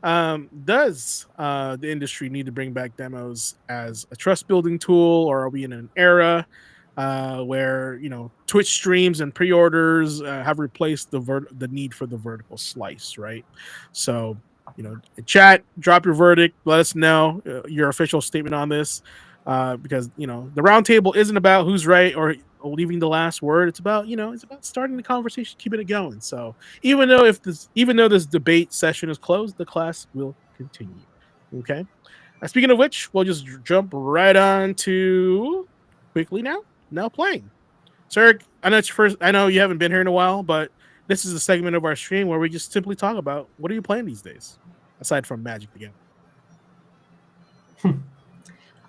Does the industry need to bring back demos as a trust building tool, or are we in an era where Twitch streams and pre-orders have replaced the need for the vertical slice, right? So chat, drop your verdict, let us know your official statement on this, because the roundtable isn't about who's right or leaving the last word. It's about it's about starting the conversation, keeping it going. So even though this debate session is closed, the class will continue. Okay. Speaking of which, we'll just jump right on to quickly now playing. Sir, I know you haven't been here in a while, but this is a segment of our stream where we just simply talk about what are you playing these days, aside from Magic again.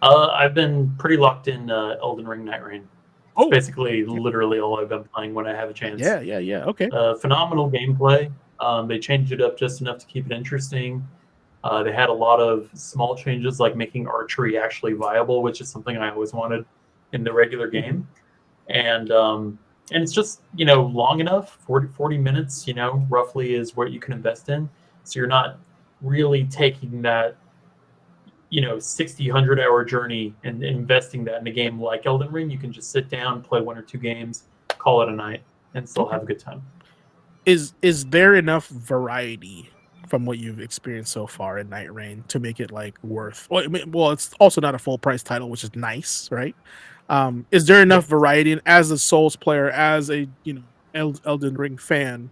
I've been pretty locked in Elden Ring Night Rain. It's basically literally all I've been playing when I have a chance. Yeah. Okay. Phenomenal gameplay. They changed it up just enough to keep it interesting. They had a lot of small changes, like making archery actually viable, which is something I always wanted in the regular game. And it's just long enough. 40 minutes roughly is what you can invest in, so you're not really taking that 60 100-hour journey and investing that in a game like Elden Ring. You can just sit down, play 1 or 2 games, call it a night, and still have a good time. Is there enough variety from what you've experienced so far in Night Rain to make it like worth? Well, it's also not a full price title, which is nice, right? Is there enough variety? And as a Souls player, as a Elden Ring fan,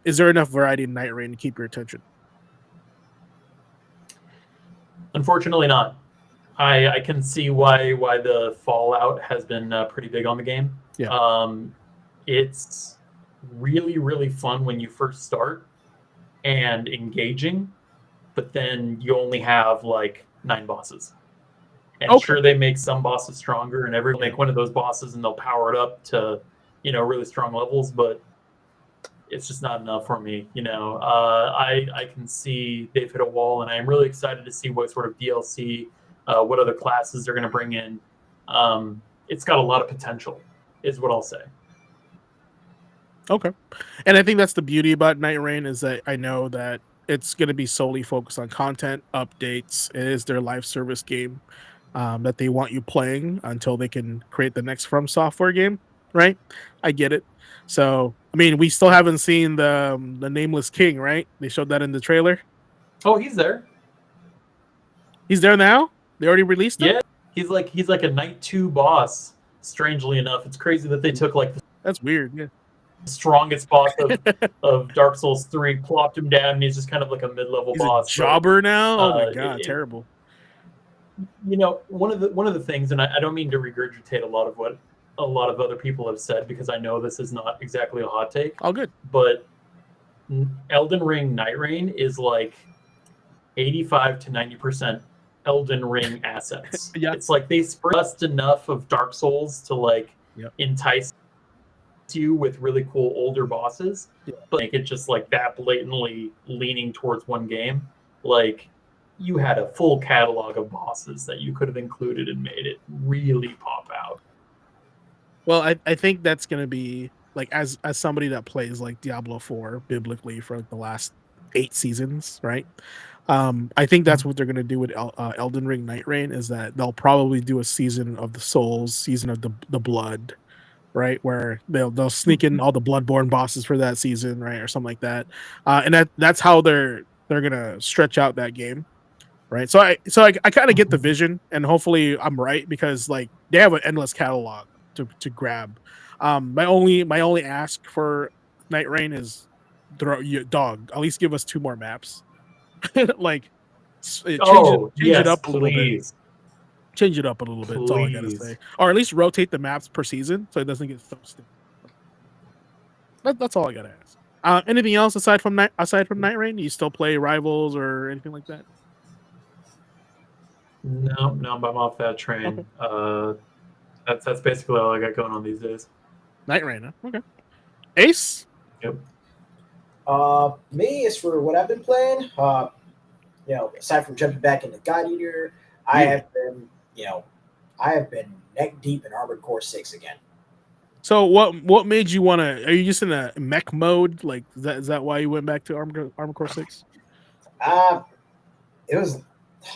is there enough variety in Night Rain to keep your attention? Unfortunately, not. I can see why the fallout has been pretty big on the game. Yeah. It's really, really fun when you first start and engaging, but then you only have like 9 bosses. And sure, they make some bosses stronger, and everyone make one of those bosses and they'll power it up to really strong levels, but it's just not enough for me. I can see they've hit a wall, and I'm really excited to see what sort of DLC, what other classes they're going to bring in. It's got a lot of potential, is what I'll say. Okay. And I think that's the beauty about Night Rain, is that I know that it's going to be solely focused on content, updates. It is their live service game that they want you playing until they can create the next From Software game, right? I get it. So, I mean, we still haven't seen the Nameless King, right? They showed that in the trailer. Oh, he's there. He's there now? They already released him? Yeah, he's like a Night 2 boss, strangely enough. It's crazy that they took like That's weird, yeah. Strongest boss of Dark Souls 3, plopped him down, and he's just kind of like a mid-level boss. A jobber now? Oh my god, terrible. One of the things, and I don't mean to regurgitate a lot of what a lot of other people have said, because I know this is not exactly a hot take. Oh, good. But Elden Ring Night Rain is like 85 to 90% Elden Ring assets. Yeah. It's like they just enough of Dark Souls to like entice you with really cool older bosses, but make it just like that blatantly leaning towards one game. Like, you had a full catalog of bosses that you could have included and made it really pop out. Well, I think that's going to be like, as somebody that plays like Diablo 4 biblically for like the last 8 seasons, right? I think that's what they're gonna do with Elden Ring Night Rain, is that they'll probably do a season of the souls, season of the blood, right? Where they'll sneak in all the Bloodborne bosses for that season, right, or something like that. And that's how they're gonna stretch out that game, right? So I kind of get the vision, and hopefully I'm right, because like they have an endless catalog to grab. My only ask for Night Rain is dog. At least give us 2 more maps. Like Oh change it yes, up a little bit. please, Change it up a little bit. That's all I gotta please. say. Or at least rotate the maps per season so it doesn't get so stiff. That's all I gotta ask. Anything else aside from Night Rain? You still play Rivals or anything like that? No, no, I'm off that Okay. train. That's basically all I got going on these days. Night Rain. Huh? Okay. Ace. Yep. Me, as for what I've been playing, aside from jumping back into God Eater, I Ooh. have been, I have been neck deep in Armored Core 6 again. So what made you want to? Are you just in a mech mode? Like is that why you went back to Armor Core 6? It was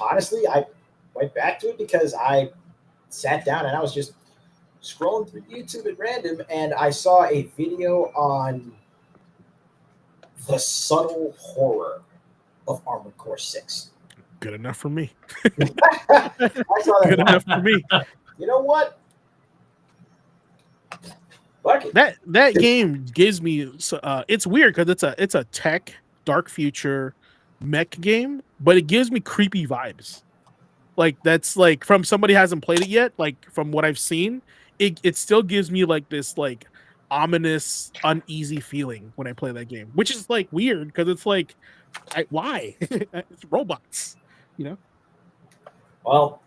honestly, I went back to it because I sat down and I was just scrolling through YouTube at random, and I saw a video on the subtle horror of Armored Core 6. Good enough for me. I saw that. Good enough for me. You know what? Fuck it. That game gives me it's weird because it's a tech dark future mech game, but it gives me creepy vibes. Like that's like from somebody who hasn't played it yet, like from what I've seen, it still gives me like this like ominous, uneasy feeling when I play that game, which is like weird because it's like why? It's robots, you know? Well,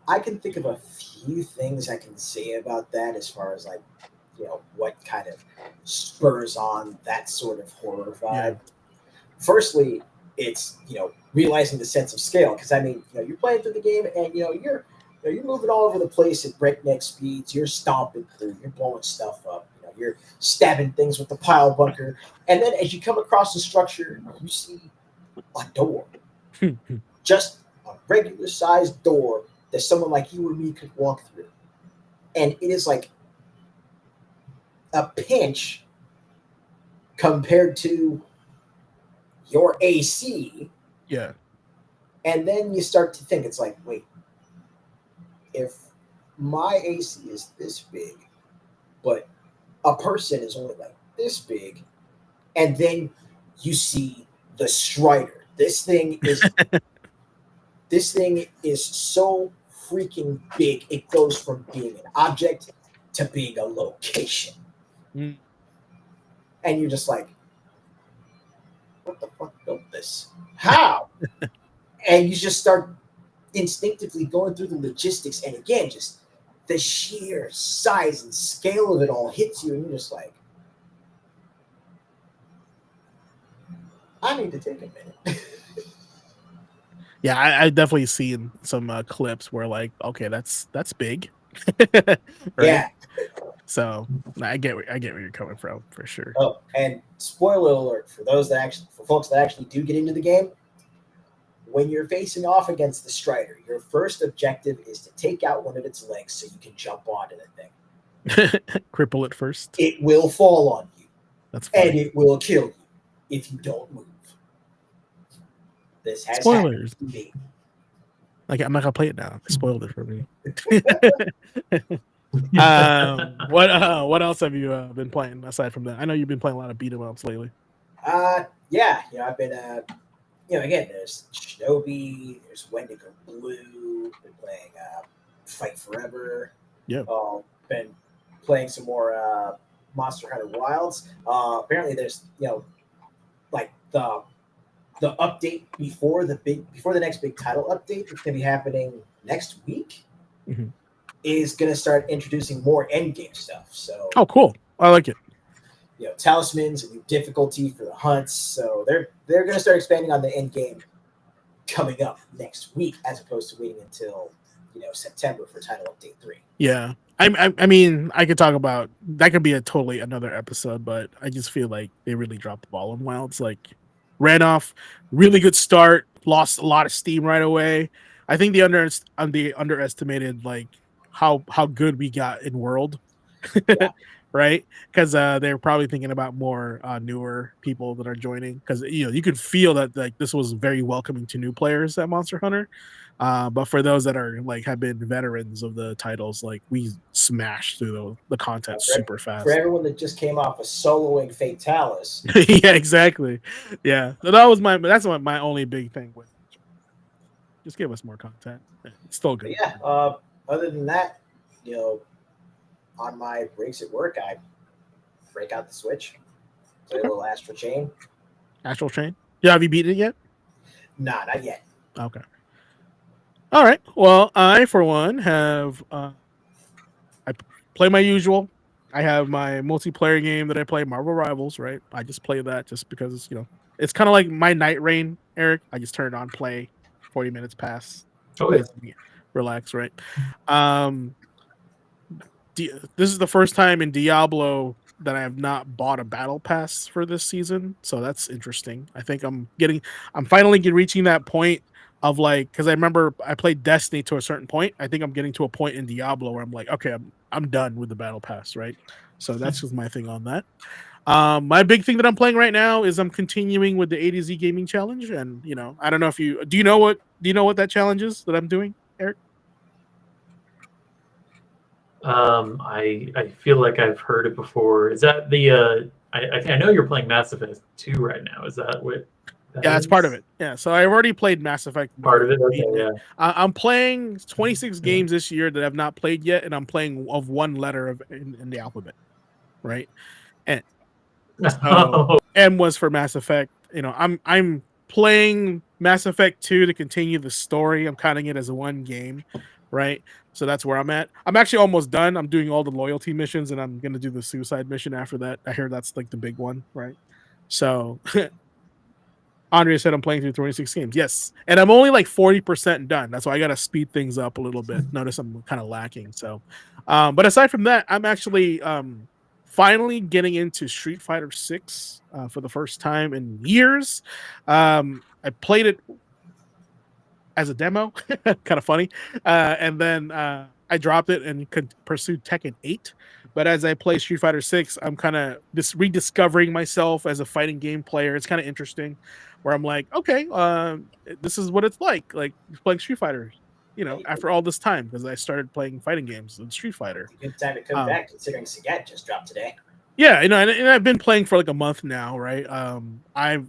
I can think of a few things I can say about that as far as like, what kind of spurs on that sort of horror vibe. Yeah. Firstly, it's realizing the sense of scale, because I mean, you're playing through the game and you're moving all over the place at breakneck speeds. You're stomping through, you're blowing stuff up, you're stabbing things with the pile bunker, and then as you come across the structure, you see a door, just a regular sized door that someone like you or me could walk through, and it is like a pinch compared to your AC. Yeah. And then you start to think, it's like, wait, if my AC is this big, but a person is only like this big, and then you see the Strider. This thing is so freaking big. It goes from being an object to being a location. Mm. And you're just like, what the fuck built this? How? And you just start instinctively going through the logistics, and again, just the sheer size and scale of it all hits you, and you're just like, I need to take a minute. Yeah, I definitely seen some clips where like, okay, that's big, right? Yeah. So I get where you're coming from for sure. Oh, and spoiler alert for folks that actually do get into the game. When you're facing off against the Strider, your first objective is to take out one of its legs so you can jump onto the thing. Cripple it first. It will fall on you. That's funny. And it will kill you if you don't move. This has Spoilers. happened to me. Like I'm not gonna play it now. They spoiled it for me. What else have you been playing aside from that? I know you've been playing a lot of beat 'em ups lately. Yeah, I've been again, there's Shinobi, there's Wendigo Blue, been playing Fight Forever. Yeah. Been playing some more Monster Hunter Wilds. Apparently there's like the update before the next big title update that's gonna be happening next week. Mm-hmm. Is gonna start introducing more endgame stuff. So cool. I like it. Talismans, a new difficulty for the hunts. So they're going to start expanding on the end game coming up next week, as opposed to waiting until September for Title Update 3. Yeah, I mean, I could talk about that. Could be a totally another episode, but I just feel like they really dropped the ball on Wilds. Like, ran off, really good start, lost a lot of steam right away. I think they underestimated like how good we got in World, Yeah. right? Because they're probably thinking about more newer people that are joining. Because you could feel that like this was very welcoming to new players at Monster Hunter. But for those that are like have been veterans of the titles, like we smashed through the content super For fast. everyone that just came off of soloing Fatalis, Yeah, exactly. Yeah, so that's my only big thing with. Just give us more content. It's still but good. yeah. Other than that, you know, on my breaks at work, I break out the Switch, play Okay. a little Astral Chain. Astral Chain. Yeah, have you beaten it yet? Nah, not yet. Okay. All right. Well, I for one have I play my usual. I have my multiplayer game that I play, Marvel Rivals. Right. I just play that just because it's kind of like my night rain, Eric. I just turn it on, play, 40 minutes pass, Oh yeah. relax. Right. Um, this is the first time in Diablo that I have not bought a battle pass for this season, so that's interesting. I think I'm finally reaching that point of like, because I remember I played Destiny to a certain point. I think I'm getting to a point in Diablo where I'm like, okay, I'm done with the battle pass, right? So that's just my thing on that. My big thing that I'm playing right now is I'm continuing with the A to Z gaming challenge, and I don't know if you do you know what that challenge is that I'm doing, Eric? I feel like I've heard it before. Is that the I know you're playing Mass Effect 2 right now. Is that what that Yeah, that's part of is? it. Yeah, so I've already played Mass Effect Part 1. of it? Okay, Beaten it. yeah. I'm playing 26 Yeah. games this year that I've not played yet, and I'm playing of one letter in the alphabet, right? And so Oh, M was for Mass Effect. I'm playing Mass Effect 2 to continue the story. I'm counting it as one game, right? So that's where I'm at. I'm actually almost done. I'm doing all the loyalty missions, and I'm gonna do the suicide mission after that. I hear that's like the big one, right? So Andre said I'm playing through 26 games. Yes. And I'm only like 40% done. That's why I got to speed things up a little bit. Notice I'm kind of lacking. So, but aside from that, I'm actually finally getting into Street Fighter 6 for the first time in years. I played it as a demo, kind of funny. And then I dropped it and pursued Tekken 8. But as I play Street Fighter 6, I'm kind of just rediscovering myself as a fighting game player. It's kind of interesting where I'm like, okay, this is what it's like playing Street Fighter, after all this time, because I started playing fighting games in Street Fighter. Good time to come Um, back, considering Sagat just dropped today. yeah, and I've been playing for like a month now, right? I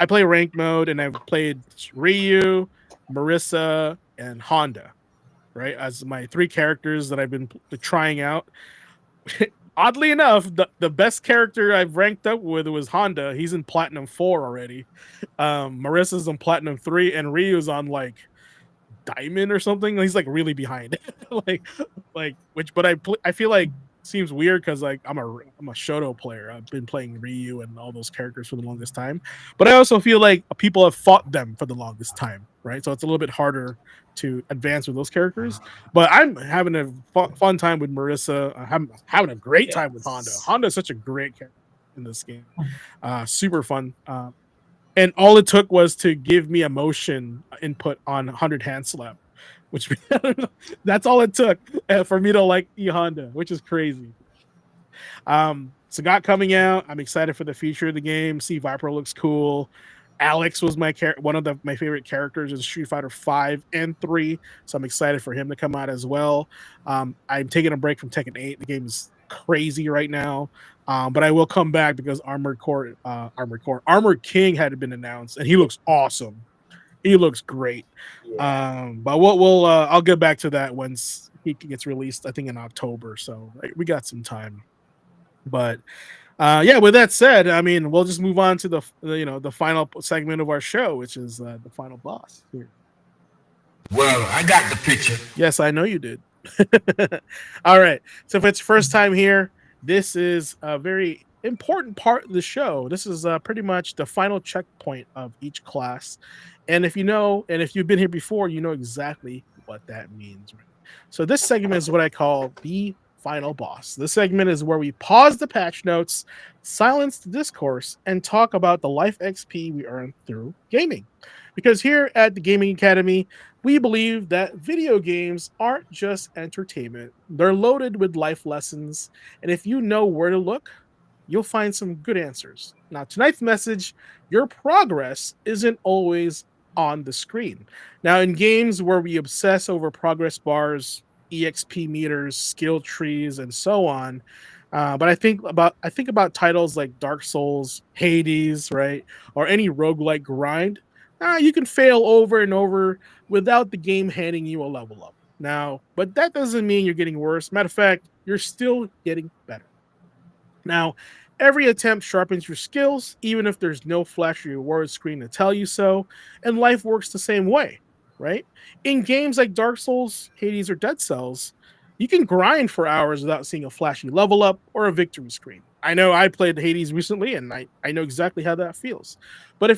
play ranked mode, and I've played Ryu, Marissa, and Honda, right, as my three characters that I've been trying out. Oddly enough, the best character I've ranked up with was Honda. He's in Platinum 4 already. Marissa's on Platinum 3, and Ryu's on like Diamond or something. He's like really behind. But I feel like seems weird because like I'm a Shoto player. I've been playing Ryu and all those characters for the longest time, but I also feel like people have fought them for the longest time, right? So it's a little bit harder to advance with those characters. But I'm having a fun time with Marissa. I'm having a great time with Honda. Honda is such a great character in this game. Super fun. And all it took was to give me a motion input on 100 hand slap, which that's all it took for me to like Honda, which is crazy. Sagat coming out. I'm excited for the future of the game. See, Viper looks cool. Alex was one of my favorite characters in Street Fighter 5 and 3, so I'm excited for him to come out as well. I'm taking a break from Tekken 8. The game is crazy right now, but I will come back because Armored King had been announced, and he looks awesome. He looks great. Yeah. But I'll get back to that once he gets released. I think in October, so we got some time. But yeah, with that said, I mean, we'll just move on to the final segment of our show, which is the final boss here. Well, I got the picture. Yes, I know you did. All right. So if it's first time here, this is a very important part of the show. This is pretty much the final checkpoint of each class. And if you've been here before, you know exactly what that means. Right? So this segment is what I call the final boss. This segment is where we pause the patch notes, silence the discourse, and talk about the life XP we earn through gaming. Because here at the Gaming Academy, we believe that video games aren't just entertainment, they're loaded with life lessons. And if you know where to look, you'll find some good answers. Now, tonight's message: your progress isn't always on the screen. Now, in games where we obsess over progress bars, EXP meters, skill trees, and so on, but I think about titles like Dark Souls, Hades, right, or any roguelike grind. You can fail over and over without the game handing you a level up. Now, but that doesn't mean you're getting worse. Matter of fact, you're still getting better. Now, every attempt sharpens your skills, even if there's no flashy reward screen to tell you so, and life works the same way, right? In games like Dark Souls, Hades, or Dead Cells, you can grind for hours without seeing a flashy level up or a victory screen. I know I played Hades recently, and I know exactly how that feels. But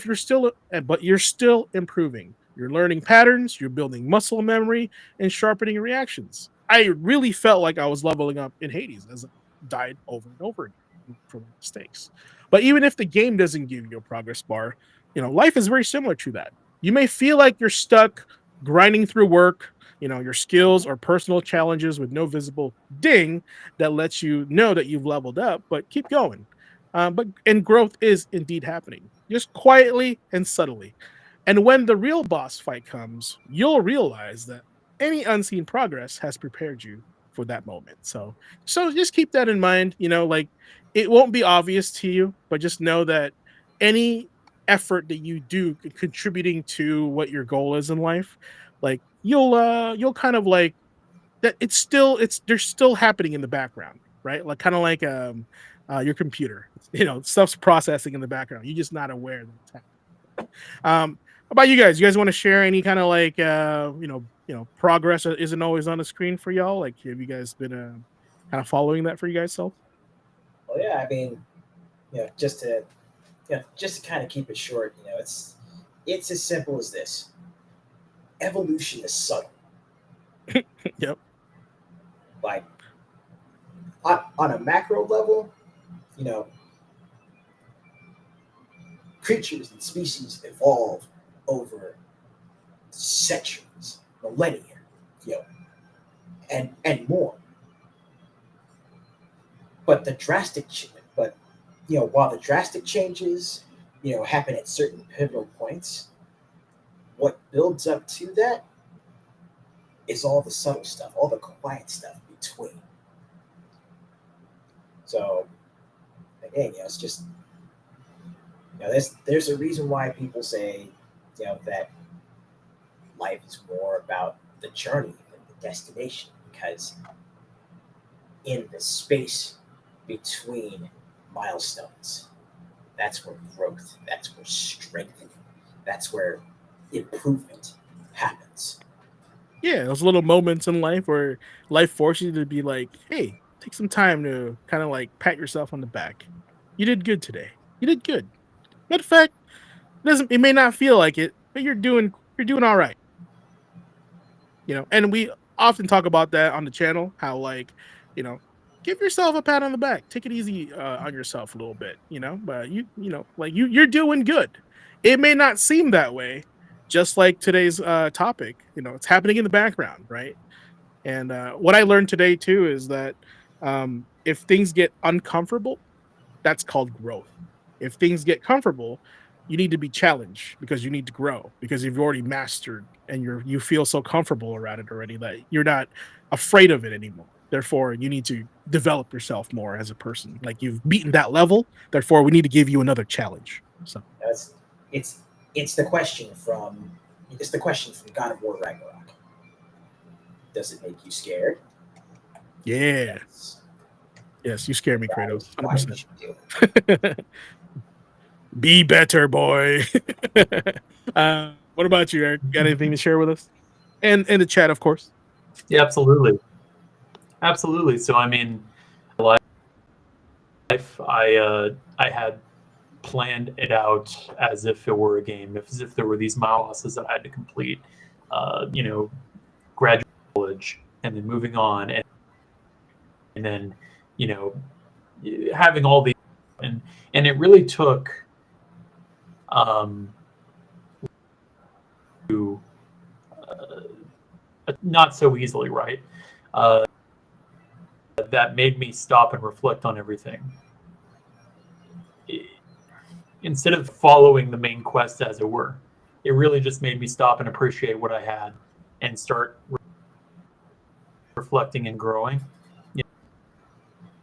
you're still improving. You're learning patterns, you're building muscle memory, and sharpening reactions. I really felt like I was leveling up in Hades as died over and over again from mistakes. But even if the game doesn't give you a progress bar, life is very similar to that. You may feel like you're stuck grinding through work, your skills or personal challenges with no visible ding that lets you know that you've leveled up, but keep going. But growth is indeed happening, just quietly and subtly. And when the real boss fight comes, you'll realize that any unseen progress has prepared you for that moment. So just keep that in mind. Like, it won't be obvious to you, but just know that any effort that you do contributing to what your goal is in life, like you'll kind of like that. It's they're still happening in the background, right? Like kind of like your computer. Stuff's processing in the background. You're just not aware that it's happening. How about you guys? You guys want to share any kind of like progress that isn't always on the screen for y'all? Like, have you guys been kind of following that for you guys self? Well, yeah, I mean, just to kind of keep it short, it's as simple as this. Evolution is subtle. Yep. Like on a macro level, you know, creatures and species evolve over centuries, millennia, you know, and more. But while the drastic changes, happen at certain pivotal points, what builds up to that is all the subtle stuff, all the quiet stuff between. So again, it's just there's a reason why people say that life is more about the journey than the destination, because in the space between milestones, that's where growth, that's where strengthening, that's where improvement happens. Yeah, those little moments in life where life forces you to be like, hey, take some time to kind of like pat yourself on the back. You did good today. You did good. Matter of fact, it may not feel like it, but you're doing all right. And we often talk about that on the channel, how like, you know, give yourself a pat on the back, take it easy on yourself a little bit, but like you're doing good. It may not seem that way, just like today's topic, it's happening in the background, right? And what I learned today too is that if things get uncomfortable, that's called growth. If things get comfortable, you need to be challenged because you need to grow, because you've already mastered and you feel so comfortable around it already that you're not afraid of it anymore. Therefore, you need to develop yourself more as a person. Like, you've beaten that level, therefore we need to give you another challenge. So That's it's it's the question from God of War Ragnarok. Does it make you scared? yeah. Yes. Yes, you scare me, Kratos. Why would 100%. you do it? Be better, boy. What about you, Eric? Got anything to share with us? And in the chat, of course. Yeah, absolutely. Absolutely. So, I mean, life, I had planned it out as if it were a game, as if there were these bosses that I had to complete, graduate college, and then moving on, and then, you know, having all these, and it really took to not so easily, right? That made me stop and reflect on everything. Instead of following the main quest, as it were, it really just made me stop and appreciate what I had and start reflecting and growing. You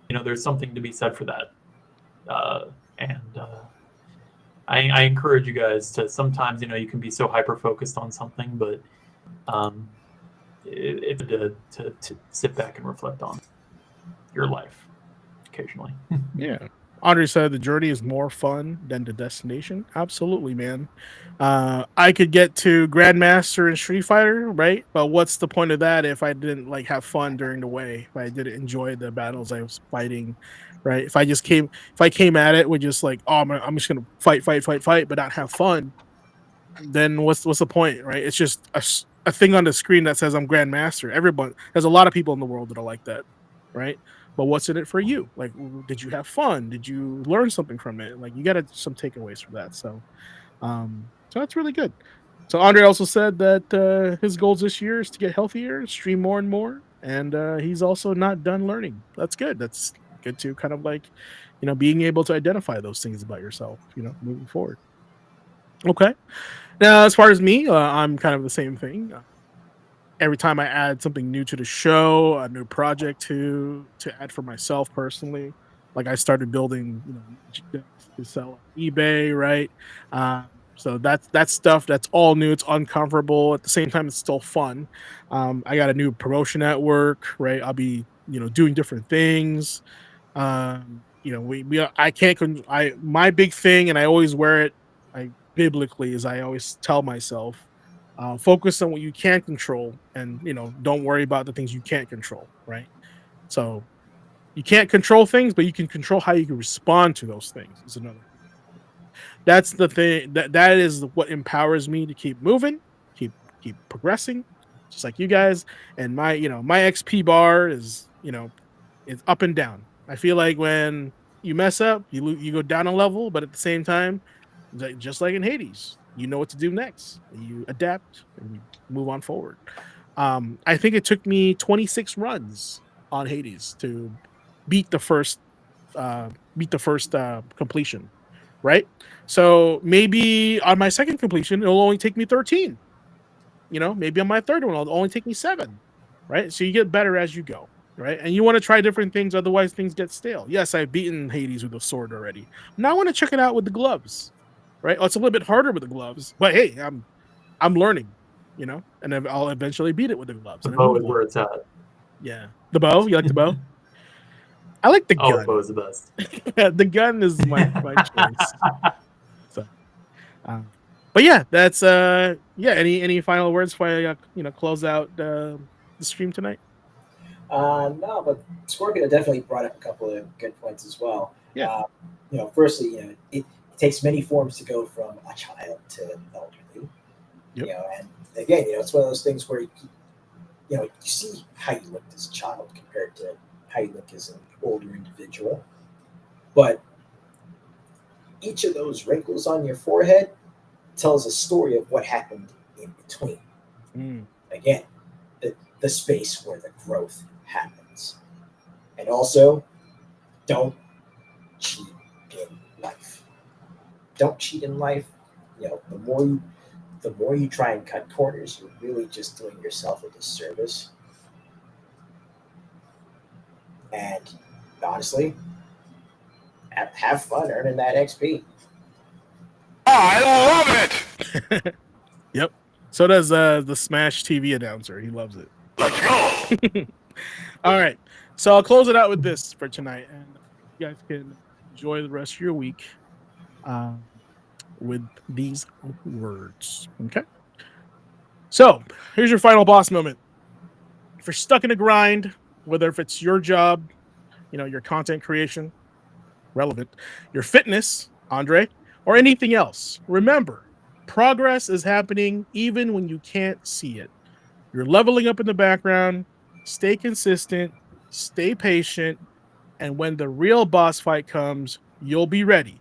know, there's something to be said for that. I encourage you guys to sometimes, you know, you can be so hyper focused on something, but it's to sit back and reflect on your life occasionally. Yeah. Andre said the journey is more fun than the destination. Absolutely, man. I could get to Grandmaster and Street Fighter, right? But what's the point of that if I didn't like have fun during the way? If I didn't enjoy the battles I was fighting, right? If I came at it with just like, oh, I'm just gonna fight, but not have fun, then what's the point, right? It's just a thing on the screen that says I'm Grandmaster. Everyone, there's a lot of people in the world that are like that, right? But what's in it for you? Like, did you have fun? Did you learn something from it? Like, you got some takeaways from that. So that's really good. So Andre also said that his goals this year is to get healthier, stream more and more, and he's also not done learning. That's good. That's good to kind of like, you know, being able to identify those things about yourself, you know, moving forward. Okay. Now, as far as me, I'm kind of the same thing. Every time I add something new to the show, a new project to add for myself personally, like I started building, you know, to sell on eBay, right? So that's stuff that's all new. It's uncomfortable. At the same time, it's still fun. I got a new promotion at work, right? I'll be, you know, doing different things. You know, I can't. My big thing, and I always wear it. Biblically, is I always tell myself, focus on what you can control, and you know, don't worry about the things you can't control, right? So you can't control things, but you can control how you can respond to those things. Is another. That's the thing that is what empowers me to keep moving, keep progressing, just like you guys. And my, you know, my XP bar is, you know, it's up and down. I feel like when you mess up, you go down a level, but at the same time, just like in Hades, you know what to do next. You adapt and you move on forward. I think it took me 26 runs on Hades to beat the first completion, right? So maybe on my second completion, it'll only take me 13. You know, maybe on my third one, it'll only take me 7, right? So you get better as you go, right? And you want to try different things, otherwise things get stale. Yes, I've beaten Hades with a sword already. Now I want to check it out with the gloves, right? Oh, it's a little bit harder with the gloves, but hey, I'm learning, you know, and then I'll eventually beat it with the gloves. The bow is where it's at. Yeah, the bow. You like the bow? I like the gun. The bow is the best. The gun is my choice. So, but yeah, that's yeah. Any final words before I you know, close out the stream tonight? No, but Scorpion definitely brought up a couple of good points as well. Yeah. You know, firstly, you know, it takes many forms to go from a child to an elderly. Yep. You know, and again, you know, it's one of those things where you know, you see how you looked as a child compared to how you look as an older individual, but each of those wrinkles on your forehead tells a story of what happened in between. Again, the space where the growth happens. And also, don't cheat in life. Don't cheat in life. You know, the more you try and cut corners, you're really just doing yourself a disservice. And honestly, have fun earning that XP. I love it. Yep. So does the Smash TV announcer. He loves it. Let's go. All right. So I'll close it out with this for tonight, and you guys can enjoy the rest of your week with these words. Okay. So here's your final boss moment. If you're stuck in a grind, whether if it's your job, you know, your content creation, relevant, your fitness, Andre, or anything else, remember, progress is happening even when you can't see it. You're leveling up in the background, stay consistent, stay patient, and when the real boss fight comes, you'll be ready.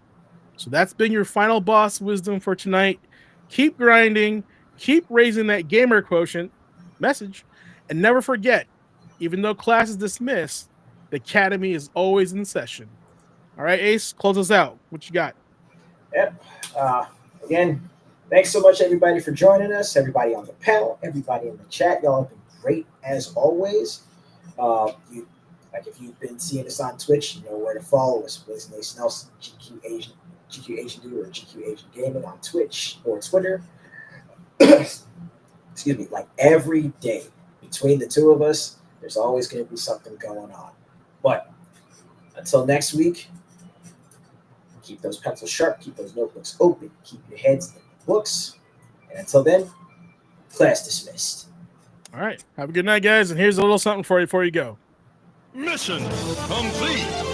So that's been your final boss wisdom for tonight. Keep grinding, keep raising that gamer quotient message, and never forget, even though class is dismissed, the academy is always in session. All right, Ace, close us out. What you got? Yep. Again, thanks so much, everybody, for joining us. Everybody on the panel, everybody in the chat. Y'all have been great as always. If you've been seeing us on Twitch, you know where to follow us. Blaze Mason Nelson, GQAzndood, or GQ Asian Gaming on Twitch or Twitter. Excuse me. Like every day between the two of us, there's always going to be something going on. But until next week, keep those pencils sharp, keep those notebooks open, keep your heads in the books. And until then, class dismissed. All right. Have a good night, guys. And here's a little something for you before you go. Mission complete.